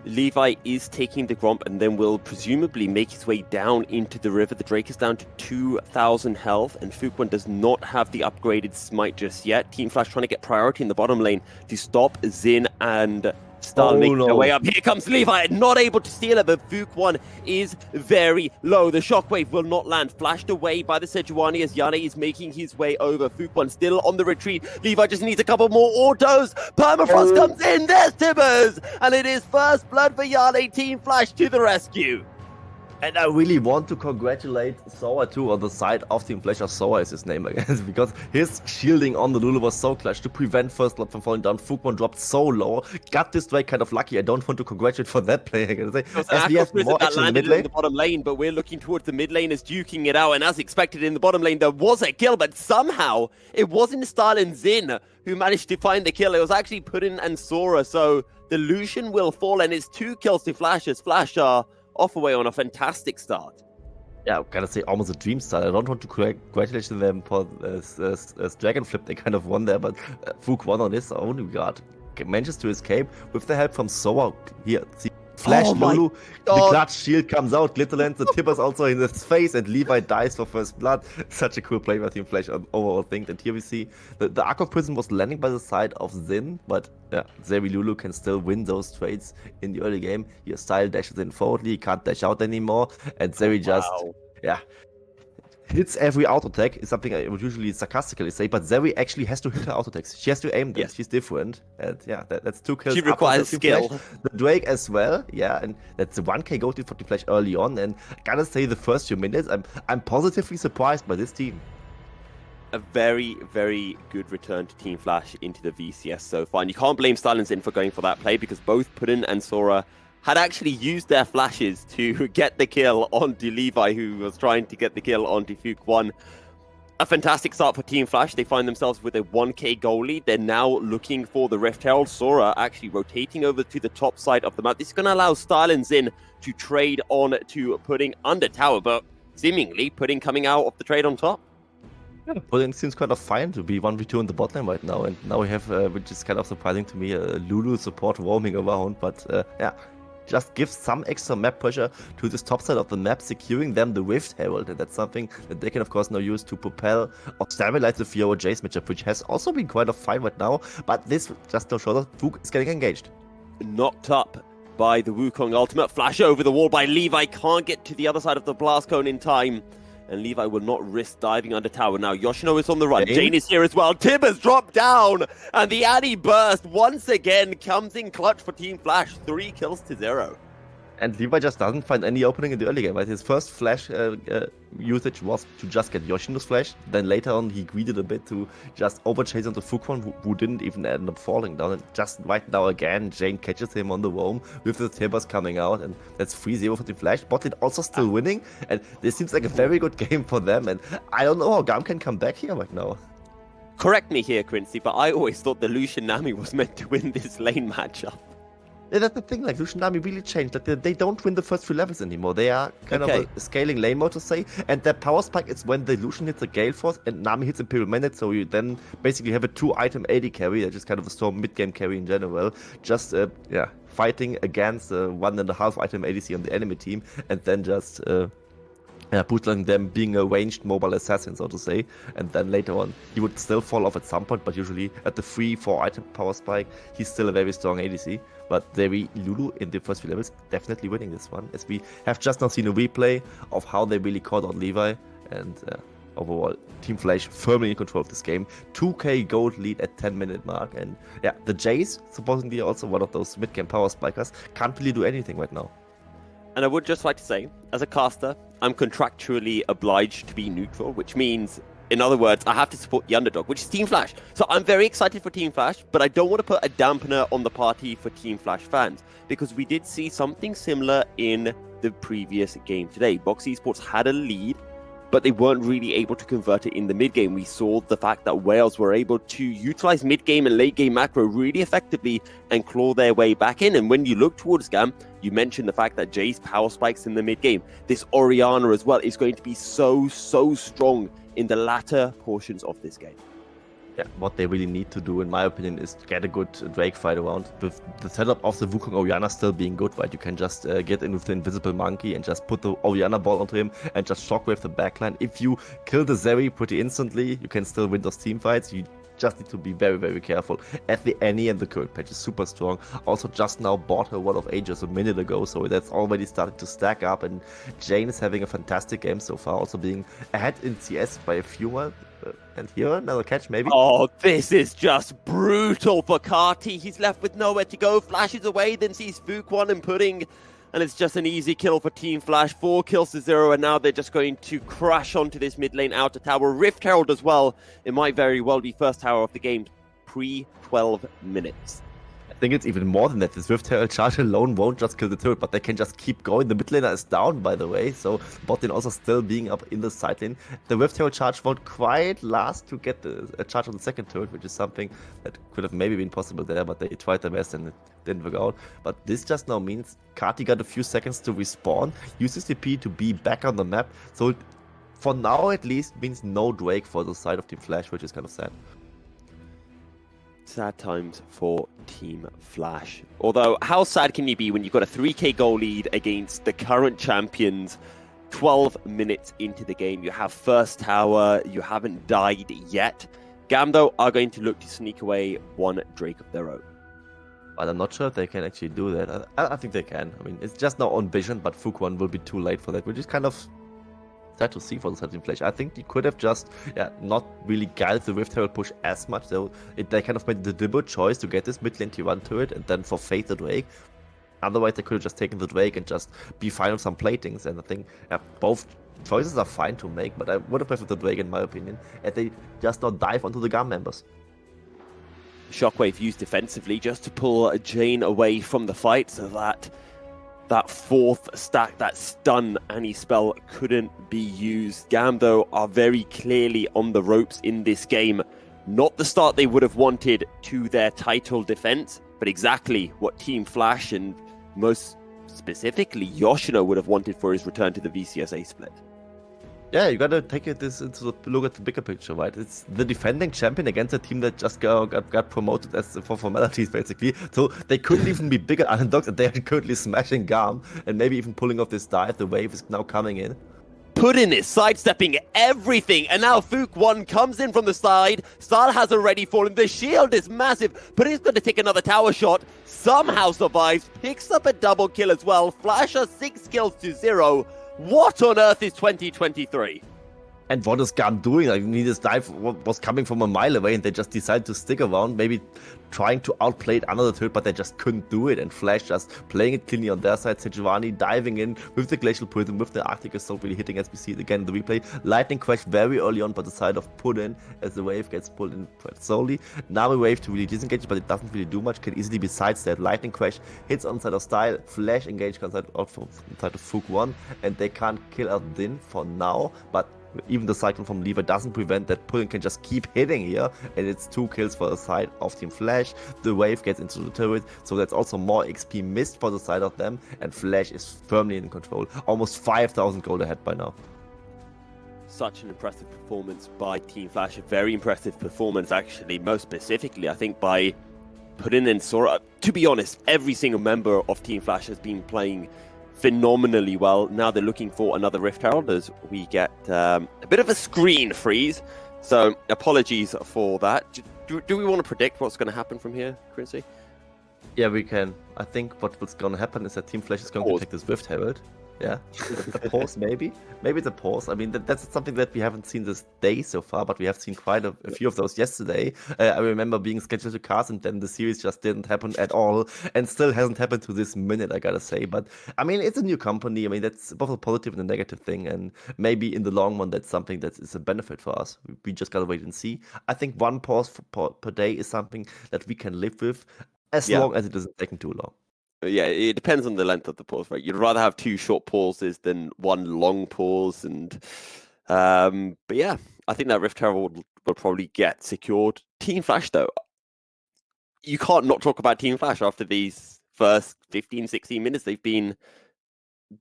S1: Levi is taking the Gromp and then will presumably make his way down into the river. The Drake is down to 2,000 health, and Fuk1 does not have the upgraded smite just yet. Team Flash trying to get priority in the bottom lane to stop Xin and Star making their way up. Here comes Levi, not able to steal it, but Fuk1 is very low. The shockwave will not land. Flashed away by the Sejuani as Yane is making his way over. Fuk1 still on the retreat. Levi just needs a couple more autos. Permafrost comes in. There's Tibbers, and it is first blood for Yane. Team Flash to the rescue.
S5: And I really want to congratulate Sora too on the side of Team Flash. Sora is his name, I guess, because his shielding on the Lulu was so clutch to prevent First Blood from falling down. Fuk1 dropped so low, got this Drake kind of lucky. I don't want to congratulate for that play, I gotta say.
S1: As we have more action in the mid lane. In the bottom lane, but we're looking towards the mid lane as duking it out, and as expected in the bottom lane, there was a kill, but somehow it wasn't Stalin Xin who managed to find the kill. It was actually Puddin and Sora, so the Lucian will fall, and it's 2 kills to Flash as Flash are off away on a fantastic start.
S5: Yeah, I gotta say, almost a dream start. I don't want to congratulate them for this Dragon Flip they kind of won there, but Fuk1 on his own regard manages to escape with the help from Sora. Here, see, Flash Lulu, the clutch shield comes out, Glitterland, the Tippers also in his face, and Levi dies for first blood. Such a cool play by Team Flash overall thing. And here we see the Arc of Prison was landing by the side of Xin, but yeah, Zeri Lulu can still win those trades in the early game. Your style dashes in forwardly, he can't dash out anymore, and Zeri just, hits every auto attack, is something I would usually sarcastically say, but Zeri actually has to hit her auto attacks. She has to aim them. Yes. She's different. And yeah, that's 2 kills.
S1: She requires skill.
S5: The Drake as well, yeah, and that's a 1k gold for the Flash early on. And gotta say, the first few minutes, I'm positively surprised by this team.
S1: A very, very good return to Team Flash into the VCS so far. And you can't blame Stalin Xin for going for that play, because both Puddin and Sora had actually used their flashes to get the kill onto Levi, who was trying to get the kill onto Fuk1. A fantastic start for Team Flash. They find themselves with a 1k goal lead. They're now looking for the Rift Herald. Sora actually rotating over to the top side of the map. This is going to allow Stalin Xin to trade on to Pudding under tower, but seemingly Pudding coming out of the trade on top.
S5: Yeah, Pudding seems kind of fine to be 1v2 in the bot lane right now, and now we have, which is kind of surprising to me, Lulu support roaming around, but yeah. Just gives some extra map pressure to this top side of the map, securing them the Rift Herald, and that's something that they can of course now use to propel or stabilize the Fiora Jace matchup, which has also been quite a fight right now, but this just to show that Fuk is getting engaged.
S1: Knocked up by the Wukong ultimate, flash over the wall by Levi, can't get to the other side of the blast cone in time, and Levi will not risk diving under tower. Now, Yoshino is on the run.
S5: Jane?
S1: Jane is here as well. Tib has dropped down, and the Addy burst once again comes in clutch for Team Flash. 3 kills to 0.
S5: And Levi just doesn't find any opening in the early game, right? His first flash usage was to just get Yoshino's flash. Then later on, he greeded a bit to just overchase onto Fukwon, who didn't even end up falling down. And just right now again, Jane catches him on the roam with the Timbers coming out. And that's 3-0 for the Flash. Botlane also still winning. And this seems like a very good game for them. And I don't know how GAM can come back here right now.
S1: Correct me here, Quincy, but I always thought the Lucian Nami was meant to win this lane matchup.
S5: Yeah, that's the thing, like, Lucian Nami really changed. Like, they don't win the first 3 levels anymore. They are kind of a scaling lane mode, to say. And their power spike is when the Lucian hits a Gale Force and Nami hits Imperial Mandate, so you then basically have a 2-item AD carry, which is kind of a Storm mid-game carry in general. Just, fighting against 1.5-item ADC on the enemy team, and then just... bootlegging them being a ranged mobile assassin, so to say. And then later on, he would still fall off at some point, but usually at the 3-4 item power spike, he's still a very strong ADC. But Devi Lulu in the first 3 levels definitely winning this one, as we have just now seen a replay of how they really caught out Levi. And overall, Team Flash firmly in control of this game. 2k gold lead at 10-minute mark. And yeah, the Jays, supposedly also one of those mid-game power spikers, can't really do anything right now.
S1: And I would just like to say, as a caster, I'm contractually obliged to be neutral, which means, in other words, I have to support the underdog, which is Team Flash. So I'm very excited for Team Flash, but I don't want to put a dampener on the party for Team Flash fans, because we did see something similar in the previous game today. Box Esports had a lead, but they weren't really able to convert it in the mid-game. We saw the fact that Wales were able to utilize mid-game and late-game macro really effectively and claw their way back in. And when you look towards GAM, you mentioned the fact that Jay's power spikes in the mid-game. This Orianna as well is going to be so strong in the latter portions of this game.
S5: Yeah, what they really need to do, in my opinion, is to get a good Drake fight around. With the setup of the Wukong Orianna still being good, right? You can just get in with the Invisible Monkey and just put the Orianna ball onto him and just shockwave the backline. If you kill the Zeri pretty instantly, you can still win those team fights. You just need to be very careful. At the Annie and the current patch is super strong. Also just now bought her Wall of Ages a minute ago, so that's already starting to stack up. And Jane is having a fantastic game so far, also being ahead in CS by a few more. And here, another catch, maybe?
S1: Oh, this is just brutal for Carty. He's left with nowhere to go. Flashes away, then sees Fukwon and Pudding. And it's just an easy kill for Team Flash. 4 kills to 0, and now they're just going to crash onto this mid lane outer tower. Rift Herald as well. It might very well be first tower of the game. Pre-12 minutes.
S5: I think it's even more than that. This Rift Herald charge alone won't just kill the turret, but they can just keep going. The mid laner is down, by the way, so bot lane also still being up in the side lane. The Rift Herald charge won't quite last to get a charge on the second turret, which is something that could have maybe been possible there, but they tried their best and it didn't work out. But this just now means Carty got a few seconds to respawn, uses TP to be back on the map, so for now at least means no Drake for the side of Team Flash, which is kind of sad.
S1: Sad times for Team Flash. Although, how sad can you be when you've got a 3k goal lead against the current champions 12 minutes into the game? You have first tower, you haven't died yet. GAM, though, are going to look to sneak away one Drake of their own.
S5: But I'm not sure if they can actually do that. I think they can. I mean, it's just now on Vision, but Fukwon will be too late for that, which is kind of sad to see for the side Team Flash. I think they could have just not really guided the Rift Herald push as much. They kind of made the deliberate choice to get this mid lane T1 turret and then forfeit the Drake. Otherwise, they could have just taken the Drake and just be fine on some platings. And I think both choices are fine to make, but I would have preferred the Drake in my opinion. And they just not dive onto the GAM members.
S1: Shockwave used defensively just to pull Jane away from the fight so that fourth stack, that stun Annie spell, couldn't be used. GAM, though, are very clearly on the ropes in this game. Not the start they would have wanted to their title defense, but exactly what Team Flash and most specifically Yoshino would have wanted for his return to the VCS split.
S5: Yeah, you gotta take look at the bigger picture, right? It's the defending champion against a team that just got promoted as for formalities, basically. So they couldn't even be bigger underdogs, and they are currently smashing GAM and maybe even pulling off this dive. The wave is now coming in.
S1: Puddin is sidestepping everything, and now Fukwon comes in from the side. Star has already fallen. The shield is massive. Puddin's going to take another tower shot. Somehow survives. Picks up a double kill as well. Flash has 6 kills to 0. What on earth is 2023?
S5: And what is GAM doing? Like, this dive was coming from a mile away, and they just decided to stick around, maybe trying to outplay it under the tilt, but they just couldn't do it. And Flash just playing it cleanly on their side. Sejuani diving in with the Glacial Prism, with the Arctic Assault really hitting, as we see it again in the replay. Lightning Crash very early on by the side of Puddin as the wave gets pulled in quite slowly. Now a wave to really disengage, but it doesn't really do much. Can easily be sidestepped. Lightning Crash hits on side of Style. Flash engage comes out from side of Fook 1, and they can't kill out Din for now, but even the cyclone from Lever doesn't prevent that. Puddin can just keep hitting here, and it's 2 kills for the side of Team Flash. The wave gets into the turret, so that's also more XP missed for the side of them, and Flash is firmly in control. Almost 5,000 gold ahead by now.
S1: Such an impressive performance by Team Flash. A very impressive performance, actually, most specifically, I think, by Puddin and Sora. To be honest, every single member of Team Flash has been playing phenomenally well. Now they're looking for another Rift Herald as we get a bit of a screen freeze. So apologies for that. Do we want to predict what's going to happen from here, Chrissy?
S5: Yeah, we can. I think what's going to happen is that Team Flash is going to take this Rift Herald. Yeah, a pause maybe. Maybe it's a pause. I mean, that's something that we haven't seen this day so far, but we have seen quite a few of those yesterday. I remember being scheduled to cast, and then the series just didn't happen at all, and still hasn't happened to this minute, I gotta say. But I mean, it's a new company. I mean, that's both a positive and a negative thing, and maybe in the long run, that's something that is a benefit for us. We just gotta wait and see. I think one pause per day is something that we can live with, as long as it isn't taking too long.
S1: Yeah, it depends on the length of the pause, right? You'd rather have 2 short pauses than 1 long pause, and but yeah, I think that Rift Herald will probably get secured. Team Flash, though, you can't not talk about Team Flash after these first 15, 16 minutes. They've been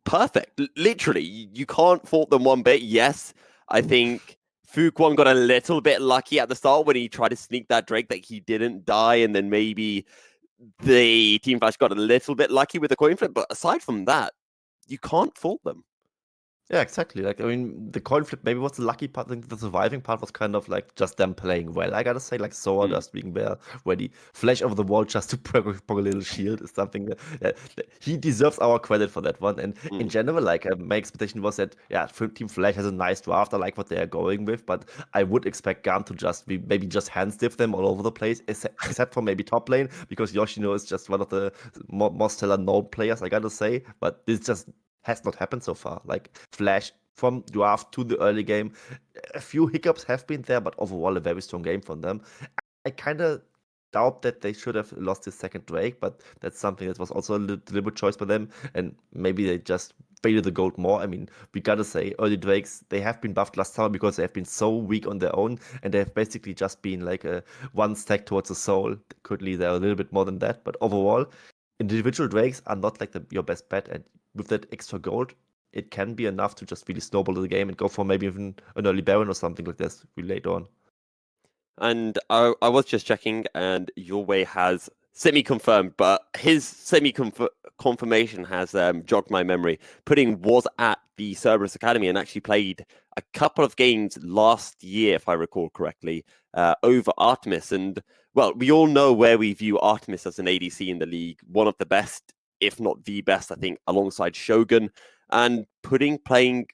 S1: perfect. Literally, you can't fault them one bit. Yes, I think Fuquan got a little bit lucky at the start when he tried to sneak that Drake, that he didn't die, and then maybe the Team Flash got a little bit lucky with the coin flip, but aside from that, you can't fault them.
S5: Yeah, exactly. Like, I mean, the coin flip maybe was the lucky part. I think the surviving part was kind of like just them playing well. I gotta say, like, Sora just being there, ready, flash over the wall just to proc a little shield is something that he deserves our credit for that one. And in general, like, my expectation was that, yeah, Team Flash has a nice draft. I like what they are going with, but I would expect GAM to just be maybe just hand stiff them all over the place, except for maybe top lane, because Yoshino is just one of the more stellar known players, I gotta say. But this just has not happened so far. Like, Flash from draft to the early game, a few hiccups have been there, but overall a very strong game from them. I kind of doubt that they should have lost this second Drake, but that's something that was also a deliberate choice by them, and maybe they just faded the gold more. I mean, we gotta say, early Drakes, they have been buffed last summer because they have been so weak on their own, and they have basically just been like a one stack towards the soul. Could lead there a little bit more than that, but overall, individual Drakes are not like your best bet, and with that extra gold, it can be enough to just really snowball the game and go for maybe even an early Baron or something like this later on.
S1: And I was just checking, and Your Way has semi-confirmed, but his semi-confirmation has jogged my memory. Pudding was at the Cerberus Academy and actually played a couple of games last year, if I recall correctly, over Artemis. And, well, we all know where we view Artemis as an ADC in the league. One of the best, if not the best, I think, alongside Shogun. And Pudding playing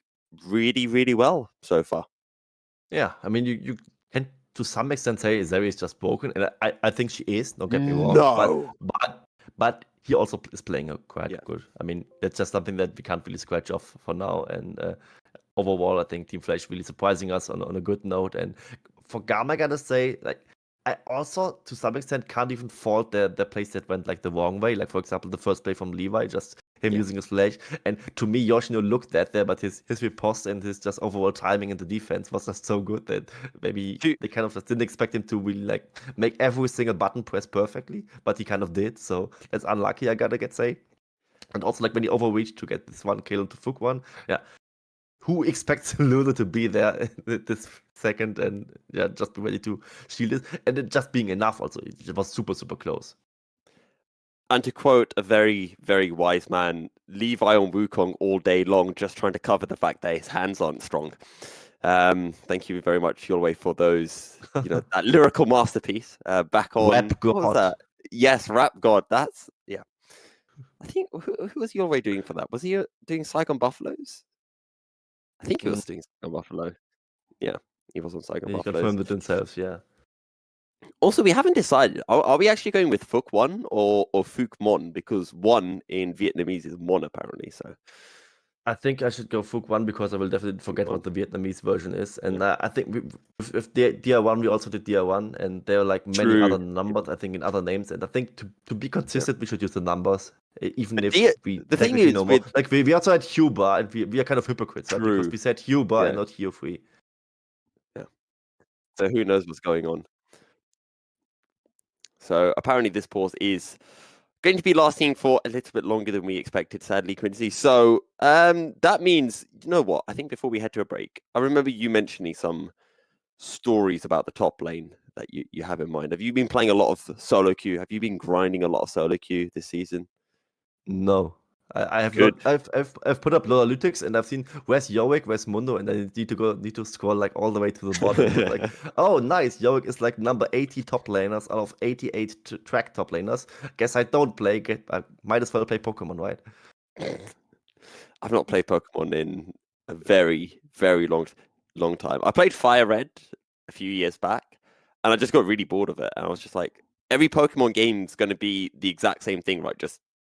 S1: really, really well so far.
S5: Yeah, I mean, you can to some extent say Zeri is just broken, and I think she is, don't get me wrong.
S1: No.
S5: But he also is playing quite good. I mean, that's just something that we can't really scratch off for now. And overall, I think Team Flash really surprising us on a good note. And for GAM, I gotta say, like, I also, to some extent, can't even fault the plays that went like the wrong way. Like, for example, the first play from Levi, just him using his flash. And to me, Yoshino looked that there, but his riposte and his just overall timing in the defense was just so good that maybe they kind of just didn't expect him to really like make every single button press perfectly, but he kind of did. So that's unlucky, I gotta say. And also, like, when he overreached to get this one kill into Fook one, who expects Luna to be there this second and just be ready to shield it, and it just being enough also. It was super, super close.
S1: And to quote a very, very wise man, Levi on Wukong all day long, just trying to cover the fact that his hands aren't strong. Thank you very much, Your Way, for those, that lyrical masterpiece. Back on
S5: Rap God.
S1: What was that? Yes, Rap God. That's I think who was Your Way doing for that? Was he doing Saigon Buffaloes? I think he was doing Saigon Buffalo. Yeah, he was on Saigon
S5: He
S1: Buffaloes.
S5: confirmed it himself, yeah.
S1: Also, we haven't decided. Are we actually going with Phuc One or Phuc Mon? Because one in Vietnamese is Mon apparently. So
S5: I think I should go Phuc 1 because I will definitely forget what the Vietnamese version is. And I think with DR1, we also did DR1, and there are like many
S1: True.
S5: other numbers, I think, in other names. And I think to be consistent, we should use the numbers, even if we
S1: the thing
S5: technically
S1: is
S5: know more.
S1: with
S5: Like, we also had Cuba, and we are kind of hypocrites, right? Because
S1: True.
S5: we said Cuba
S1: Yeah.
S5: and not Hue Free.
S1: So who knows what's going on? So apparently this pause is going to be lasting for a little bit longer than we expected, sadly, Quincy. So that means, you know what? I think before we head to a break, I remember you mentioning some stories about the top lane that you have in mind. Have you been playing a lot of solo queue? Have you been grinding a lot of solo queue this season?
S5: No. I have
S1: Good.
S5: not. I've put up analytics and I've seen where's Yorick, where's Mundo, and I need to scroll like all the way to the bottom. And look like, oh nice, Yorick is like number 80 top laners out of 88 track top laners. Guess I don't play. I might as well play Pokemon, right?
S1: I've not played Pokemon in a very, very long time. I played Fire Red a few years back, and I just got really bored of it. And I was just like, every Pokemon game's going to be the exact same thing, right? Just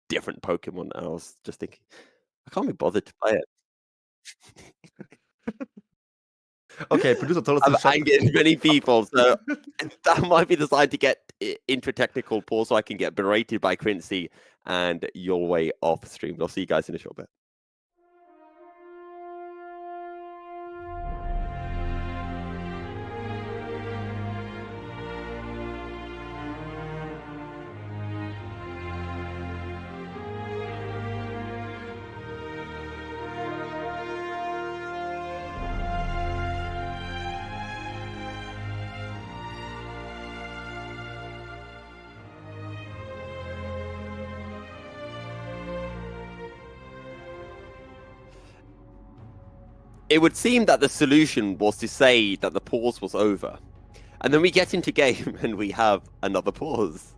S1: different Pokemon. And I was just thinking, I can't be bothered to play it.
S5: Okay, producer told us
S1: I've
S5: to shut
S1: angered many people, so that might be the side to get into a technical pause so I can get berated by Quincy and your way off stream. I'll see you guys in a short bit. It would seem that the solution was to say that the pause was over. And then we get into game and we have another pause.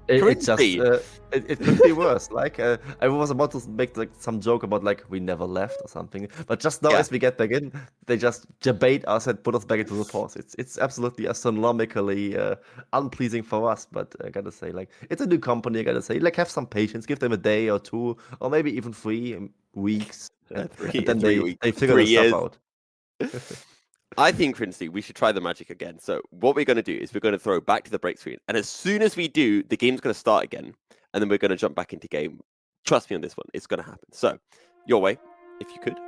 S5: It just
S1: Quincy.
S5: it could be worse. Like I was about to make like some joke about like we never left or something, but just now
S1: Yeah.
S5: as we get back in, they just debate us and put us back into the pause. It's absolutely astronomically unpleasing for us. But I gotta say, like it's a new company. I gotta say, like have some patience, give them a day or two, or maybe even 3 weeks, and then they figure this stuff out.
S1: I think, Quincy, we should try the magic again. So what we're going to do is we're going to throw back to the break screen. And as soon as we do, the game's going to start again. And then we're going to jump back into game. Trust me on this one. It's going to happen. So, your way, if you could.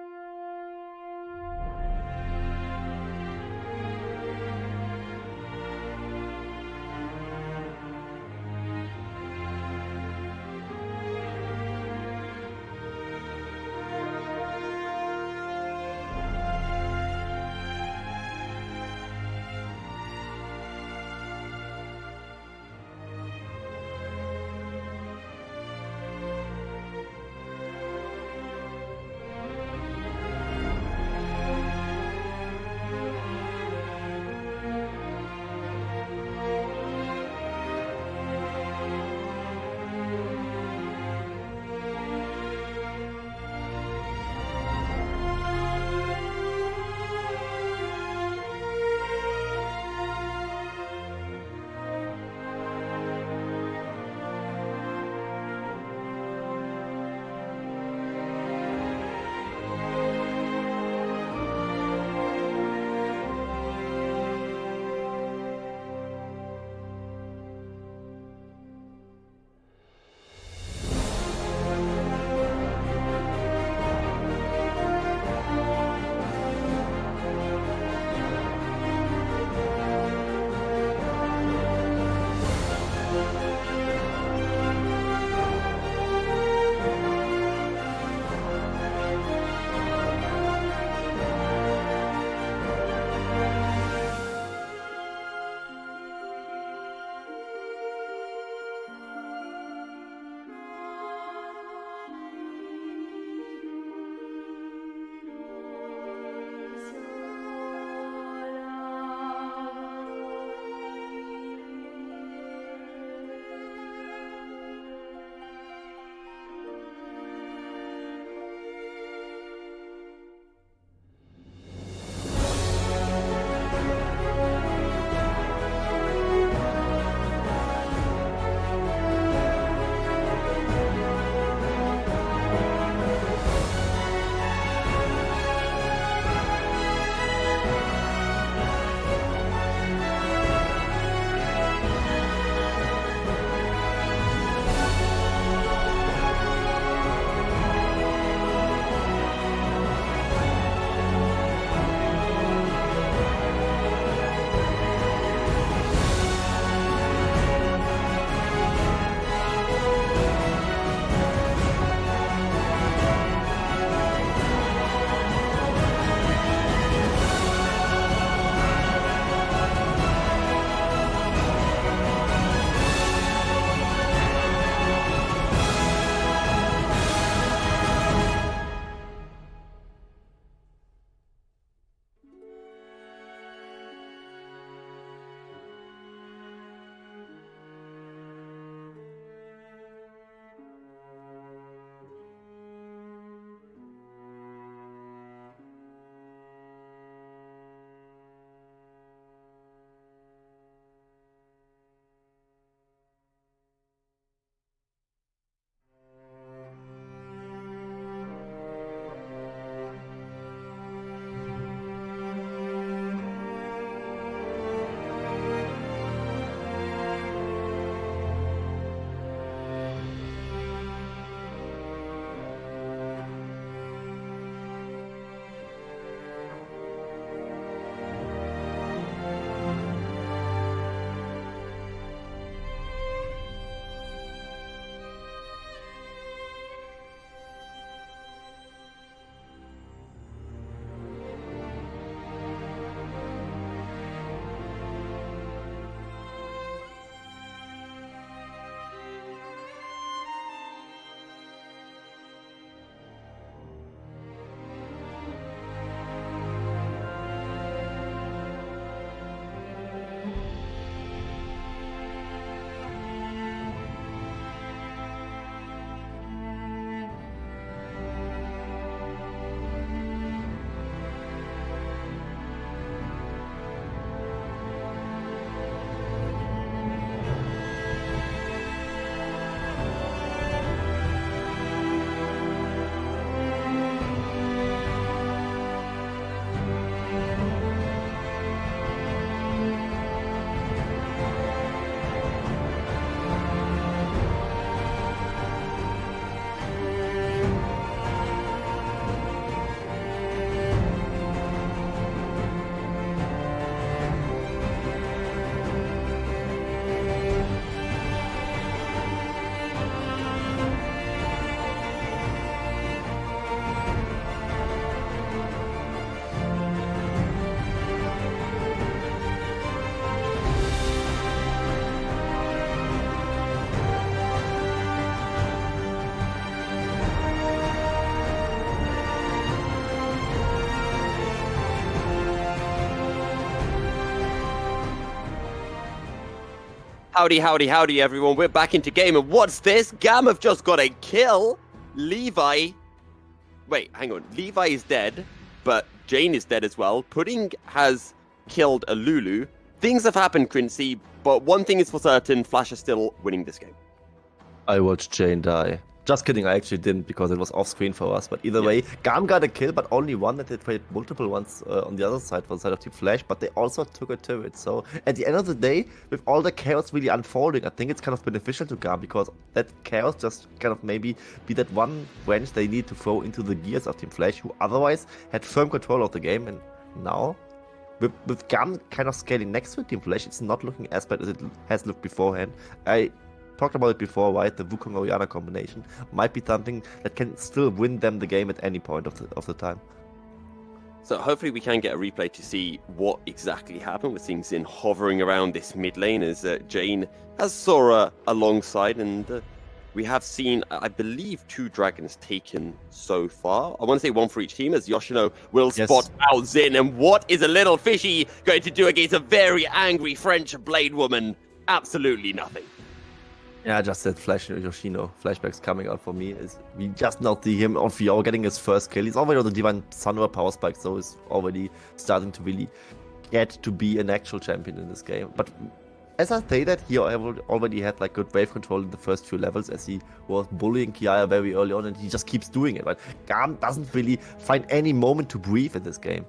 S1: Howdy, everyone. We're back into game, and what's this? GAM have just got a kill. Levi. Wait, hang on. Levi is dead, but Jane is dead as well. Pudding has killed a Lulu. Things have happened, Quincy, but one thing is for certain, Flash is still winning this game.
S5: I watched Jane die. Just kidding, I actually didn't because it was off screen for us. But either way, GAM got a kill, but only one, and they traded multiple ones on the other side for the side of Team Flash, but they also took a turret. So at the end of the day, with all the chaos really unfolding, I think it's kind of beneficial to GAM because that chaos just kind of maybe be that one wrench they need to throw into the gears of Team Flash, who otherwise had firm control of the game. And now, with GAM kind of scaling next to Team Flash, it's not looking as bad as it has looked beforehand. I talked about it before, right? The Wukong Orianna combination might be something that can still win them the game at any point of the time.
S1: So hopefully we can get a replay to see what exactly happened. We're seeing Xin hovering around this mid lane as Jane has Sora alongside, and we have seen, I believe, 2 dragons taken so far. I want to say 1 for each team, as Yoshino will spot out Xin. And what is a little fishy going to do against a very angry French blade woman? Absolutely nothing.
S5: Yeah, I just said Flash Yoshino. Flashbacks coming out for me. We just now see him on VR getting his first kill. He's already on the Divine Sunra power spike, so he's already starting to really get to be an actual champion in this game. But as I say that, he already had like good wave control in the first few levels as he was bullying Kiaya very early on, and he just keeps doing it. But GAM doesn't really find any moment to breathe in this game.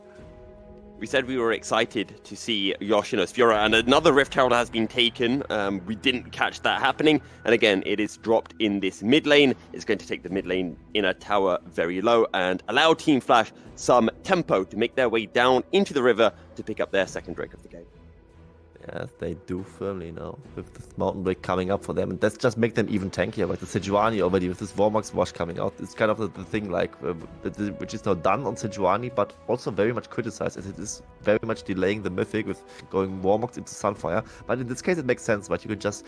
S1: We said we were excited to see Yoshino's Fiora, and another Rift Herald has been taken. We didn't catch that happening, and again, it is dropped in this mid lane. It's going to take the mid lane inner tower very low and allow Team Flash some tempo to make their way down into the river to pick up their second Drake of the game.
S5: Yes, they do firmly now, with this Mountain Break coming up for them, and that's just make them even tankier. Like the Sejuani already, with this Vormax Wash coming out, it's kind of the thing, like, which is now done on Sejuani, but also very much criticized, as it is very much delaying the Mythic with going Vormax into Sunfire. But in this case, it makes sense, right? You could just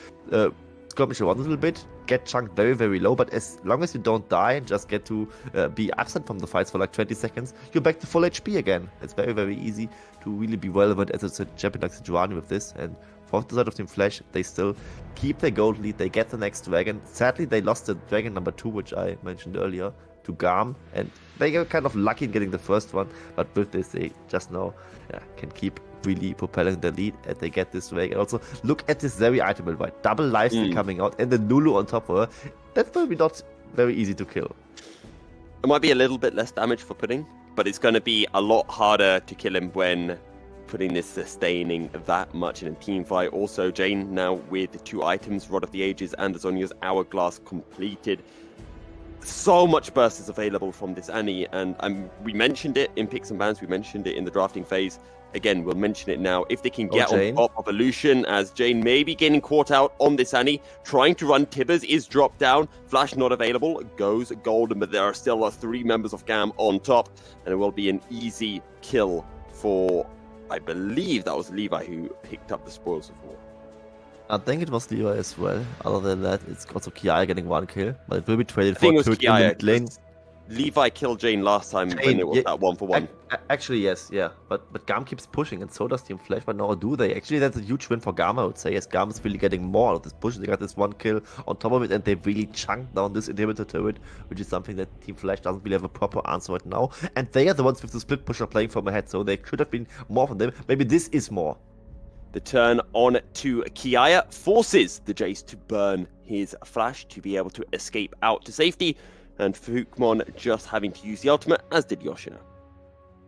S5: skirmish around a little bit, get chunked very, very low, but as long as you don't die and just get to be absent from the fights for like 20 seconds, you're back to full HP again. It's very, very easy to really be relevant as a champion like Sejuani with this. And for the side of Team Flash, they still keep their gold lead, they get the next dragon. Sadly, they lost the dragon number 2, which I mentioned earlier, to GAM, and they got kind of lucky in getting the first one, but with this, they just now can keep really propelling the lead, and they get this dragon. Also, look at this very item build, right? Double lifesteal coming out, and the Lulu on top of her. That's maybe not very easy to kill.
S1: It might be a little bit less damage for Pudding, but it's going to be a lot harder to kill him when Pudding is sustaining that much in a team fight. Also, Jane now with 2 items, Rod of the Ages and Azonia's Hourglass completed. So much burst is available from this Annie, and we mentioned it in picks and bans, we mentioned it in the drafting phase. Again, we'll mention it now. If they can get on top of Illusion, as Jane may be getting caught out on this Annie, trying to run Tibbers is dropped down. Flash not available, goes golden, but there are still 3 members of GAM on top, and it will be an easy kill for, I believe that was Levi who picked up the spoils of war.
S5: I think it was Levi as well. Other than that, it's also Kiaya getting 1 kill, but it will be traded for a third in the mid lane.
S1: Levi killed Jane last time when it was that 1-for-1.
S5: Actually, yes, yeah. But GAM keeps pushing, and so does Team Flash, but now do they? Actually, that's a huge win for GAM, I would say, as GAM is really getting more out of this push. They got this 1 kill on top of it, and they really chunked down this inhibitor turret, which is something that Team Flash doesn't really have a proper answer right now. And they are the ones with the split pusher playing from ahead, so they could have been more from them. Maybe this is more.
S1: The turn on to Kiaya forces the Jace to burn his flash to be able to escape out to safety, and Fukmon just having to use the ultimate, as did Yoshino.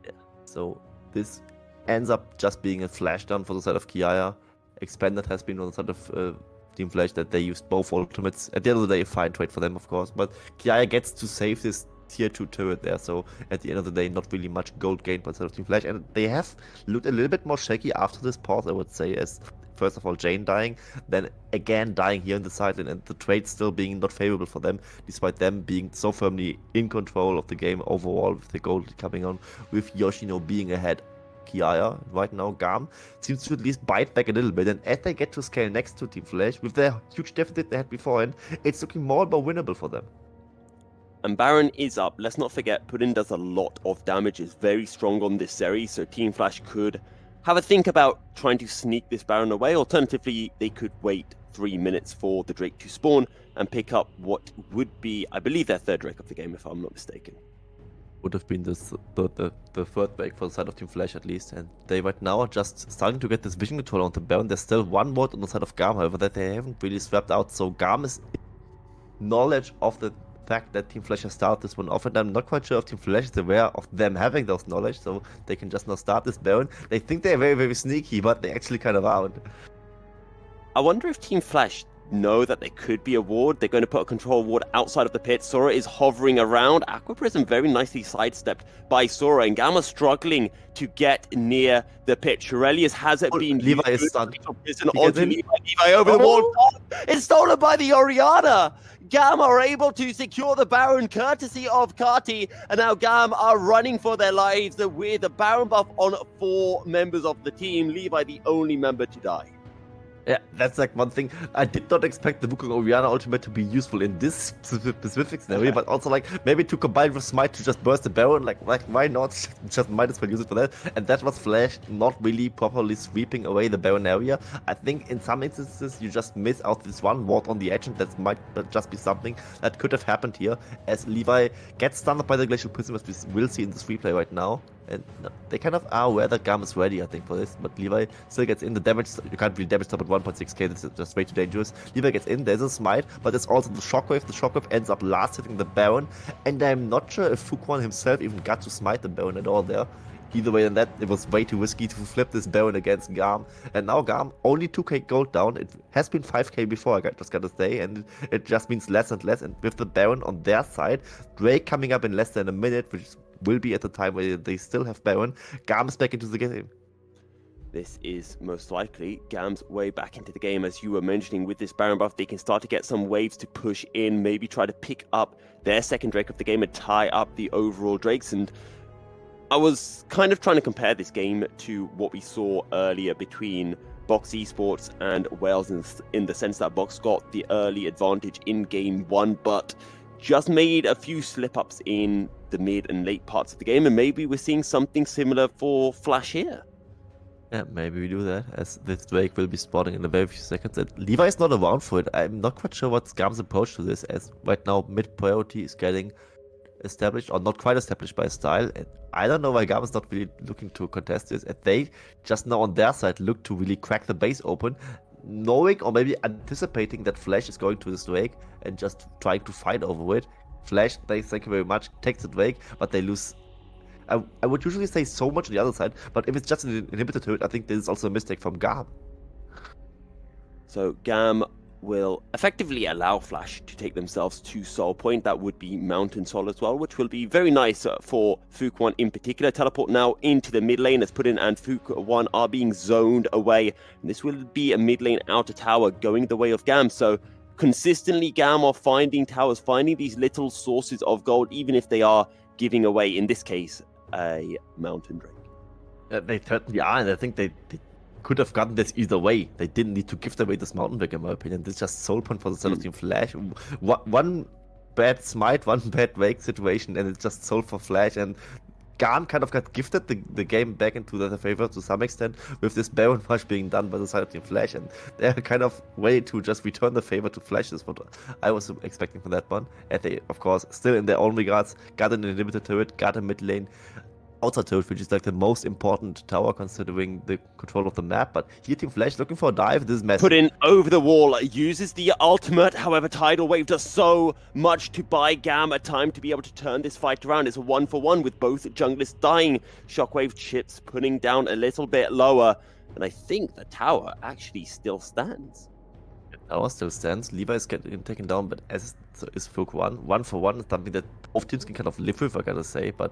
S5: Yeah, so this ends up just being a flash down for the side of Kiaya. Expanded has been on the side of Team Flash, that they used both ultimates. At the end of the day, a fine trade for them, of course, but Kiaya gets to save this tier 2 turret there, so at the end of the day, not really much gold gained by the side of Team Flash, and they have looked a little bit more shaky after this pause, I would say, as first of all Jane dying, then again dying here in the side lane, and the trade still being not favorable for them, despite them being so firmly in control of the game overall, with the gold coming on, with Yoshino being ahead. Kiaya right now, GAM seems to at least bite back a little bit, and as they get to scale next to Team Flash, with their huge deficit they had beforehand, it's looking more and more winnable for them.
S1: And Baron is up. Let's not forget, Puddin does a lot of damage, is very strong on this series, so Team Flash could have a think about trying to sneak this Baron away. Alternatively, they could wait 3 minutes for the Drake to spawn and pick up what would be, I believe, their third Drake of the game, if I'm not mistaken.
S5: Would have been the third break for the side of Team Flash at least, and they right now are just starting to get this vision control on the Baron. There's still one ward on the side of GAM, however, that they haven't really swapped out, so GAM is knowledge of the fact that Team Flash has started this one off, and I'm not quite sure if Team Flash is aware of them having those knowledge, so they can just now start this Baron. They think they're very, very sneaky, but they actually kind of aren't.
S1: I wonder if Team Flash know that there could be a ward. They're going to put a control ward outside of the pit. Sora is hovering around. Aqua Prism very nicely sidestepped by Sora, and Gamma struggling to get near the pit. Shurelius has it been
S5: Levi is stunned.
S1: Onto Levi over the wall. It's stolen by the Oriana. GAM are able to secure the Baron courtesy of Kati, and now GAM are running for their lives with a Baron buff on 4 members of the team. Levi the only member to die.
S5: Yeah, that's like one thing. I did not expect the Wukong Oriana ultimate to be useful in this specific scenario, but also like maybe to combine with Smite to just burst the Baron, like why not? Just might as well use it for that. And that was Flash not really properly sweeping away the Baron area. I think in some instances you just miss out this one ward on the edge, and that might just be something that could have happened here as Levi gets stunned by the Glacial Prism, as we will see in this replay right now. And they kind of are aware that GAM is ready, I think, for this. But Levi still gets in. The damage, you can't really damage stop at 1.6k, that's just way too dangerous. Levi gets in, there's a smite, but there's also the shockwave. The shockwave ends up last hitting the Baron. And I'm not sure if Fuquan himself even got to smite the Baron at all there. Either way than that, it was way too risky to flip this Baron against GAM. And now GAM, only 2k gold down. It has been 5k before, I just gotta say, and it just means less and less. And with the Baron on their side, Drake coming up in less than a minute, which will be at the time where they still have Baron, GAM is back into the game.
S1: This is most likely GAM's way back into the game. As you were mentioning, with this Baron buff, they can start to get some waves to push in, maybe try to pick up their second Drake of the game and tie up the overall Drakes. And I was kind of trying to compare this game to what we saw earlier between Box Esports and Wales in the sense that Box got the early advantage in game 1, but just made a few slip-ups in the mid and late parts of the game, and maybe we're seeing something similar for Flash here.
S5: Yeah, maybe we do that, as this Drake will be spawning in a very few seconds. And Levi is not around for it. I'm not quite sure what's GAM's approach to this, as right now mid-priority is getting established, or not quite established by style. And I don't know why GAM is not really looking to contest this, and they just now on their side look to really crack the base open, knowing or maybe anticipating that Flash is going to this Drake and just trying to fight over it. Flash, thank you very much, takes the Drake, but they lose. I would usually say so much on the other side, but if it's just an inhibitor to it, I think this is also a mistake from GAM.
S1: So GAM will effectively allow Flash to take themselves to Soul Point. That would be Mountain Soul as well, which will be very nice for Fuquan in particular. Teleport now into the mid lane as Puddin and Fuquan are being zoned away. And this will be a mid lane outer tower going the way of GAM. So consistently GAM are finding towers, finding these little sources of gold, even if they are giving away, in this case, a Mountain Drake.
S5: They certainly are, and I think they could have gotten this either way. They didn't need to give away this Mountain Drake, in my opinion. This is just Soul Point for the side of Team Flash. One bad smite, one bad Drake situation, and it's just Soul for Flash. And GAM kind of got gifted the game back into their favor to some extent, with this Baron rush being done by the side of Team Flash, and they're kind of ready to just return the favor to Flash, is what I was expecting from that one. And they, of course, still in their own regards, got an inhibitor turret, got a mid lane outside turret, which is like the most important tower considering the control of the map. But here Team Flash looking for a dive. This is massive.
S1: Puddin over the wall, uses the ultimate. However, Tidal Wave does so much to buy GAM a time to be able to turn this fight around. It's a 1-for-1 with both junglers dying. Shockwave chips putting down a little bit lower, and I think the tower actually still stands.
S5: The tower still stands. Levi is getting taken down, but as is Fuquan. 1-for-1 is something that both teams can kind of live with, I gotta say. But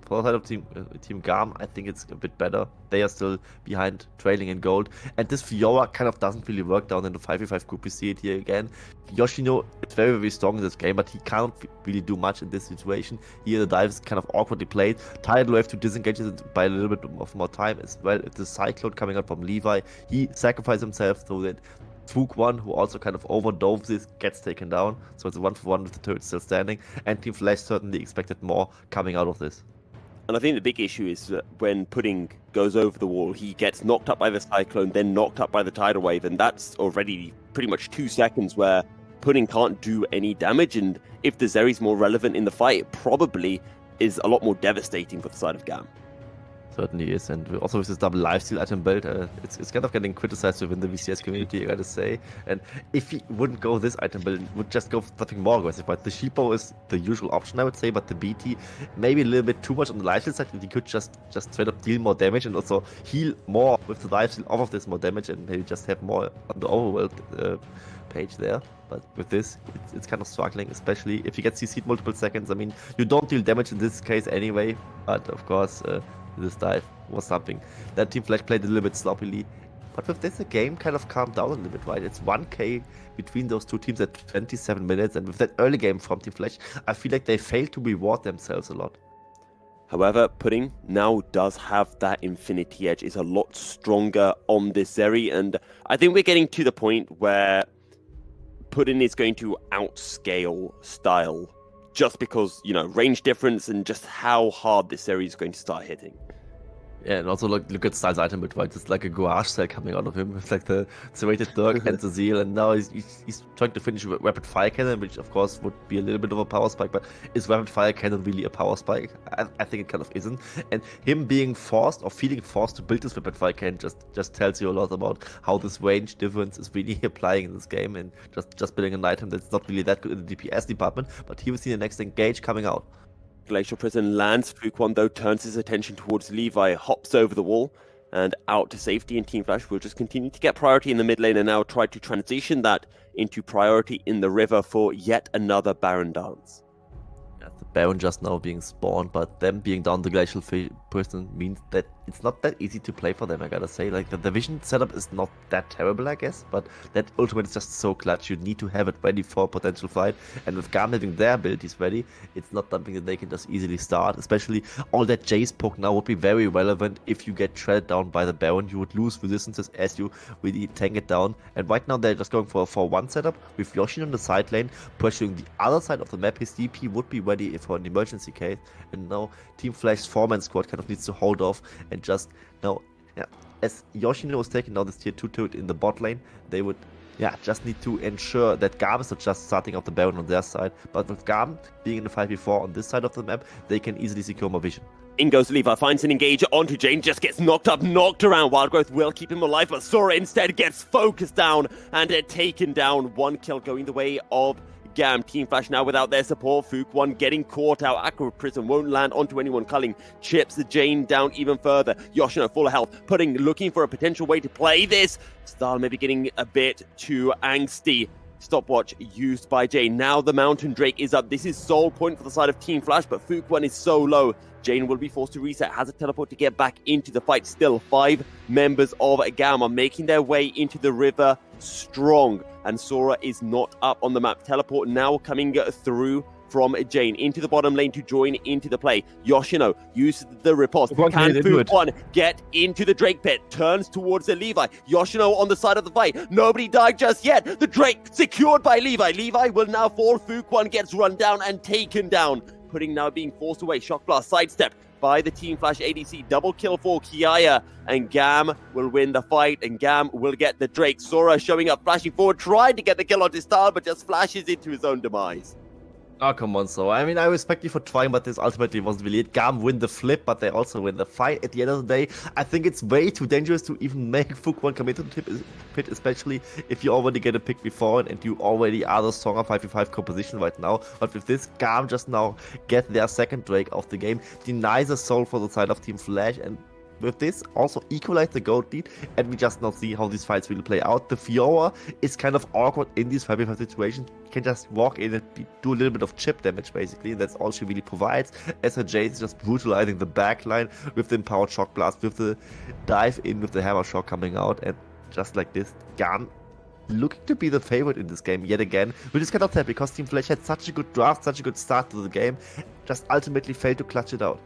S5: for the side of Team GAM, I think it's a bit better. They are still behind, trailing in gold. And this Fiora kind of doesn't really work down in the 5v5 group. We see it here again. Yoshino is very, very strong in this game, but he can't really do much in this situation. Here the dive is kind of awkwardly played. Tidal Wave to disengage it by a little bit of more time as well. It's a Cyclone coming out from Levi. He sacrificed himself so that Fuquan, who also kind of overdove this, gets taken down. So it's a 1-for-1 with the turret still standing. And Team Flash certainly expected more coming out of this.
S1: And I think the big issue is that when Pudding goes over the wall, he gets knocked up by the Cyclone, then knocked up by the Tidal Wave, and that's already pretty much 2 seconds where Pudding can't do any damage. And if the Zeri's more relevant in the fight, it probably is a lot more devastating for the side of GAM.
S5: Certainly is, and also with this double lifesteal item build, it's kind of getting criticized within the VCS community, I gotta say. And if he wouldn't go this item build, would just go for something more aggressive. But the Sheepo is the usual option, I would say. But the BT maybe a little bit too much on the lifesteal side. He could just straight up deal more damage and also heal more with the lifesteal off of this more damage, and maybe just have more on the overworld page there. But with this, it's kind of struggling, especially if he gets CC'd multiple seconds. I mean, you don't deal damage in this case anyway, but of course. This dive was something that Team Flash played a little bit sloppily. But with this, the game kind of calmed down a little bit, right? It's 1k between those two teams at 27 minutes. And with that early game from Team Flash, I feel like they failed to reward themselves a lot.
S1: However, Pudding now does have that Infinity Edge, is a lot stronger on this Zeri. And I think we're getting to the point where Pudding is going to outscale Style just because, you know, range difference and just how hard this series is going to start hitting.
S5: Yeah, and also look at Styles' item build, right? It's like a garage sale coming out of him. It's like the serrated Dirk and the Zeal, and now he's trying to finish with Rapid Fire Cannon, which of course would be a little bit of a power spike, but is Rapid Fire Cannon really a power spike? I think it kind of isn't. And him being forced or feeling forced to build this Rapid Fire Cannon just tells you a lot about how this range difference is really applying in this game, and just building an item that's not really that good in the DPS department. But here we see the next engage coming out.
S1: Glacial Prison lands. Fuquan, though, turns his attention towards Levi, hops over the wall and out to safety, and Team Flash will just continue to get priority in the mid lane and now try to transition that into priority in the river for yet another Baron dance.
S5: Yeah, the Baron just now being spawned, but them being down the Glacial Prison means that it's not that easy to play for them, I gotta say. Like, the division setup is not that terrible, I guess, but that ultimate is just so clutch. You need to have it ready for a potential fight, and with GAM having their abilities ready, it's not something that they can just easily start. Especially all that Jace poke now would be very relevant. If you get shredded down by the Baron, you would lose resistances as you really tank it down. And right now they're just going for a 4-1 setup with Yoshin on the side lane, pressuring the other side of the map. His DP would be ready for an emergency case, and now Team Flash's 4-man squad kind of needs to hold off and just now, yeah, as Yoshino was taking down this tier 2 turret in the bot lane, they would, yeah, just need to ensure that GAM is not just starting out the Baron on their side, but with GAM being in the 5v4 on this side of the map, they can easily secure more vision.
S1: In goes Levi, finds an engager onto Jane, just gets knocked up, knocked around. Wild Growth will keep him alive, but Sora instead gets focused down and taken down. 1 kill going the way of GAM. Team Flash now without their support. Fuquan getting caught out. Aqua Prison won't land onto anyone. Culling chips the Jane down even further. Yoshino full of health. Pudding looking for a potential way to play this. Style maybe getting a bit too angsty. Stopwatch used by Jane. Now the Mountain Drake is up. This is sole point for the side of Team Flash, but Fuquan is so low. Jane will be forced to reset, has a teleport to get back into the fight. Still, 5 members of GAM are making their way into the river strong, and Sora is not up on the map. Teleport now coming through from Jane into the bottom lane to join into the play. Yoshino uses the riposte. Can Fuquan get into the Drake pit? Turns towards the Levi. Yoshino on the side of the fight. Nobody died just yet. The Drake secured by Levi. Levi will now fall. Fuquan gets run down and taken down. Pudding now being forced away. Shock blast sidestep by the Team Flash ADC. Double kill for Kiaya, and GAM will win the fight, and GAM will get the Drake. Sora showing up, flashing forward, trying to get the kill on his Style, but just flashes into his own demise.
S5: Oh, come on, so I mean, I respect you for trying, but this ultimately wasn't really it. GAM win the flip, but they also win the fight. At the end of the day, I think it's way too dangerous to even make Fuquan come into the pit, especially if you already get a pick before and you already are the stronger 5v5 composition right now. But with this, GAM just now get their second Drake of the game, denies a soul for the side of Team Flash, and with this, also equalize the gold lead, and we just now see how these fights will play out. The Fiora is kind of awkward in these 5v5 situations. You can just walk in and do a little bit of chip damage, basically, and that's all she really provides. SRJ is just brutalizing the backline with the empowered shock blast, with the dive in with the hammer shock coming out, and just like this, GAM looking to be the favorite in this game yet again, which is kind of sad because Team Flash had such a good draft, such a good start to the game, just ultimately failed to clutch it out.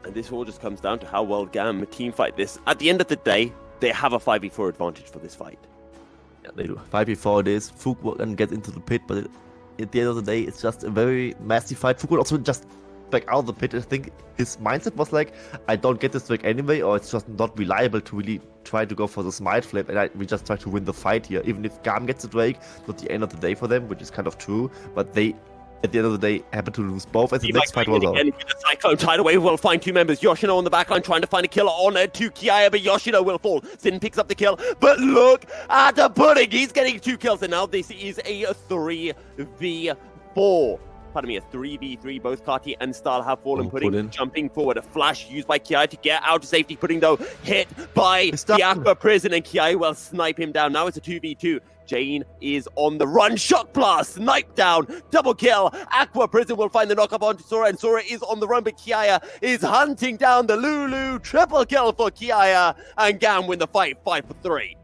S1: And this all just comes down to how well GAM team fight this. At the end of the day, they have a 5v4 advantage for this fight.
S5: Yeah, they do. 5v4 it is. Fuquan gets into the pit, but at the end of the day, it's just a very massive fight. Fuquan also just back out of the pit. I think his mindset was like, I don't get this Drake anyway, or it's just not reliable to really try to go for the smite flip, and we just try to win the fight here. Even if GAM gets the Drake, not the end of the day for them, which is kind of true, but they, at the end of the day, happen to lose both as the next fight was on.
S1: Again, with the Cyclone tied away, we'll find two members. Yoshino on the backline trying to find a kill on to Kiaya, but Yoshino will fall. Sin picks up the kill, but look at the pudding. He's getting 2 kills, and now this is a 3v4. Pardon me, a 3v3. Both Kati and Style have fallen. Pudding jumping forward. A flash used by Kiai to get out to safety. Pudding, though, hit by the Aqua Prison, and Kiai will snipe him down. Now it's a 2v2. Jane is on the run. Shock blast. Snipe down. Double kill. Aqua Prison will find the knock up onto Sora, and Sora is on the run, but Kiaya is hunting down the Lulu. Triple kill for Kiaya, and GAM win the fight 5-3.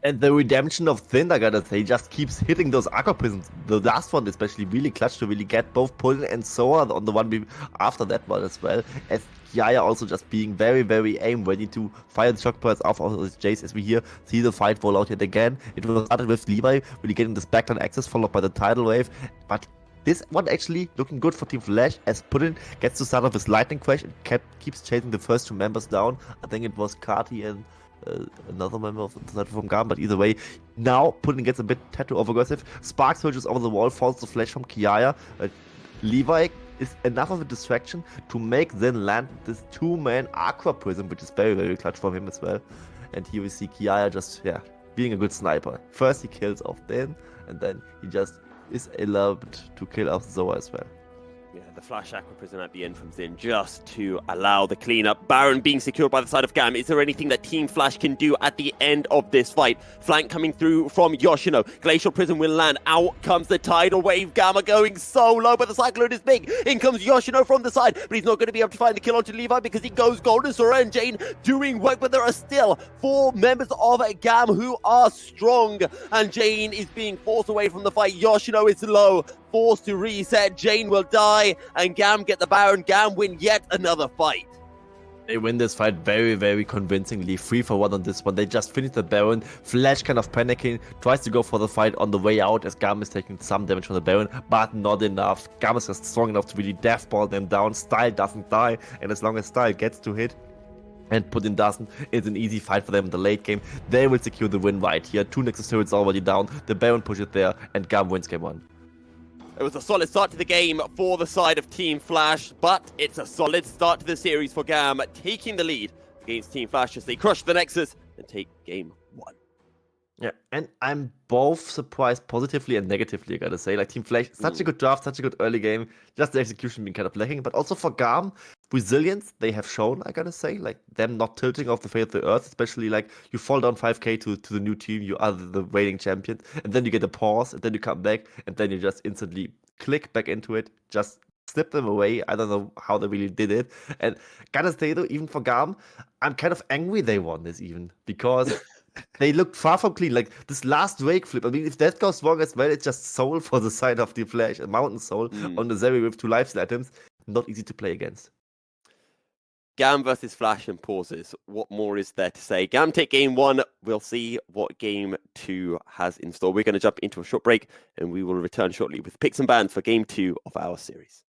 S5: And the redemption of Thin, I gotta say, just keeps hitting those Aqua Prisons. The last one especially really clutch to really get both Pudding and Sora on the one after that one as well. As Kiaya also just being very, very aim ready to fire the shock bursts off of his Jace, as we here see the fight roll out yet again. It was started with Levi really getting this backline access, followed by the tidal wave. But this one actually looking good for Team Flash, as Pudding gets to start off his lightning crash and keeps chasing the first 2 members down. I think it was Kati and another member of the side from GAM, but either way, now Pudding gets a bit too over-aggressive. Spark surges over the wall, falls the flash from Kiaya. Levi is enough of a distraction to make Zen land this 2-man Aqua Prism, which is very, very clutch for him as well. And here we see Kiaya just, being a good sniper. First he kills off Zen, and then he just is allowed to kill off Zoa as well.
S1: Yeah, the flash Aqua Prison at the end comes in just to allow the cleanup. Baron being secured by the side of GAM. Is there anything that Team Flash can do at the end of this fight? Flank coming through from Yoshino. Glacial Prison will land. Out comes the tidal wave. GAM are going so low, but the Cyclone is big. In comes Yoshino from the side, but he's not going to be able to find the kill onto Levi because he goes golden. Sora and Jane doing work, but there are still 4 members of GAM who are strong, and Jane is being forced away from the fight. Yoshino is low, forced to reset. Jane will die, and GAM get the Baron. GAM win yet another fight.
S5: They win this fight very, very convincingly. 3-for-1 on this one. They just finished the Baron. Flash kind of panicking, tries to go for the fight on the way out as GAM is taking some damage from the Baron, but not enough. GAM is just strong enough to really deathball them down. Style doesn't die, and as long as Style gets to hit and Pudding doesn't, it's an easy fight for them in the late game. They will secure the win right here. 2 Nexus turrets already down. The Baron pushes there, and GAM wins game 1.
S1: It was a solid start to the game for the side of Team Flash, but it's a solid start to the series for GAM, taking the lead against Team Flash as they crush the Nexus and take game 1.
S5: Yeah, and I'm both surprised positively and negatively, I gotta say. Like, Team Flash, such a good draft, such a good early game, just the execution being kind of lacking, but also for GAM, resilience they have shown, I gotta say. Like, them not tilting off the face of the earth, especially like you fall down 5k to the new team, you are the reigning champion, and then you get a pause, and then you come back, and then you just instantly click back into it, just snip them away. I don't know how they really did it. And gotta say though, even for GAM, I'm kind of angry they won this even, because they looked far from clean. Like, this last Drake flip, I mean, if that goes wrong as well, it's just soul for the side of the Flash, a Mountain Soul on the Zeri with 2 lifesteal items. Not easy to play against.
S1: GAM versus Flash and pauses. What more is there to say? GAM take game 1. We'll see what game 2 has in store. We're going to jump into a short break, and we will return shortly with picks and bans for game 2 of our series.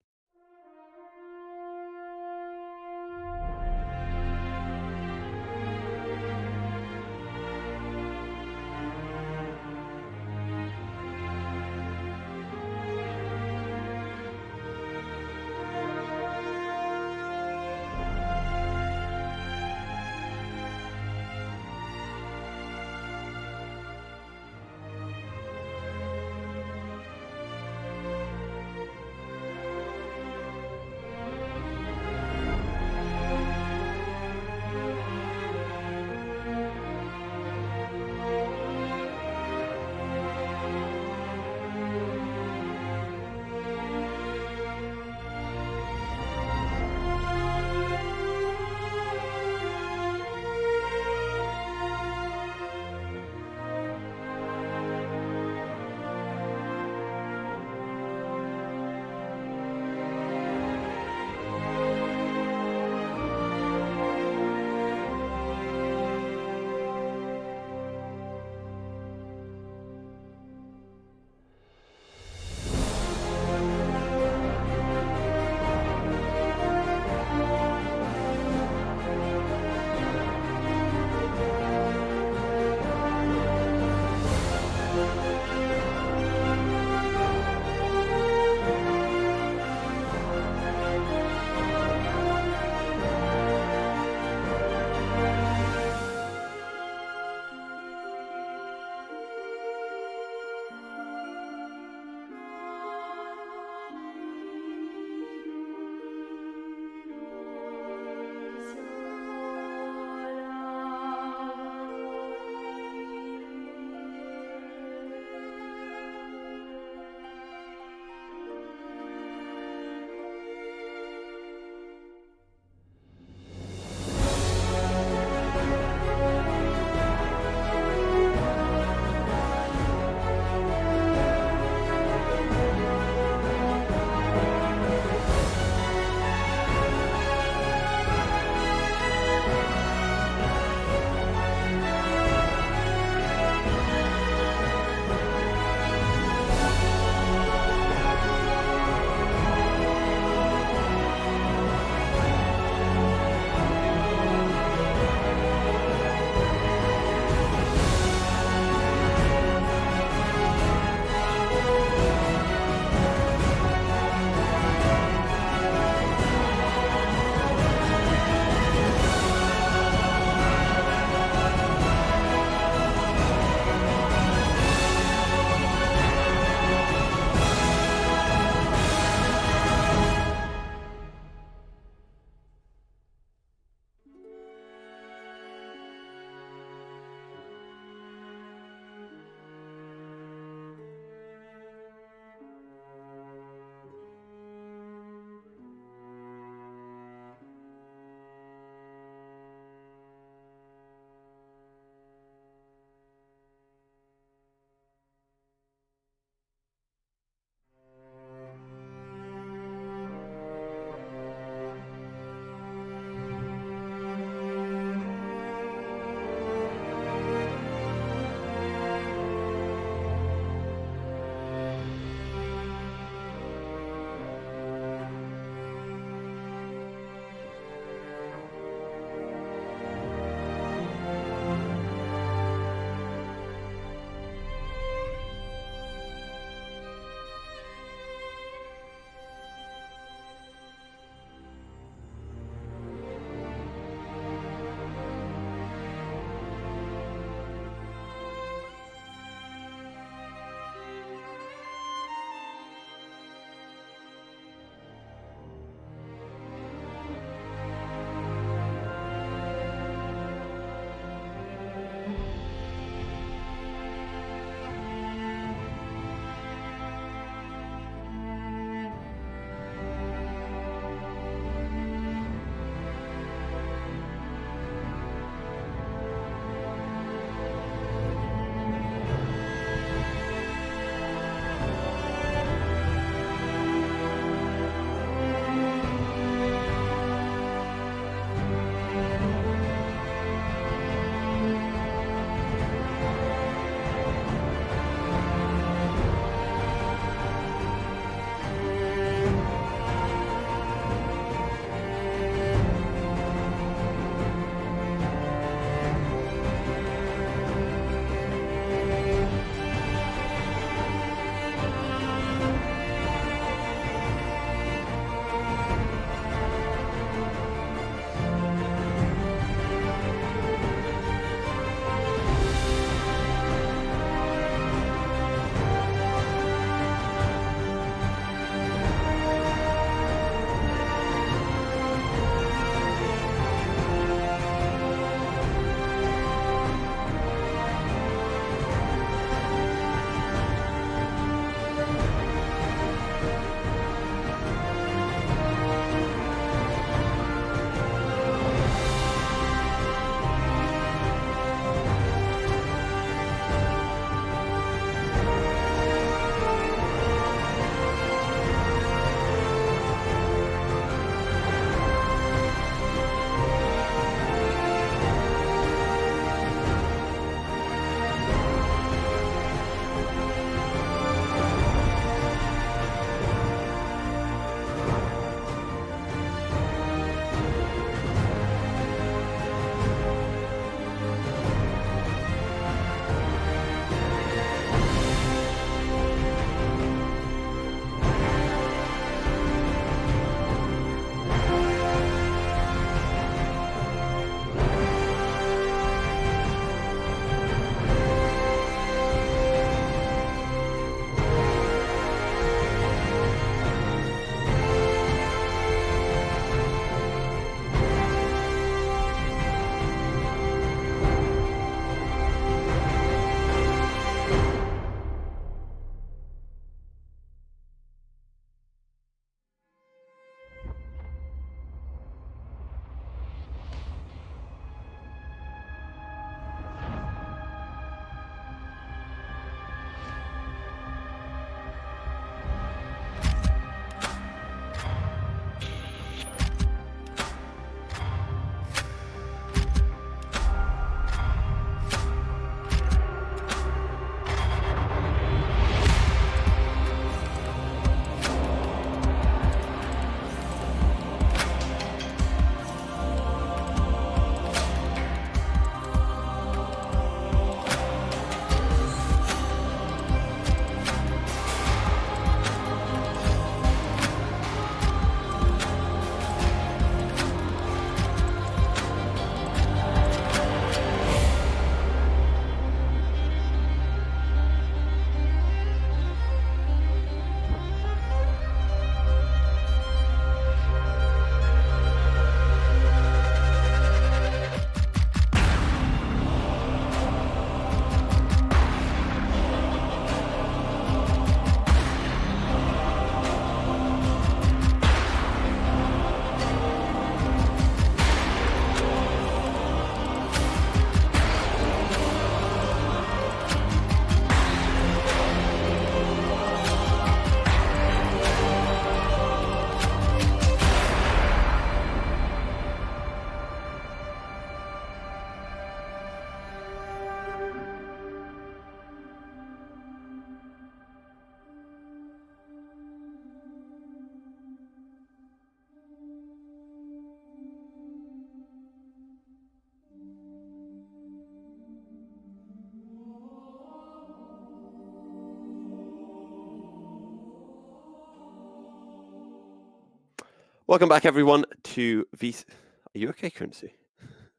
S1: Welcome back, everyone, to VCS. Are you okay, Currency?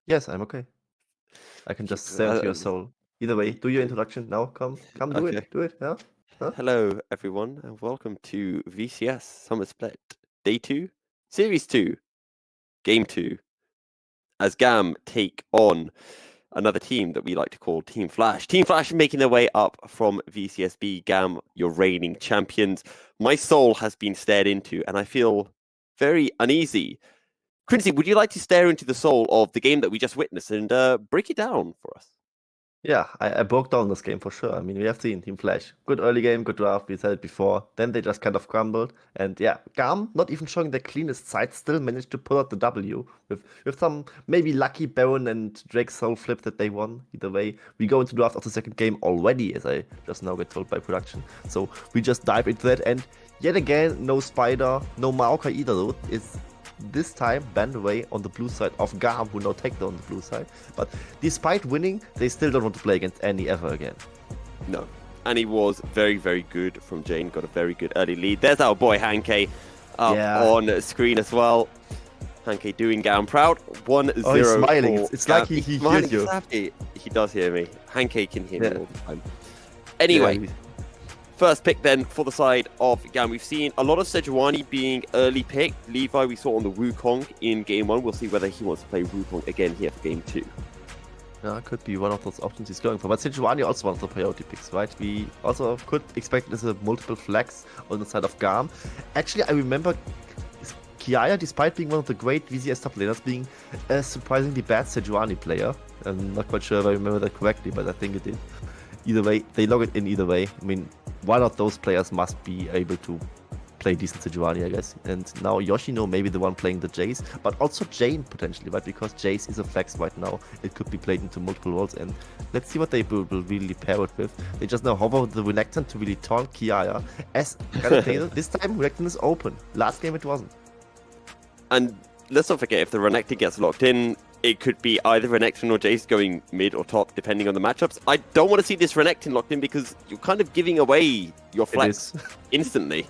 S5: Yes, I'm okay. I can just stare into your soul. Either way, do your introduction now. Come, do
S1: Okay.
S5: it. Yeah. Huh?
S1: Hello, everyone, and welcome to VCS Summer Split, Day 2, Series 2, Game 2, as GAM take on another team that we like to call Team Flash. Team Flash making their way up from VCSB. GAM, your reigning champions. My soul has been stared into, and I feel very uneasy. Quincy, would you like to stare into the soul of the game that we just witnessed and break it down for us?
S5: Yeah, I broke down this game for sure. I mean, we have seen Team Flash. Good early game, good draft, we said it before. Then they just kind of crumbled. And yeah, GAM, not even showing their cleanest side, still managed to pull out the W with some maybe lucky Baron and Drake Soul flip that they won. Either way, we go into draft of the second game already, as I just now get told by production. So we just dive into that. And yet again, no Spider, no Maokai either, though. It's this time banned away on the blue side of GAM, who now take on the blue side. But despite winning, they still don't want to play against Annie ever again.
S1: No. Annie was very, very good from Jane. Got a very good early lead. There's our boy Hanke up on screen as well. Hanke doing GAM proud. 1-0.
S5: Oh, he's smiling. It's like he
S1: smiling,
S5: hears you.
S1: Exactly. He does hear me. Hanke can hear me all the time. Anyway.
S5: Yeah,
S1: First pick then for the side of GAM. We've seen a lot of Sejuani being early picked. Levi we saw on the Wukong in game 1. We'll see whether he wants to play Wukong again here for game 2.
S5: Yeah, could be one of those options he's going for. But Sejuani also one of the priority picks, right? We also could expect there's a multiple flags on the side of GAM. Actually, I remember Kiaya, despite being one of the great VCS top laners, being a surprisingly bad Sejuani player. I'm not quite sure if I remember that correctly, but I think it did. Either way, they log it in either way. I mean, one of those players must be able to play decent Sejuani, I guess. And now Yoshino may be the one playing the Jace, but also Jane potentially, right? Because Jace is a flex right now. It could be played into multiple roles, and let's see what they will really pair it with. They just now hover the Renekton to really taunt Kiaya. As this time, Renekton is open. Last game it wasn't.
S1: And let's not forget, if the Renekton gets locked in, it could be either Renekton or Jace going mid or top, depending on the matchups. I don't want to see this Renekton locked in because you're kind of giving away your flex instantly.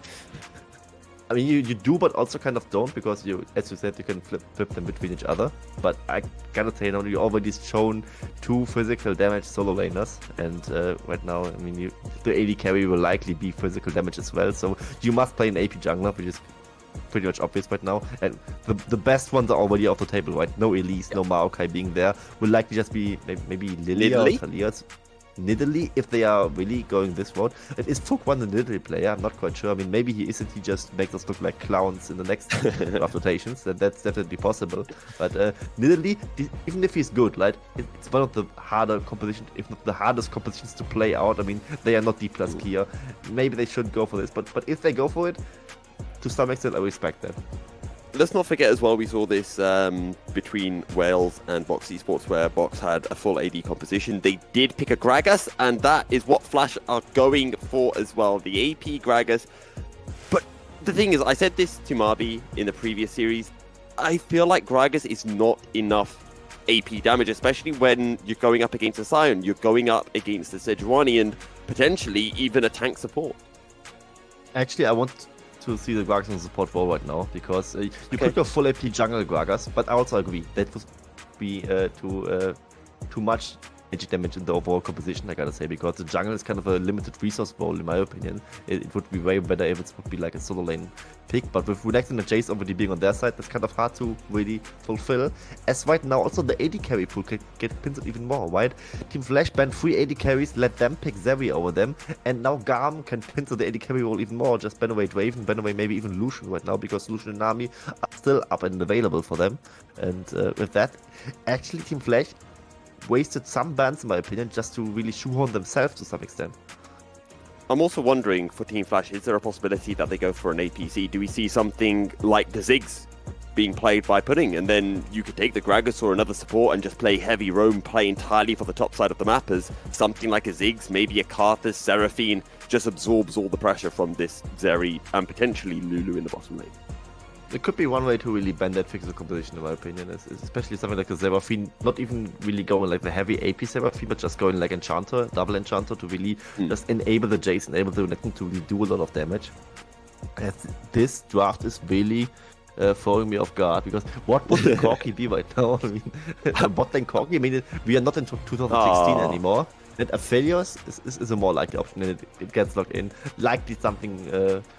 S5: I mean, you do, but also kind of don't, because you, as you said, you can flip them between each other. But I gotta say, you already shown 2 physical damage solo laners, and right now, I mean, the AD carry will likely be physical damage as well. So you must play an AP jungler, which is pretty much obvious right now. And the best ones are already off the table, right? No Elise, no Maokai being there. Will likely just be maybe Lilia or Talia's. Nidalee, if they are really going this route. It is Fook one the Nidalee player, I'm not quite sure. I mean, maybe he isn't, he just makes us look like clowns in the next draft rotations. That's definitely possible. But Nidalee, even if he's good, right, it's one of the harder compositions, if not the hardest compositions to play out. I mean, they are not D+ Kia. Maybe they should go for this, but if they go for it, to some extent, I respect that.
S1: Let's not forget as well, we saw this between Wales and Box Esports, where Box had a full AD composition. They did pick a Gragas, and that is what Flash are going for as well, the AP Gragas. But the thing is, I said this to Marby in the previous series, I feel like Gragas is not enough AP damage, especially when you're going up against a Sion, you're going up against a Sejuani, and potentially even a tank support.
S5: Actually, I want to see the Gragas in the support role right now, because you could go full AP jungle Gragas, but I also agree that would be too much magic damage in the overall composition, I gotta say, because the jungle is kind of a limited resource role in my opinion. It would be way better if it would be like a solo lane pick, but with Renekton and Jace already being on their side, that's kind of hard to really fulfill. As right now, also the AD carry pool can get pinned even more, right? Team Flash banned 3 AD carries, let them pick Zeri over them, and now GAM can pin to the AD carry role even more, just ban away Draven, ban away maybe even Lucian right now, because Lucian and Nami are still up and available for them. And with that, actually Team Flash wasted some bans, in my opinion, just to really shoehorn themselves to some extent.
S1: I'm also wondering for Team Flash, is there a possibility that they go for an APC? Do we see something like the Ziggs being played by Pudding, and then you could take the Gragas or another support and just play heavy roam, play entirely for the top side of the map as something like a Ziggs, maybe a Karthus, Seraphine, just absorbs all the pressure from this Zeri and potentially Lulu in the bottom lane?
S5: It could be one way to really bend that physical composition, in my opinion, is especially something like a Seraphine, not even really going like the heavy AP Seraphine, but just going like Enchanter, double Enchanter, to really just enable the Jace, enable the Renekton to really do a lot of damage. As this draft is really throwing me off guard, because what would the Corki be right now? I mean, bot lane Corki, I mean, we are not in 2016 anymore. And Aphelios is a more likely option, and it gets locked in. Likely something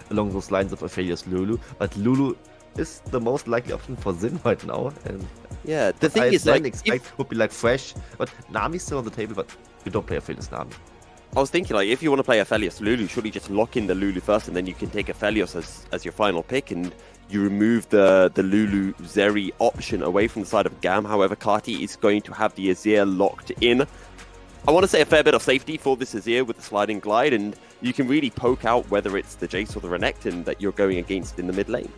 S5: along those lines of Aphelios Lulu, but Lulu is the most likely option for Xin right now. And
S1: Yeah, the thing
S5: I
S1: is,
S5: then
S1: like,
S5: expect would be like Fresh, but Nami's still on the table, but you don't play Aphelios Nami.
S1: I was thinking, like, if you want to play Aphelios Lulu, surely just lock in the Lulu first, and then you can take Aphelios as your final pick, and you remove the Lulu Zeri option away from the side of GAM. However, Kati is going to have the Azir locked in. I want to say a fair bit of safety for this Azir with the sliding glide, and you can really poke out whether it's the Jace or the Renekton that you're going against in the mid lane.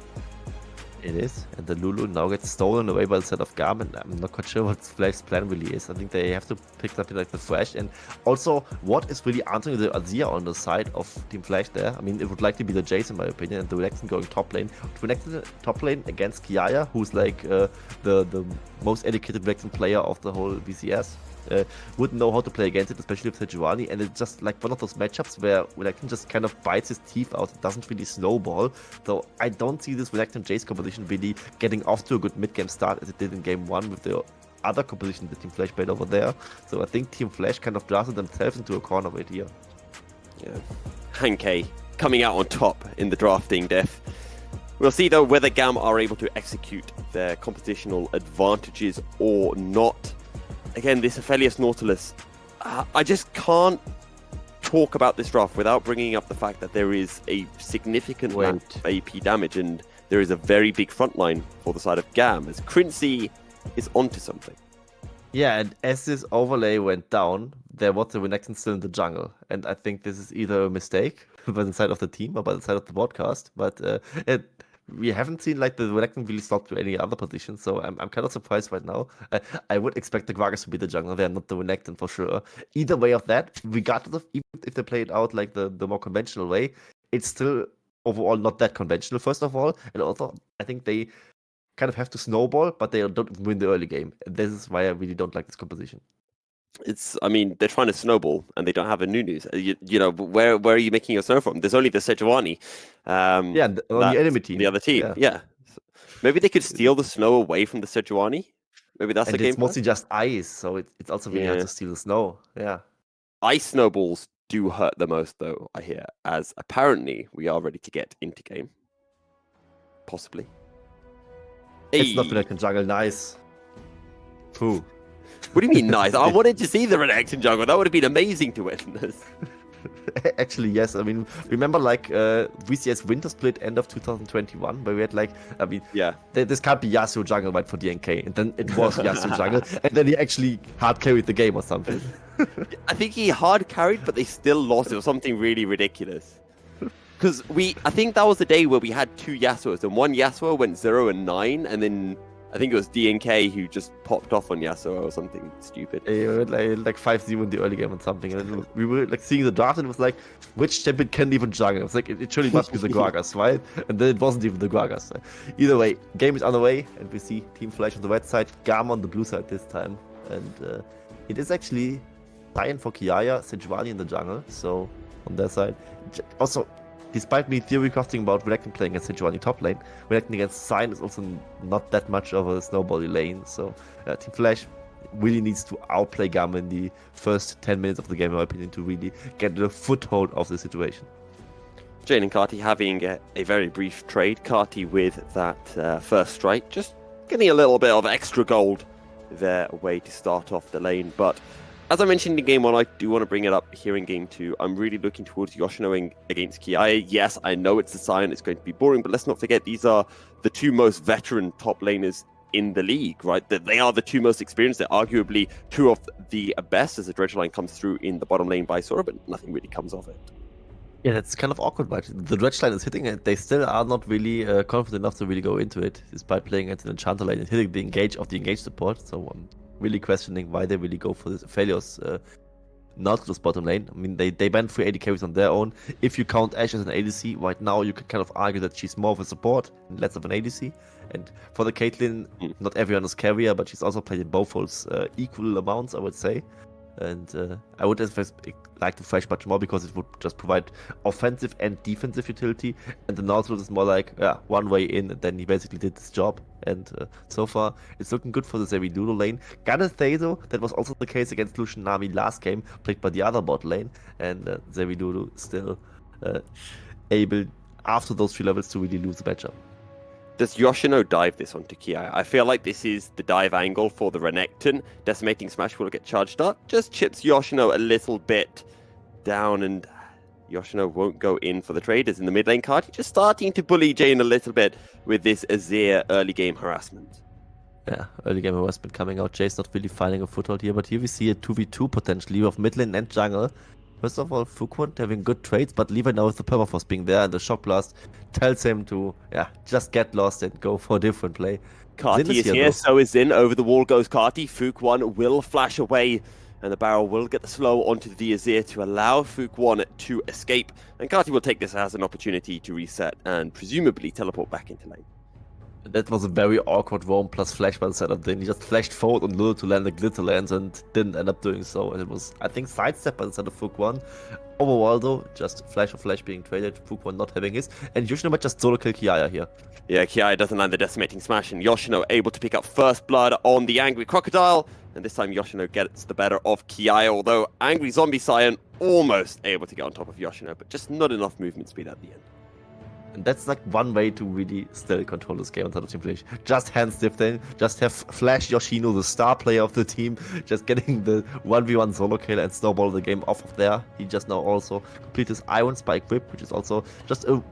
S5: It is, and the Lulu now gets stolen away by the set of GAM, and I'm not quite sure what Flash's plan really is. I think they have to pick something like the Flash, and also what is really answering the Azir on the side of Team Flash there. I mean, it would likely be the Jace in my opinion, and the Renekton going top lane. Renekton top lane against Kiaya, who's like the most educated Renekton player of the whole VCS. Wouldn't know how to play against it, especially with Sejuani, and it's just like one of those matchups where Renekton just kind of bites his teeth out. It doesn't really snowball, so I don't see this Renekton Jace composition really getting off to a good mid-game start as it did in game 1 with the other composition that Team Flash played over there. So I think Team Flash kind of drafted themselves into a corner right here.
S1: Yeah, Hankei coming out on top in the drafting, Def. We'll see though whether GAM are able to execute their compositional advantages or not. Again, this Aphelios Nautilus, I just can't talk about this draft without bringing up the fact that there is a significant amount of AP damage, and there is a very big front line for the side of GAM, as Quincy is onto something.
S5: Yeah, and as this overlay went down, there was a Renekton still in the jungle, and I think this is either a mistake by the side of the team or by the side of the broadcast, but we haven't seen like the Renekton really slot to any other position, so I'm kind of surprised right now. I would expect the Gragas to be the jungle there, not the Renekton for sure. Either way of that, regardless of even if they play it out like the more conventional way, it's still overall not that conventional, first of all, and also I think they kind of have to snowball, but they don't win the early game. This is why I really don't like this composition.
S1: I mean, they're trying to snowball and they don't have a Nunus. You know, where are you making your snow from? There's only the Sejuani.
S5: On the enemy team.
S1: The other team, yeah. Maybe they could steal the snow away from the Sejuani. Maybe that's the game.
S5: It's mostly just ice, so it's also really hard to steal the snow. Yeah.
S1: Ice snowballs do hurt the most, though, I hear, as apparently we are ready to get into game. Possibly.
S5: It's not Renekton jungle, nice. Pooh.
S1: What do you mean nice? I wanted to see the Renekton jungle. That would have been amazing to witness.
S5: Actually, yes. I mean, remember like VCS Winter Split end of 2021, where we had like, I mean, this can't be Yasuo jungle right for DNK, and then it was Yasuo jungle, and then he actually hard carried the game or something.
S1: I think he hard carried, but they still lost. It was something really ridiculous. Because I think that was the day where we had 2 Yasuos, and one Yasuo went 0 and 9, and then I think it was DNK who just popped off on Yasuo or something stupid.
S5: Yeah, we had like 5-0 in the early game and something, and then we were like seeing the draft, and it was like, which champion can even jungle? It was like, it surely must be the Gragas, right? And then it wasn't even the Gragas. Either way, game is underway, and we see Team Flash on the red side, GAM on the blue side this time, and it is actually Cyan for Kiaya, Sejuani in the jungle, so on their side. Also, despite me theory crafting about Renekton playing against Sejuani top lane, Renekton against Cyan is also not that much of a snowbally lane, so Team Flash really needs to outplay GAM in the first 10 minutes of the game, in my opinion, to really get the foothold of the situation.
S1: Jane and Kati having a very brief trade. Kati with that first strike, just getting a little bit of extra gold their way to start off the lane, but as I mentioned in Game 1, I do want to bring it up here in Game 2. I'm really looking towards Yoshino against Kiaya. Yes, I know it's a Cyan, it's going to be boring, but let's not forget these are the 2 most veteran top laners in the league, right? They are the 2 most experienced. They're arguably 2 of the best as the dredge line comes through in the bottom lane by Sora, but nothing really comes of it.
S5: Yeah, that's kind of awkward, right? The dredge line is hitting it. They still are not really confident enough to really go into it, despite playing at an enchanter lane and hitting the engage support. So really questioning why they really go for this Aphelios Nautilus bottom lane. I mean, they banned 3 AD carries on their own. If you count Ashe as an ADC, right now you could kind of argue that she's more of a support and less of an ADC. And for the Caitlyn, not everyone is carrier, but she's also played in both roles equal amounts, I would say. And I would like to Flash much more because it would just provide offensive and defensive utility. And the Nautilus is more like, one way in, and then he basically did his job. And so far, it's looking good for the Zeridulo lane. Gotta say though, that was also the case against Lucian Nami last game, played by the other bot lane. And Zeridulo still able, after those 3 levels, to really lose the matchup.
S1: Does Yoshino dive this onto Kiai? I feel like this is the dive angle for the Renekton. Decimating Smash will get charged up. Just chips Yoshino a little bit down, and Yoshino won't go in for the traders in the mid lane card. He's just starting to bully Jane a little bit with this Azir early game harassment.
S5: Yeah, early game harassment coming out. Jay's not really finding a foothold here, but here we see a 2v2 potentially of mid lane and jungle. First of all, Fuquan having good trades, but Levi now with the Permafrost being there, and the Shock Blast tells him to, just get lost and go for a different play.
S1: Karti is here, so is Zin. Over the wall goes Karti. Fuquan will flash away, and the barrel will get the slow onto the Azir to allow Fuquan to escape. And Karti will take this as an opportunity to reset and presumably teleport back into lane.
S5: That was a very awkward roam plus flash by the setup. Then he just flashed forward on Lulu to land the glitter lands and didn't end up doing so. And it was, I think, sidestep by the side of Fuquan. Overall though, just flash of flash being traded, Fuquan not having his. And Yoshino might just solo kill Kiaya here.
S1: Yeah, Kiaya doesn't land the decimating smash, and Yoshino able to pick up first blood on the Angry Crocodile. And this time Yoshino gets the better of Kiaya, although Angry Zombie Scion almost able to get on top of Yoshino, but just not enough movement speed at the end.
S5: And that's like one way to really still control this game on top of Team Flash. Just hand stiff then, just have Flash Yoshino, the star player of the team, just getting the 1v1 solo kill and snowball the game off of there. He just now also complete his Iron Spike whip, which is also just a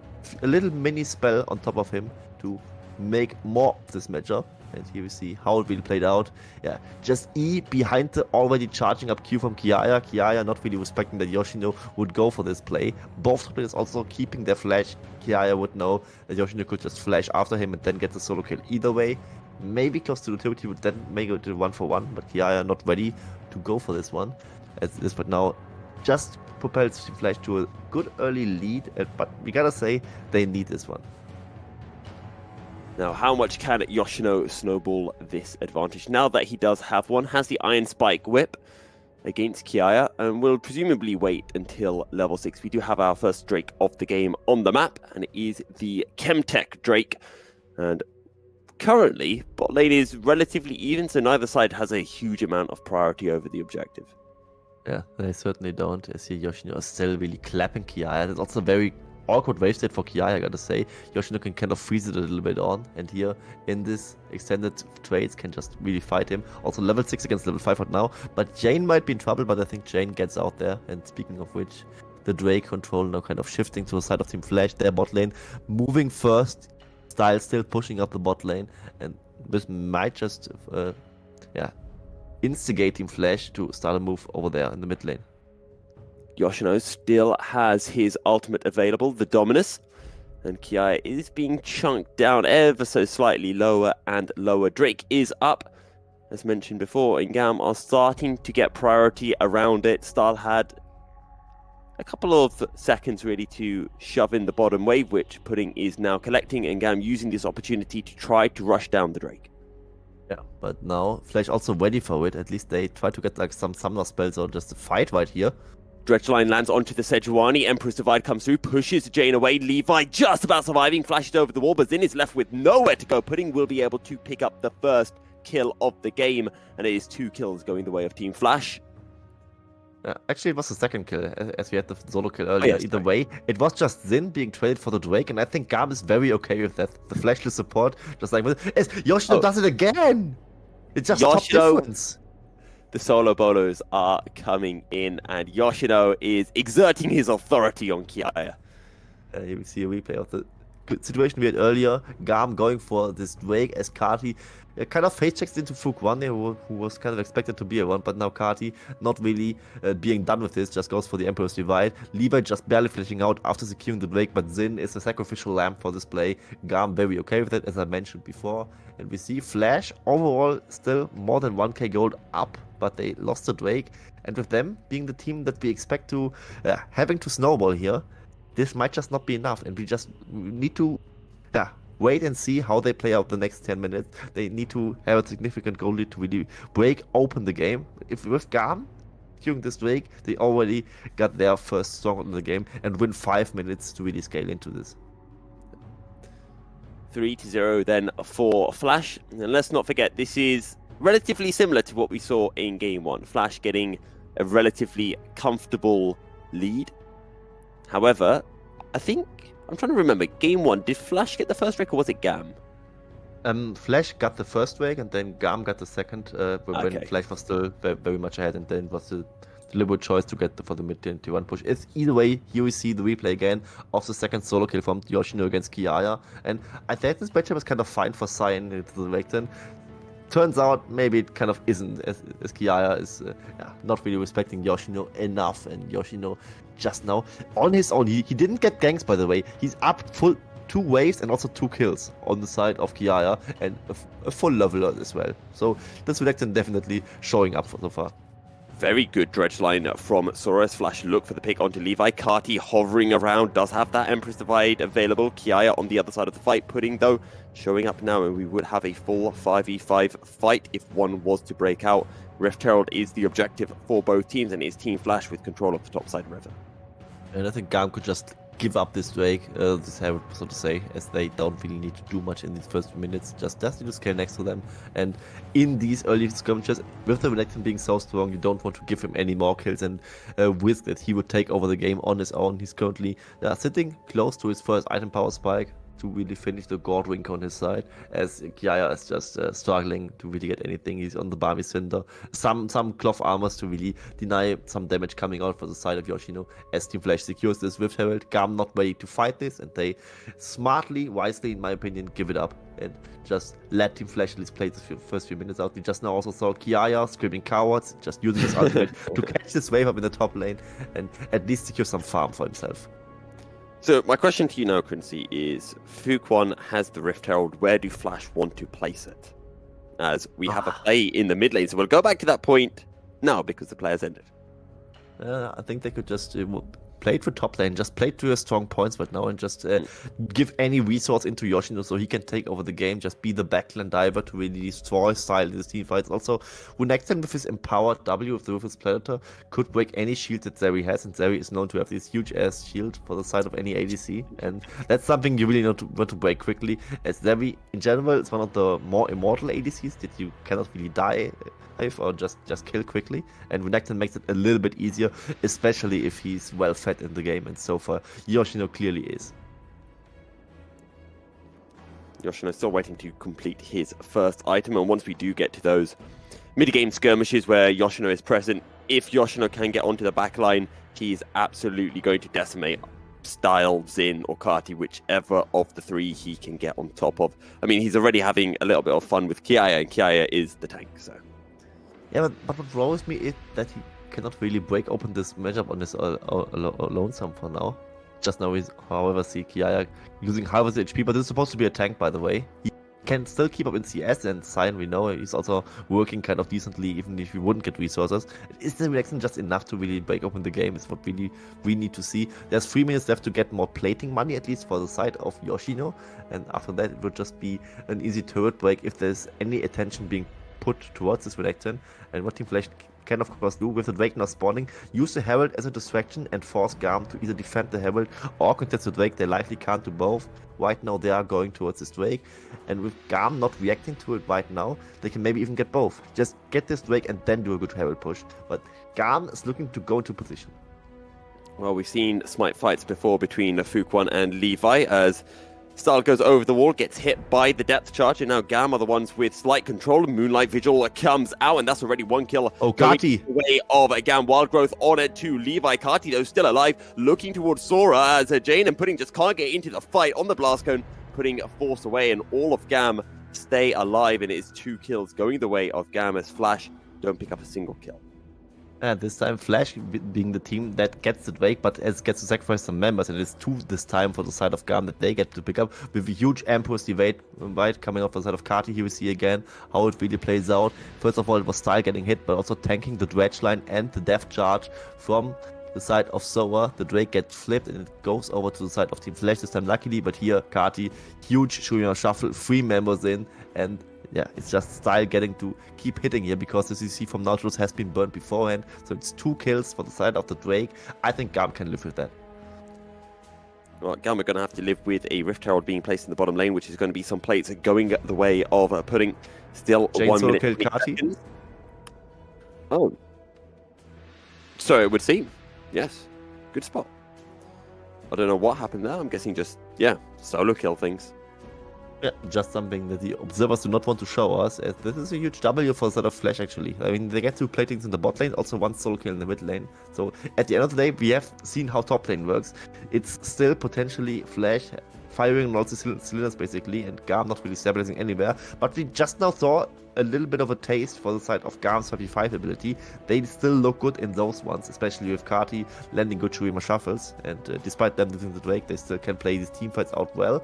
S5: little mini spell on top of him to make more of this matchup. And here we see how it really played out. Yeah, just E behind the already charging up Q from Kiaya. Kiaya not really respecting that Yoshino would go for this play. Both top players also keeping their flash. Kiaya would know that Yoshino could just flash after him and then get the solo kill either way. Maybe close to utility would then make it a 1-for-1, but Kiaya not ready to go for this one. As this, but now just propels Team Flash to a good early lead. But we gotta say, they need this one.
S1: Now, how much can Yoshino snowball this advantage? Now that he does have one, has the Iron Spike whip against Kiaya, and will presumably wait until level 6. We do have our first Drake of the game on the map, and it is the Chemtech Drake. And currently, bot lane is relatively even, so neither side has a huge amount of priority over the objective.
S5: Yeah, they certainly don't. As here, Yoshino is still really clapping Kiaya. It's also very awkward wave state for Kiaya, I gotta say. Yoshino can kind of freeze it a little bit on, and here in this extended trades can just really fight him. Also level 6 against level 5 right now, but Jane might be in trouble, but I think Jane gets out there. And speaking of which, the Drake control now kind of shifting to the side of Team Flash, their bot lane, moving first, Style still pushing up the bot lane, and this might just instigate Team Flash to start a move over there in the mid lane.
S1: Yoshino still has his ultimate available, the Dominus, and Kiaya is being chunked down ever so slightly lower and lower. Drake is up, as mentioned before, and GAM are starting to get priority around it. Style had a couple of seconds really to shove in the bottom wave, which Pudding is now collecting, and GAM using this opportunity to try to rush down the Drake.
S5: Yeah, but now Flash also ready for it. At least they try to get like some summoner spells or just a fight right here.
S1: Dredgeline lands onto the Sejuani. Emperor's Divide comes through, pushes Jane away. Levi just about surviving, flashes over the wall, but Zin is left with nowhere to go. Pudding will be able to pick up the first kill of the game, and it is 2 kills going the way of Team Flash.
S5: Actually, it was the second kill, as we had the solo kill earlier.
S1: Yes,
S5: Either way, it was just Zin being traded for the Drake, and I think GAM is very okay with that. The flashless support, just like as Yoshino does it again. It's just top difference.
S1: The solo bolos are coming in, and Yoshino is exerting his authority on Kiaya.
S5: Here we see a replay of the situation we had earlier. GAM going for this Drake as Karti kind of face checks into Fuquan, who was kind of expected to be a one, but now Karti not really being done with this, just goes for the Emperor's Divide. Levi just barely flashing out after securing the Drake, but Zin is a sacrificial lamb for this play. GAM very okay with it, as I mentioned before. And we see Flash overall still more than 1k gold up, but they lost the Drake. And with them being the team that we expect to having to snowball here, this might just not be enough, and we just need to wait and see how they play out the next 10 minutes. They need to have a significant goal lead to really break open the game. If with GAM, during this Drake, they already got their first stronghold in the game and win 5 minutes to really scale into this.
S1: 3-0 then for Flash. And let's not forget, this is relatively similar to what we saw in Game 1. Flash getting a relatively comfortable lead. However, I think, I'm trying to remember, Game 1, did Flash get the first Drake or was it GAM?
S5: Flash got the first Drake and then GAM got the second, when
S1: Okay.
S5: Flash was still very much ahead, and then it was the deliberate choice to get for the mid-21 push. It's either way, here we see the replay again of the second solo kill from Yoshino against Kiaya, and I think this matchup is kind of fine for Cyan into the Drake then. Turns out maybe it kind of isn't, as Kiaya is not really respecting Yoshino enough, and Yoshino just now on his own, he didn't get ganks by the way, he's up full 2 waves and also 2 kills on the side of Kiaya, and a full leveler as well. So this Renekton definitely showing up so far.
S1: Very good dredge line from Soros. Flash look for the pick onto Levi. Carti hovering around, does have that Empress Divide available. Kiaya on the other side of the fight. Pudding, though, showing up now, and we would have a full 5v5 fight if one was to break out. Rift Herald is the objective for both teams, and it is Team Flash with control of the top side river.
S5: And I think GAM could just give up this Drake, this Herald, so to say, as they don't really need to do much in these first few minutes. Just need to scale next to them. And in these early skirmishes, with the Renekton being so strong, you don't want to give him any more kills and risk that he would take over the game on his own. He's currently sitting close to his first item power spike to really finish the God Wink on his side, as Kiaya is just struggling to really get anything. He's on the Barbie Cinder, some cloth armors to really deny some damage coming out for the side of Yoshino, as Team Flash secures this Rift Herald. GAM not ready to fight this, and they smartly, wisely in my opinion, give it up and just let Team Flash at least play the first few minutes out. We just now also saw Kiaya screaming cowards, just using his ultimate to catch this wave up in the top lane and at least secure some farm for himself.
S1: So my question to you now, Quincy, is Fuquan has the Rift Herald. Where do Flash want to place it? As we have a play in the mid lane, so we'll go back to that point now because the player's ended.
S5: I think they could just play it for top lane, just play to your strong points right now and just give any resource into Yoshino so he can take over the game, just be the backline diver to really destroy style in his team fights. Also, Renekton with his empowered W with the Ruthless Predator could break any shield that Zeri has, and Zeri is known to have this huge ass shield for the side of any ADC, and that's something you really want to break quickly, as Zeri in general is one of the more immortal ADCs that you cannot really die or just kill quickly, and Renekton makes it a little bit easier, especially if he's well fed in the game, and so far Yoshino clearly is.
S1: Yoshino still waiting to complete his first item, and once we do get to those mid-game skirmishes where Yoshino is present, if Yoshino can get onto the back line, he's absolutely going to decimate Style, Xin, or Carti, whichever of the 3 he can get on top of. I mean, he's already having a little bit of fun with Kiaya, and Kiaya is the tank, so...
S5: Yeah, but what worries me is that he cannot really break open this matchup on his alone for now. Just now we, however, see Kiaya using half his HP, but this is supposed to be a tank, by the way. He can still keep up in CS, and Cyan, we know he's also working kind of decently, even if he wouldn't get resources. Is the reaction just enough to really break open the game is what we need to see. There's 3 minutes left to get more plating money, at least for the side of Yoshino, and after that it would just be an easy turret break if there's any attention being put towards this Renekton. And what Team Flash can of course do with the Drake now spawning, use the Herald as a distraction and force GAM to either defend the Herald or contest the Drake. They likely can't do both. Right now they are going towards this Drake, and with GAM not reacting to it right now, they can maybe even get both. Just get this Drake and then do a good Herald push. But GAM is looking to go into position.
S1: Well, we've seen smite fights before between Fuquan and Levi, as Style goes over the wall, gets hit by the depth charge, and now GAM are the ones with slight control. Moonlight Vigil comes out, and that's already 1 kill.
S5: Oh, Carti!
S1: The way of GAM. Wild Growth on it to Levi. Carti, though, still alive, looking towards Sora, as Jane and Pudding just can't get into the fight on the Blast Cone. Pudding forced away, and all of GAM stay alive, and it is 2 kills going the way of GAM, as Flash don't pick up a single kill.
S5: And this time Flash being the team that gets the Drake, but as gets to sacrifice some members, and it's 2 this time for the side of GAM that they get to pick up, with a huge Empress Divide coming off the side of Carti. Here we see again how it really plays out. First of all, it was Style getting hit, but also tanking the dredge line and the death charge from the side of Sora. The Drake gets flipped and it goes over to the side of Team Flash this time, luckily, but here Carti, huge Shurian shuffle, 3 members in, and yeah, it's just style getting to keep hitting here because the CC from Nautilus has been burned beforehand. So it's 2 kills for the side of the Drake. I think GAM can live with that.
S1: Well, GAM are going to have to live with a Rift Herald being placed in the bottom lane, which is going to be some plates going the way of putting still
S5: Jane
S1: 1
S5: solo
S1: minute.
S5: killed
S1: 20
S5: Kati.
S1: seconds. Oh. So it would seem. Yes. Good spot. I don't know what happened there. I'm guessing just, yeah, solo kill things.
S5: Yeah, just something that the observers do not want to show us, as this is a huge W for sort of Flash, actually. I mean, they get 2 platings in the bot lane, also 1 solo kill in the mid lane. So, at the end of the day, we have seen how top lane works. It's still potentially Flash firing on all the cylinders, basically, and GAM not really stabilizing anywhere. But we just now saw a little bit of a taste for the side of GAM's 55 ability. They still look good in those ones, especially with Kati landing good Shurima shuffles. And despite them losing the Drake, they still can play these teamfights out well.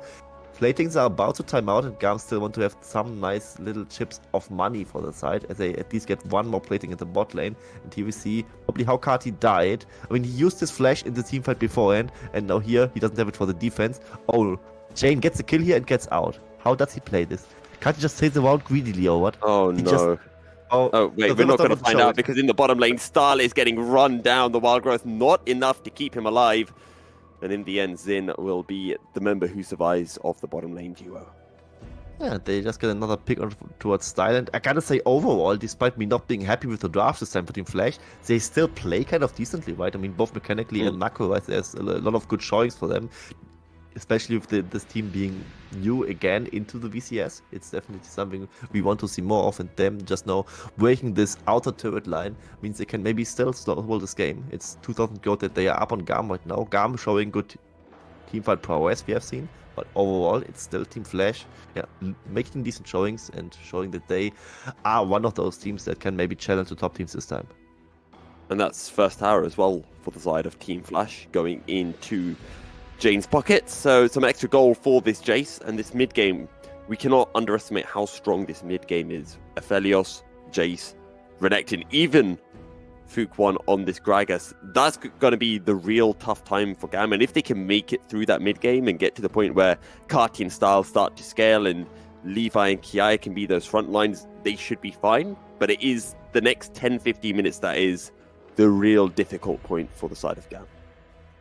S5: Platings are about to time out, and GAM still want to have some nice little chips of money for the side, as they at least get 1 more plating in the bot lane. And here we see probably how Kati died. I mean, he used his flash in the teamfight beforehand, and now here he doesn't have it for the defense. Oh, Jane gets a kill here and gets out. How does he play this? Kati just stays around greedily or what?
S1: Oh,
S5: He
S1: no.
S5: just-
S1: Oh, wait, we're not going to find out because in the bottom lane, Starl is getting run down. The Wild Growth not enough to keep him alive. And in the end, Xin will be the member who survives of the bottom lane duo.
S5: Yeah, they just get another pick towards style. And I gotta say, overall, despite me not being happy with the draft this time for Team Flash, they still play kind of decently, right? I mean, both mechanically and macro, right? There's a lot of good showings for them, especially with this team being new again into the VCS. It's definitely something we want to see more of, and them just now breaking this outer turret line means they can maybe still snowball this game. It's 2000 gold that they are up on GAM right now. GAM showing good teamfight prowess we have seen, but overall it's still Team Flash, yeah, making decent showings and showing that they are one of those teams that can maybe challenge the top teams this time.
S1: And that's first tower as well for the side of Team Flash going into Jane's pocket. So some extra gold for this Jace, and this mid game, we cannot underestimate how strong this mid game is. Aphelios, Jace, Renekton, even Fuke1 on this Gragas. That's going to be the real tough time for GAM, and if they can make it through that mid game and get to the point where Kati and Style start to scale and Levi and Kiai can be those front lines, they should be fine. But it is the next 10-15 minutes that is the real difficult point for the side of GAM.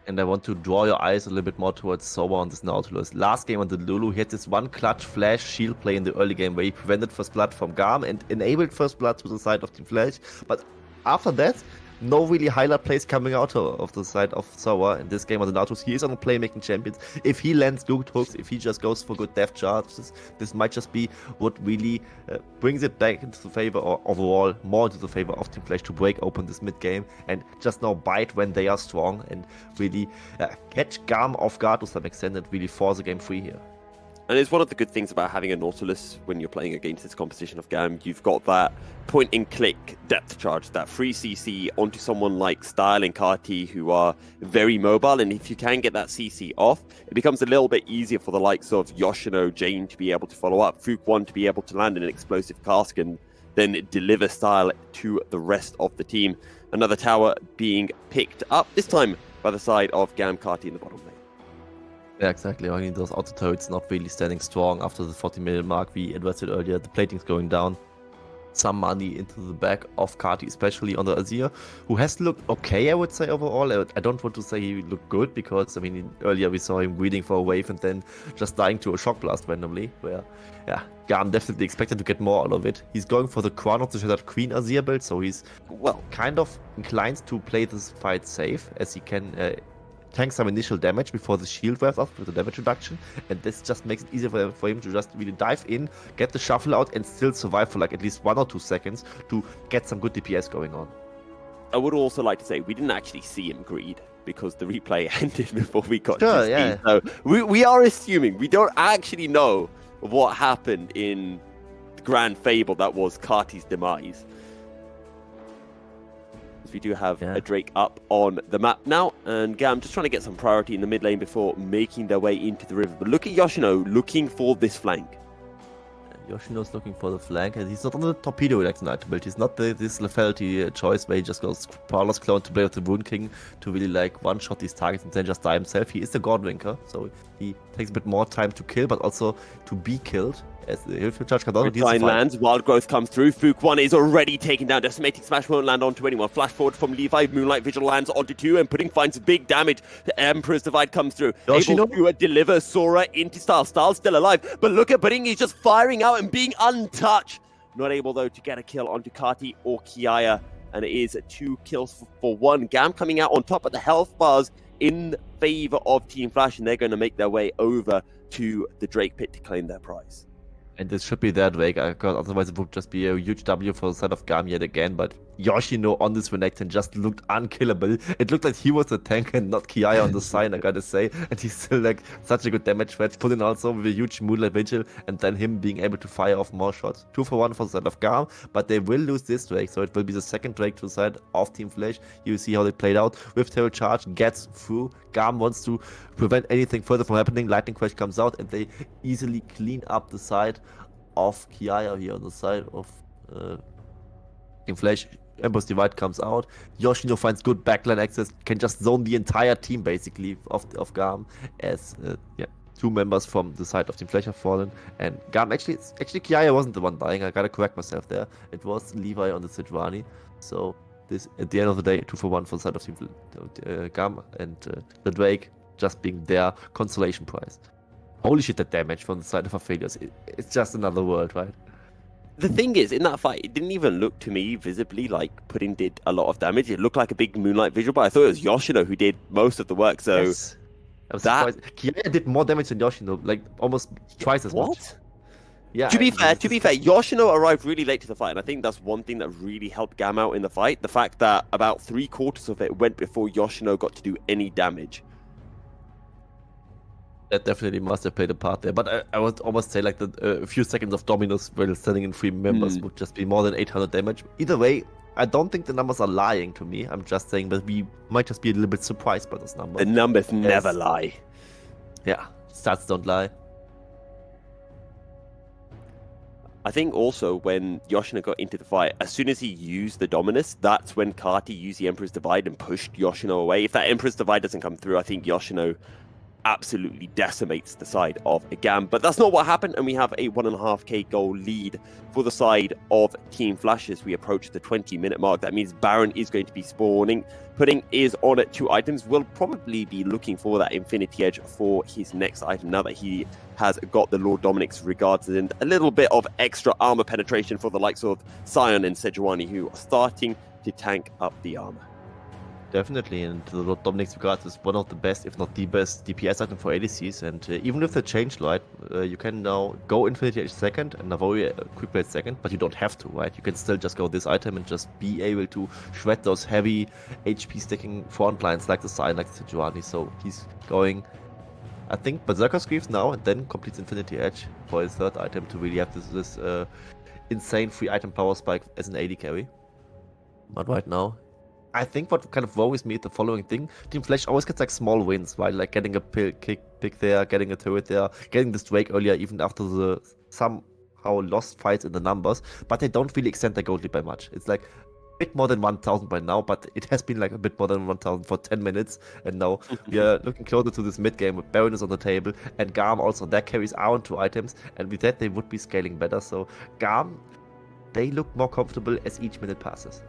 S5: And I want to draw your eyes a little bit more towards Soba on this Nautilus. Last game on the Lulu, he had this one clutch flash shield play in the early game where he prevented first blood from GAM and enabled first blood to the side of Team Flash. But after that, no really highlight plays coming out of the side of Soba in this game on the Nautilus. He is on the playmaking champions. If he lands good hooks, if he just goes for good depth charges, this might just be what really brings it back into the favor, or overall more into the favor of Team Flash to break open this mid game and just now bite when they are strong and really catch GAM off guard to some extent and really force the game free here.
S1: And it's one of the good things about having a Nautilus when you're playing against this composition of GAM. You've got that point and click depth charge, that free CC onto someone like Style and Kati who are very mobile. And if you can get that CC off, it becomes a little bit easier for the likes of Yoshino, Jane to be able to follow up, Fuke1 to be able to land an explosive cask and then deliver Style to the rest of the team. Another tower being picked up, this time by the side of GAM Kati in the bottom lane.
S5: Yeah, exactly. I mean, those auto turrets not really standing strong after the 40-minute mark we addressed it earlier. The plating's going down. Some money into the back of Kati, especially on the Azir, who has looked okay, I would say, overall. I don't want to say he looked good, because, I mean, earlier we saw him greeding for a wave and then just dying to a shock blast randomly, where, yeah, GAM definitely expected to get more out of it. He's going for the Crown of the Shattered Queen Azir build, so he's, well, kind of inclined to play this fight safe, as he can tank some initial damage before the shield wears off with the damage reduction, and this just makes it easier for him to just really dive in, get the shuffle out, and still survive for like at least 1 or 2 seconds to get some good DPS going on.
S1: I would also like to say we didn't actually see him greed because the replay ended before we got
S5: Sure,
S1: to see.
S5: yeah.
S1: So we are assuming, we don't actually know what happened in the grand fable that was Kati's demise. We do have a Drake up on the map now, and GAM just trying to get some priority in the mid lane before making their way into the river. But look at Yoshino looking for this flank.
S5: Yoshino's looking for the flank, and he's not on the torpedo electronite build. He's not this lethality choice where he just goes Prowler's Clone to play with the Rune King to really like one-shot these targets and then just die himself. He is the God Winker, so he takes a bit more time to kill, but also to be killed. as the Unofficial charge comes out.
S1: Line lands, Wild Growth comes through. Fook 1 is already taken down. Decimating Smash won't land onto anyone. Flash forward from Levi. Moonlight Vigil lands onto 2 and Pudding finds big damage. The Emperor's Divide comes through.
S5: Yoshino?
S1: Able to deliver Sora into Style. Style's still alive, but look at Pudding, he's just firing out and being untouched. Not able though to get a kill onto Kati or Kiaya, and it is 2 kills for 1. GAM coming out on top of the health bars in favor of Team Flash, and they're going to make their way over to the Drake pit to claim their prize.
S5: And this should be their Drake, because otherwise it would just be a huge W for the side of GAM yet again. But Yoshino on this Renekton just looked unkillable. It looked like he was the tank and not Kiaya on the side, I gotta say. And he's still like such a good damage threat. Put in also with a huge Moonlight Vigil, and then him being able to fire off more shots. 2 for 1 for the side of GAM, but they will lose this Drake, so it will be the second Drake to the side of Team Flash. You will see how they played out. With Terror Charge gets through. GAM wants to prevent anything further from happening. Lightning Crash comes out, and they easily clean up the side of Kiaya here on the side of Team Flash. Emperor's Divide comes out. Yoshino finds good backline access, can just zone the entire team basically of GAM, as 2 members from the side of Team Flash have fallen. And GAM actually Kiaya wasn't the one dying. I gotta correct myself there. It was Levi on the Sejuani. So this at the end of the day, 2 for 1 for the side of Team GAM, and the Drake just being their consolation prize. Holy shit, that damage from the side of Aphelios. It's just another world, right?
S1: The thing is, in that fight, it didn't even look to me visibly like Pudding did a lot of damage. It looked like a big Moonlight Vigil, but I thought it was Yoshino who did most of the work. So
S5: yes. I was surprised. Kiaya did more damage than Yoshino, like almost twice as much.
S1: What?
S5: Yeah.
S1: To be fair, Yoshino arrived really late to the fight, and I think that's one thing that really helped GAM out in the fight. The fact that about 3/4 of it went before Yoshino got to do any damage.
S5: That definitely must have played a part there. But I would almost say like a few seconds of Dominus while standing in 3 members would just be more than 800 damage. Either way, I don't think the numbers are lying to me. I'm just saying that we might just be a little bit surprised by this number.
S1: The numbers never lie.
S5: Yeah, stats don't lie.
S1: I think also when Yoshino got into the fight, as soon as he used the Dominus, that's when Kati used the Emperor's Divide and pushed Yoshino away. If that Emperor's Divide doesn't come through, I think Yoshino absolutely decimates the side of GAM. But that's not what happened, and we have a 1.5k goal lead for the side of Team Flash as we approach the 20-minute mark. That means Baron is going to be spawning. Pudding is on at 2 items. Will probably be looking for that Infinity Edge for his next item now that he has got the Lord Dominic's regards and a little bit of extra armor penetration for the likes of Sion and Sejuani, who are starting to tank up the armor.
S5: Definitely, and the Lord Dominic's regards is one of the best, if not the best, DPS item for ADCs. And even with the change light, you can now go Infinity Edge second and Navoya Quick Blade second, but you don't have to, right? You can still just go this item and just be able to shred those heavy HP sticking front lines like the Sion, like the Sejuani. So he's going, I think, Berserker's Greaves now, and then completes Infinity Edge for his 3rd item to really have this insane free item power spike as an AD carry. But right now, I think what kind of worries me is the following thing. Team Flash always gets like small wins, right? Like getting a pick there, getting a turret there, getting this Drake earlier, even after the somehow lost fights in the numbers. But they don't really extend their gold lead by much. It's like a bit more than 1,000 by now, but it has been like a bit more than 1,000 for 10 minutes. And now we are looking closer to this mid game with Baron is on the table and GAM also. Their carries are on 2 items, and with that they would be scaling better. So GAM, they look more comfortable as each minute passes.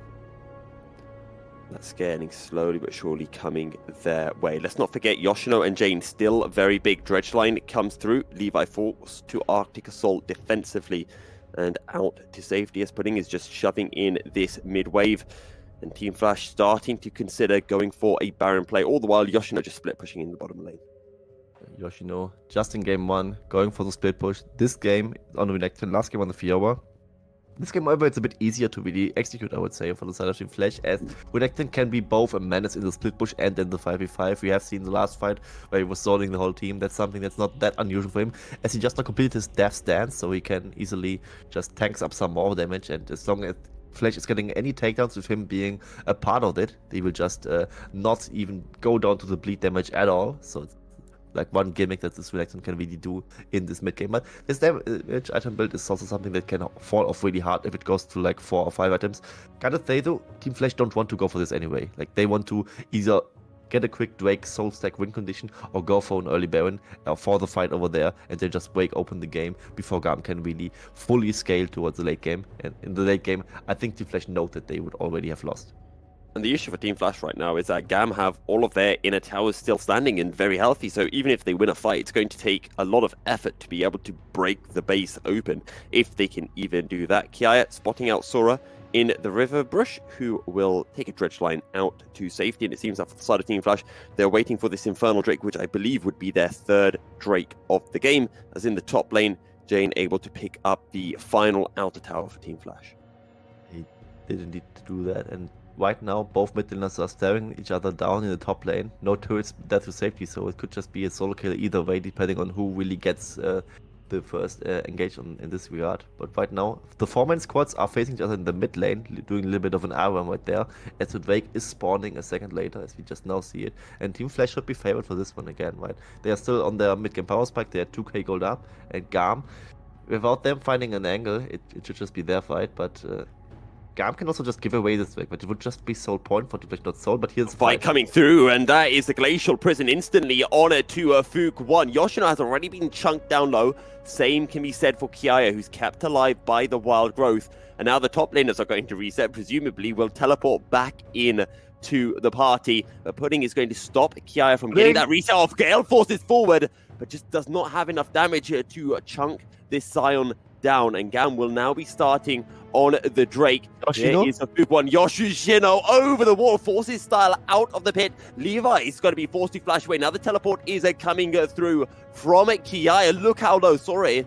S1: That's getting slowly but surely coming their way. Let's not forget Yoshino and Jane still a very big dredge line comes through. Levi forced to Arctic Assault defensively and out to safety as Pudding is just shoving in this mid wave. And Team Flash starting to consider going for a Baron play. All the while Yoshino just split pushing in the bottom lane.
S5: Yoshino just in game 1 going for the split push. This game on the Renekton, last game on the Fiora. This game, however, it's a bit easier to really execute, I would say, for the side of Team Flash, as Renekton can be both a menace in the split push and in the 5v5. We have seen the last fight where he was zoning the whole team. That's something that's not that unusual for him, as he just now completed his death stance, so he can easily just tanks up some more damage, and as long as Flash is getting any takedowns with him being a part of it, he will just not even go down to the bleed damage at all. So it's like one gimmick that this Renekton can really do in this mid game. But this damage item build is also something that can fall off really hard if it goes to like 4 or 5 items. Gotta say though, Team Flash don't want to go for this anyway. Like they want to either get a quick Drake soul stack win condition, or go for an early Baron for the fight over there, and then just break open the game before GAM can really fully scale towards the late game. And in the late game, I think Team Flash know that they would already have lost.
S1: And the issue for Team Flash right now is that GAM have all of their inner towers still standing and very healthy, so even if they win a fight, it's going to take a lot of effort to be able to break the base open, if they can even do that. Kiaya spotting out Sora in the river brush, who will take a dredge line out to safety, and it seems that for the side of Team Flash, they're waiting for this Infernal Drake, which I believe would be their third Drake of the game, as in the top lane, Jane able to pick up the final outer tower for Team Flash.
S5: He didn't need to do that, and right now, both mid laners are staring each other down in the top lane. No turrets there to safety, so it could just be a solo kill either way, depending on who really gets the first engage in this regard. But right now, the 4-man squads are facing each other in the mid lane, doing a little bit of an ARAM right there. And so Drake is spawning a second later, as we just now see it. And Team Flash should be favored for this one again, right? They are still on their mid game power spike, they are 2k gold up. And GAM, without them finding an angle, it should just be their fight, but GAM can also just give away this Drake, but it would just be soul point for Team Flash, not soul, but here's the
S1: Fight coming through, and that is the Glacial Prison instantly on it to Fook 1. Yoshino has already been chunked down low. Same can be said for Kiaya, who's kept alive by the wild growth. And now the top laners are going to reset, presumably will teleport back in to the party. But Pudding is going to stop Kiaya from getting that reset off. Gale forces forward, but just does not have enough damage to chunk this Scion down, and GAM will now be starting on the Drake.
S5: Yoshino?
S1: There is a big one. Yoshino over the wall, forces Style out of the pit. Levi is going to be forced to flash away. Now the teleport is coming through from Kiaya. Look how low Sora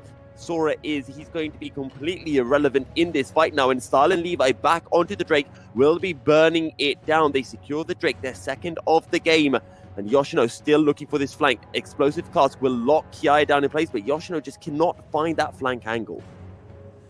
S1: is. He's going to be completely irrelevant in this fight now, and Style and Levi back onto the Drake will be burning it down. They secure the Drake, their second of the game. And Yoshino still looking for this flank. Explosive Cast will lock Kiaya down in place, but Yoshino just cannot find that flank angle.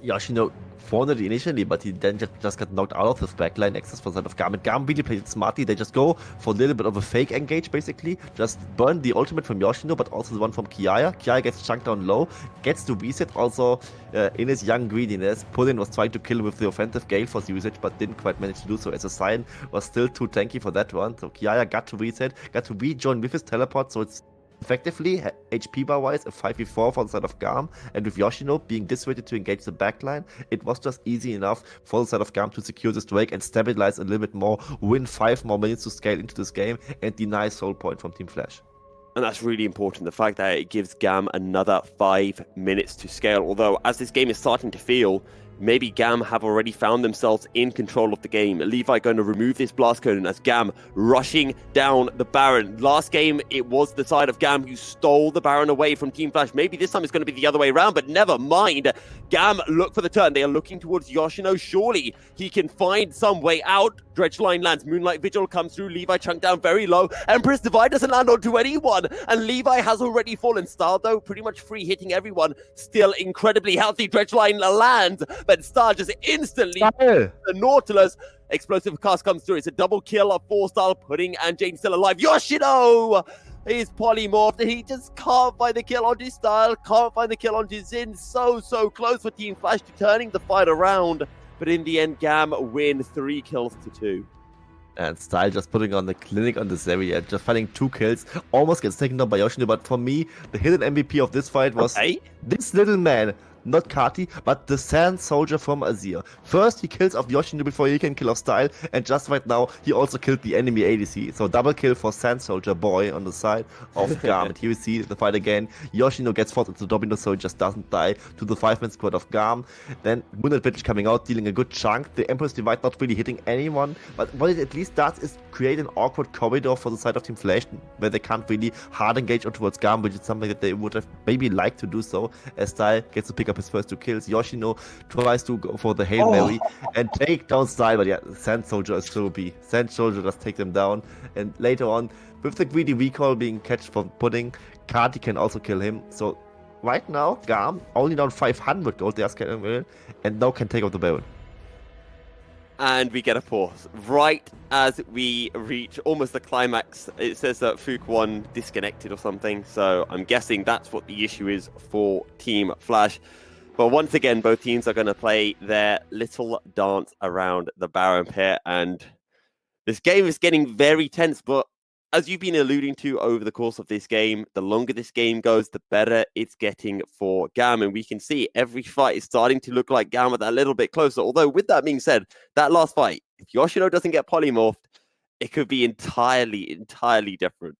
S5: Yoshino found it initially, but he then just got knocked out of his backline access for the side of GAM. And GAM really played it smartly. They just go for a little bit of a fake engage, basically. Just burn the ultimate from Yoshino, but also the one from Kiaya. Kiaya gets chunked down low, gets to reset also in his young greediness. Puddin was trying to kill with the offensive Gale Force usage, but didn't quite manage to do so, as a Scion was still too tanky for that one. So Kiaya got to reset, got to rejoin with his teleport, so it's effectively, HP bar wise, a 5v4 for the side of GAM, and with Yoshino being dissuaded to engage the backline, it was just easy enough for the side of GAM to secure this Drake and stabilize a little bit more, win 5 more minutes to scale into this game, and deny soul point from Team Flash.
S1: And that's really important, the fact that it gives GAM another 5 minutes to scale. Although, as this game is starting to feel, maybe GAM have already found themselves in control of the game. Levi going to remove this blast cone as GAM rushing down the Baron. Last game, it was the side of GAM who stole the Baron away from Team Flash. Maybe this time it's going to be the other way around, but never mind. GAM look for the turn. They are looking towards Yoshino. Surely he can find some way out. Dredge line lands. Moonlight Vigil comes through. Levi chunked down very low. Empress Divide doesn't land onto anyone. And Levi has already fallen. Star, though, pretty much free hitting everyone. Still incredibly healthy. Dredge line lands. But Star just instantly the Nautilus. Explosive Cast comes through. It's a double kill of 4-star. Pudding and Jane still alive. Yoshino is polymorphed. He just can't find the kill onto Style. Can't find the kill onto Zin. So close for Team Flash to turning the fight around. But in the end, GAM win 3 kills to 2.
S5: And Style just putting on the clinic on this area, just finding 2 kills, almost gets taken down by Yoshino. But for me, the hidden MVP of this fight was this little man. Not Kati, but the Sand Soldier from Azir. First, he kills off Yoshino before he can kill off Style, and just right now, he also killed the enemy ADC. So double kill for Sand Soldier boy on the side of GAM. And here we see the fight again. Yoshino gets forced into domino, so he just doesn't die to the 5-man squad of GAM. Then Moonlight Vigil coming out, dealing a good chunk. The Empress Divide not really hitting anyone, but what it at least does is create an awkward corridor for the side of Team Flash, where they can't really hard engage on towards GAM, which is something that they would have maybe liked to do so, as Style gets to pick up his first 2 kills. Yoshino tries to go for the Hail Mary and take down Style, but yeah, Sand Soldier is so OP. Sand Soldier just take them down, and later on, with the greedy recall being catched from Pudding, Kati can also kill him. So right now, GAM only down 500 gold, they are scaling, and now can take out the Baron.
S1: And we get a pause. Right as we reach almost the climax, it says that Fook 1 disconnected or something, so I'm guessing that's what the issue is for Team Flash. But once again, both teams are going to play their little dance around the Baron pit, and this game is getting very tense, but as you've been alluding to over the course of this game, the longer this game goes, the better it's getting for GAM. And we can see every fight is starting to look like GAM are a little bit closer. Although, with that being said, that last fight, if Yoshino doesn't get polymorphed, it could be entirely different.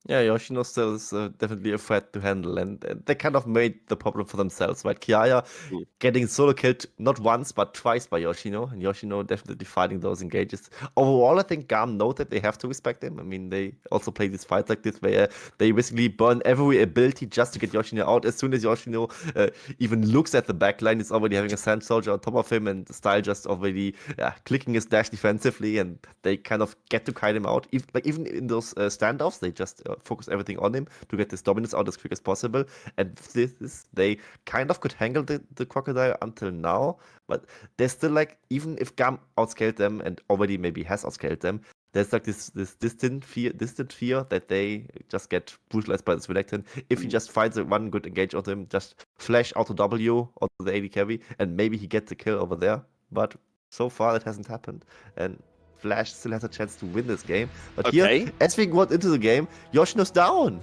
S5: Yeah, Yoshino still is definitely a threat to handle, and they kind of made the problem for themselves, right? Kiaya
S1: Mm.
S5: getting solo killed not once but twice by Yoshino, and Yoshino definitely fighting those engages. Overall, I think GAM know that they have to respect him. I mean, they also play these fights like this where they basically burn every ability just to get Yoshino out. As soon as Yoshino even looks at the backline, he's already having a Sand Soldier on top of him, and Style just already clicking his dash defensively, and they kind of get to kite him out. Even in those standoffs, they just focus everything on him to get this dominance out as quick as possible. And they kind of could handle the Crocodile until now, but there's still like, even if GAM outscaled them and already maybe has outscaled them, there's like this distant fear that they just get brutalized by the Renekton. If he just finds one good engage on him, just flash auto W onto the AD carry, and maybe he gets the kill over there. But so far that hasn't happened, and Flash still has a chance to win this game. But here, as we got into the game, Yoshino's down.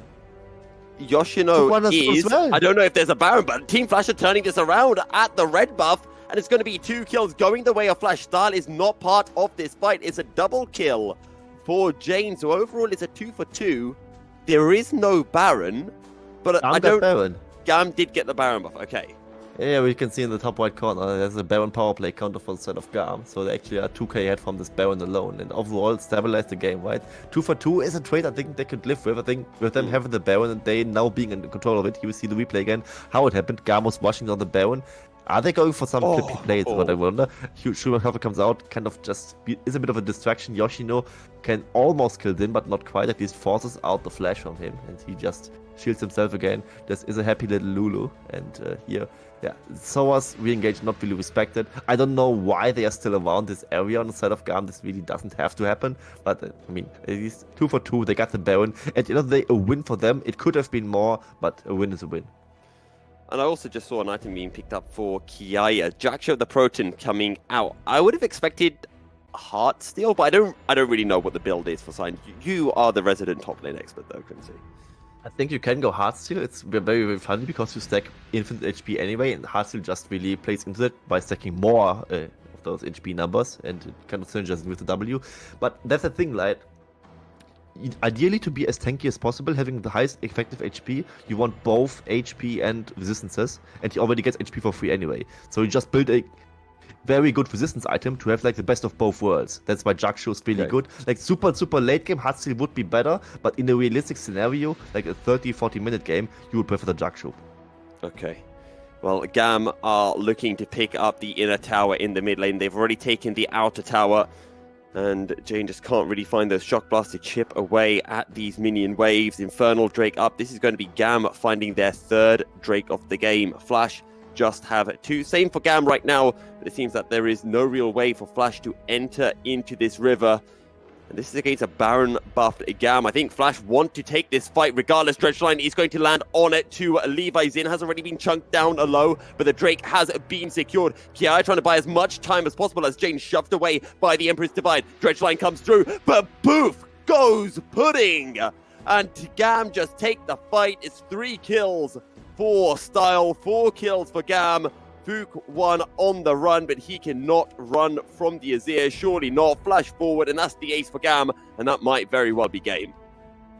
S1: Yoshino
S5: Took one
S1: is,
S5: as well.
S1: I don't know if there's a Baron, but Team Flash are turning this around at the red buff, and it's going to be 2 kills going the way of Flash. Style is not part of this fight. It's a double kill for Jane, so overall it's a 2 for 2. There is no Baron, but I don't...
S5: Baron.
S1: GAM did get the Baron buff, okay.
S5: Yeah, we can see in the top right corner, there's a Baron power play counter for the side of GAM, so they actually are 2k ahead from this Baron alone, and overall stabilize the game, right? 2 for 2 is a trade I think they could live with. I think with them having the Baron and they now being in control of it, you will see the replay again, how it happened. GAM was washing on the Baron. Are they going for some flippy plays? What I wonder. Schumacher comes out, kind of just is a bit of a distraction. Yoshino can almost kill him, but not quite. At least forces out the flash from him, and he just shields himself again. This is a happy little Lulu, and here, yeah, Soa's re-engaged, not really respected. I don't know why they are still around this area on the side of GAM. This really doesn't have to happen, but I mean, at least 2 for 2. They got the Baron. At the end of the day, a win for them. It could have been more, but a win is a win.
S1: And I also just saw an item being picked up for Kiaya. Jackshow the Proton coming out. I would have expected Heartsteel, but I don't really know what the build is for Sign. You are the resident top lane expert though, Quincy.
S5: I think you can go Heartsteel. It's very, very funny because you stack infinite HP anyway, and Heartsteel just really plays into it by stacking more of those HP numbers, and it kind of synergizes with the W. But that's the thing, right? Ideally, to be as tanky as possible, having the highest effective HP, you want both HP and resistances, and he already gets HP for free anyway. So you just build a very good resistance item to have like the best of both worlds. That's why Jackshow is really good. Like super late game, Heartsteel would be better, but in a realistic scenario, like a 30-40 minute game, you would prefer the Jackshow.
S1: Okay. Well, GAM are looking to pick up the inner tower in the mid lane. They've already taken the outer tower, and Jane just can't really find those shock blasts to chip away at these minion waves. Infernal Drake up. This is going to be GAM finding their 3rd Drake of the game. Flash just have 2. Same for GAM right now, but it seems that there is no real way for Flash to enter into this river. And this is against a Baron buffed GAM. I think Flash want to take this fight regardless. Dredgeline is going to land on it to Levi. Zin has already been chunked down low, but the Drake has been secured. Kiai trying to buy as much time as possible as Jane shoved away by the Empress Divide. Dredgeline comes through, but poof goes Pudding. And GAM just take the fight. It's 3 kills for Style, 4 kills for GAM. Fook won on the run, but he cannot run from the Azir. Surely not. Flash forward, and that's the ace for GAM, and that might very well be game.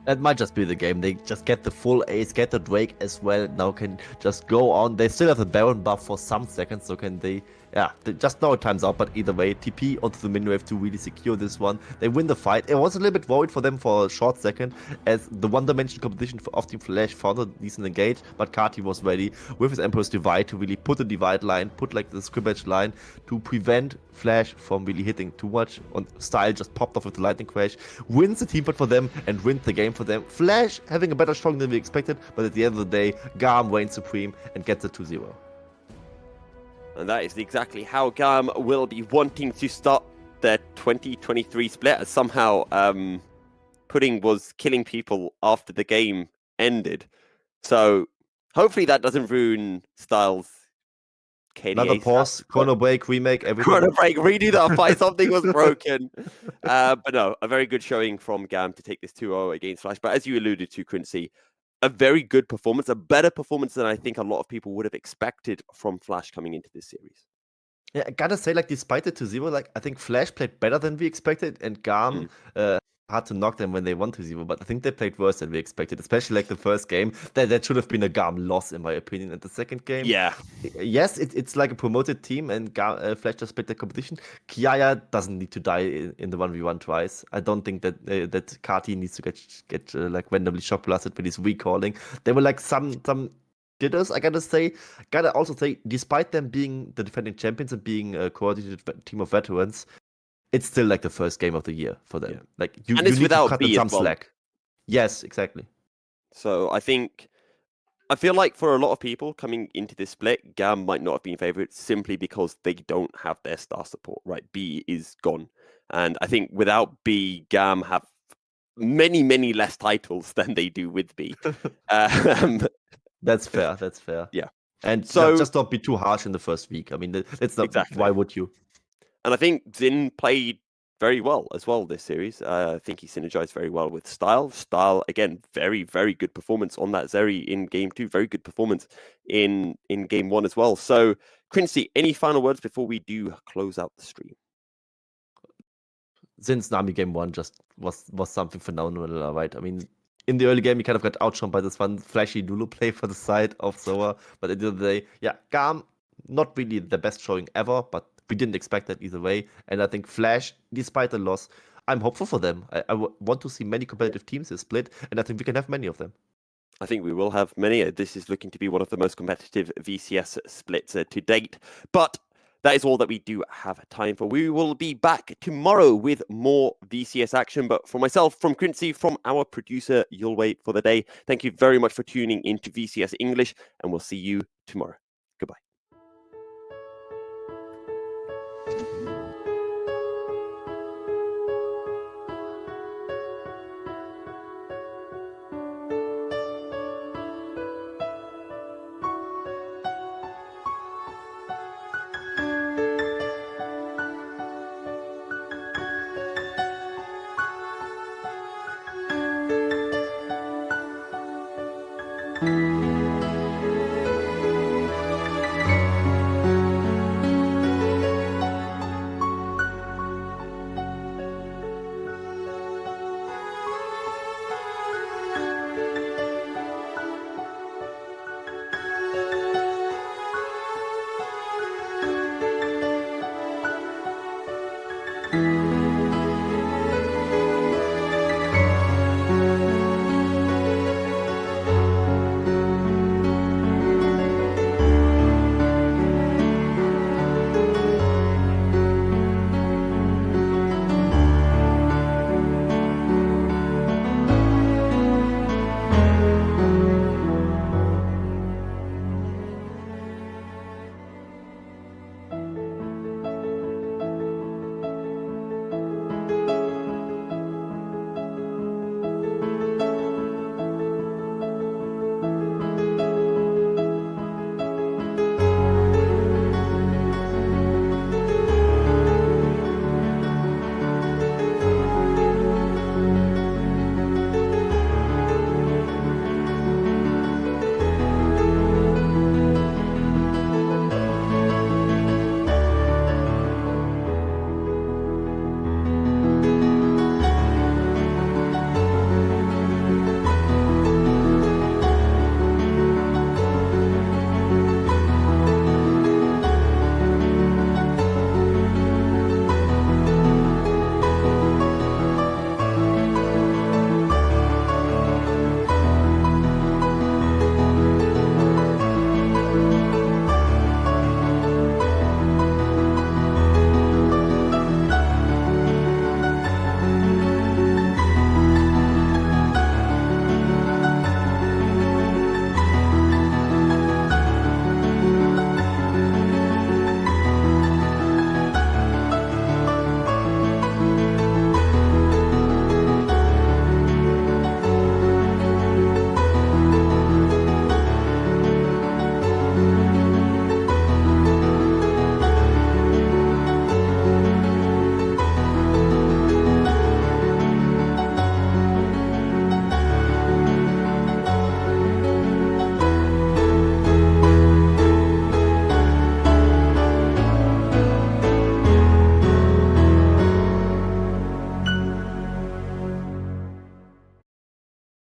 S5: That might just be the game. They just get the full ace, get the Drake as well. Now can just go on. They still have the Baron buff for some seconds, so can they... Yeah, just now it time's out, but either way, TP onto the mid wave to really secure this one. They win the fight. It was a little bit worried for them for a short second, as the one-dimension competition of Team Flash found a decent engage, but Kati was ready with his Emperor's Divide to really put the divide line, put like the scrimmage line to prevent Flash from really hitting too much. On Style just popped off with the lightning crash, wins the team fight for them and wins the game for them. Flash having a better strong than we expected, but at the end of the day, GAM reigns supreme and gets it 2-0.
S1: And that is exactly how GAM will be wanting to start their 2023 split. As somehow Pudding was killing people after the game ended. So hopefully that doesn't ruin Style's
S5: Another
S1: KDA
S5: pause, Chrono Break, remake, everything.
S1: Chrono Break, redo that fight. Something was broken. But no, a very good showing from GAM to take this 2-0 against Flash. But as you alluded to, Quincy, a very good performance, a better performance than I think a lot of people would have expected from Flash coming into this series.
S5: Yeah, I gotta say, like, despite the 2-0, like, I think Flash played better than we expected, and GAM had to knock them when they won 2-0, but I think they played worse than we expected, especially like the first game. That should have been a GAM loss, in my opinion. And the second game,
S1: Yeah.
S5: yes, it's like a promoted team, and Flash just played the competition. Kiaya doesn't need to die in the 1v1 twice. I don't think that that Kati needs to get like randomly shock blasted with his recalling. There were like some jitters, I gotta say. Gotta also say, despite them being the defending champions and being a coordinated team of veterans, it's still like the first game of the year for them.
S1: Yeah.
S5: Like you
S1: And it's
S5: need to
S1: without
S5: cut them
S1: B
S5: some
S1: as well.
S5: slack. Yes, exactly.
S1: So I feel like for a lot of people coming into this split, GAM might not have been favorites simply because they don't have their star support, right? B is gone. And I think without B, GAM have many, many less titles than they do with B.
S5: That's fair. That's fair.
S1: Yeah.
S5: And
S1: So
S5: just don't be too harsh in the first week. I mean, it's not.
S1: Exactly.
S5: Why would you?
S1: And I think Zin played very well as well this series. I think he synergized very well with Style. Style, again, very, very good performance on that Zeri in game 2. Very good performance in game 1 as well. So, Quincy, any final words before we do close out the stream?
S5: Since Nami game 1 just was something phenomenal, right? I mean, in the early game, he kind of got outshone by this one flashy Lulu play for the side of Zoa. But at the end of the day, yeah, GAM, not really the best showing ever, but we didn't expect that either way. And I think Flash, despite the loss, I'm hopeful for them. I want to see many competitive teams this split, and I think we can have many of them.
S1: I think we will have many. This is looking to be one of the most competitive VCS splits to date. But that is all that we do have time for. We will be back tomorrow with more VCS action. But for myself, from Quincy, from our producer, you'll wait for the day. Thank you very much for tuning into VCS English, and we'll see you tomorrow. Goodbye.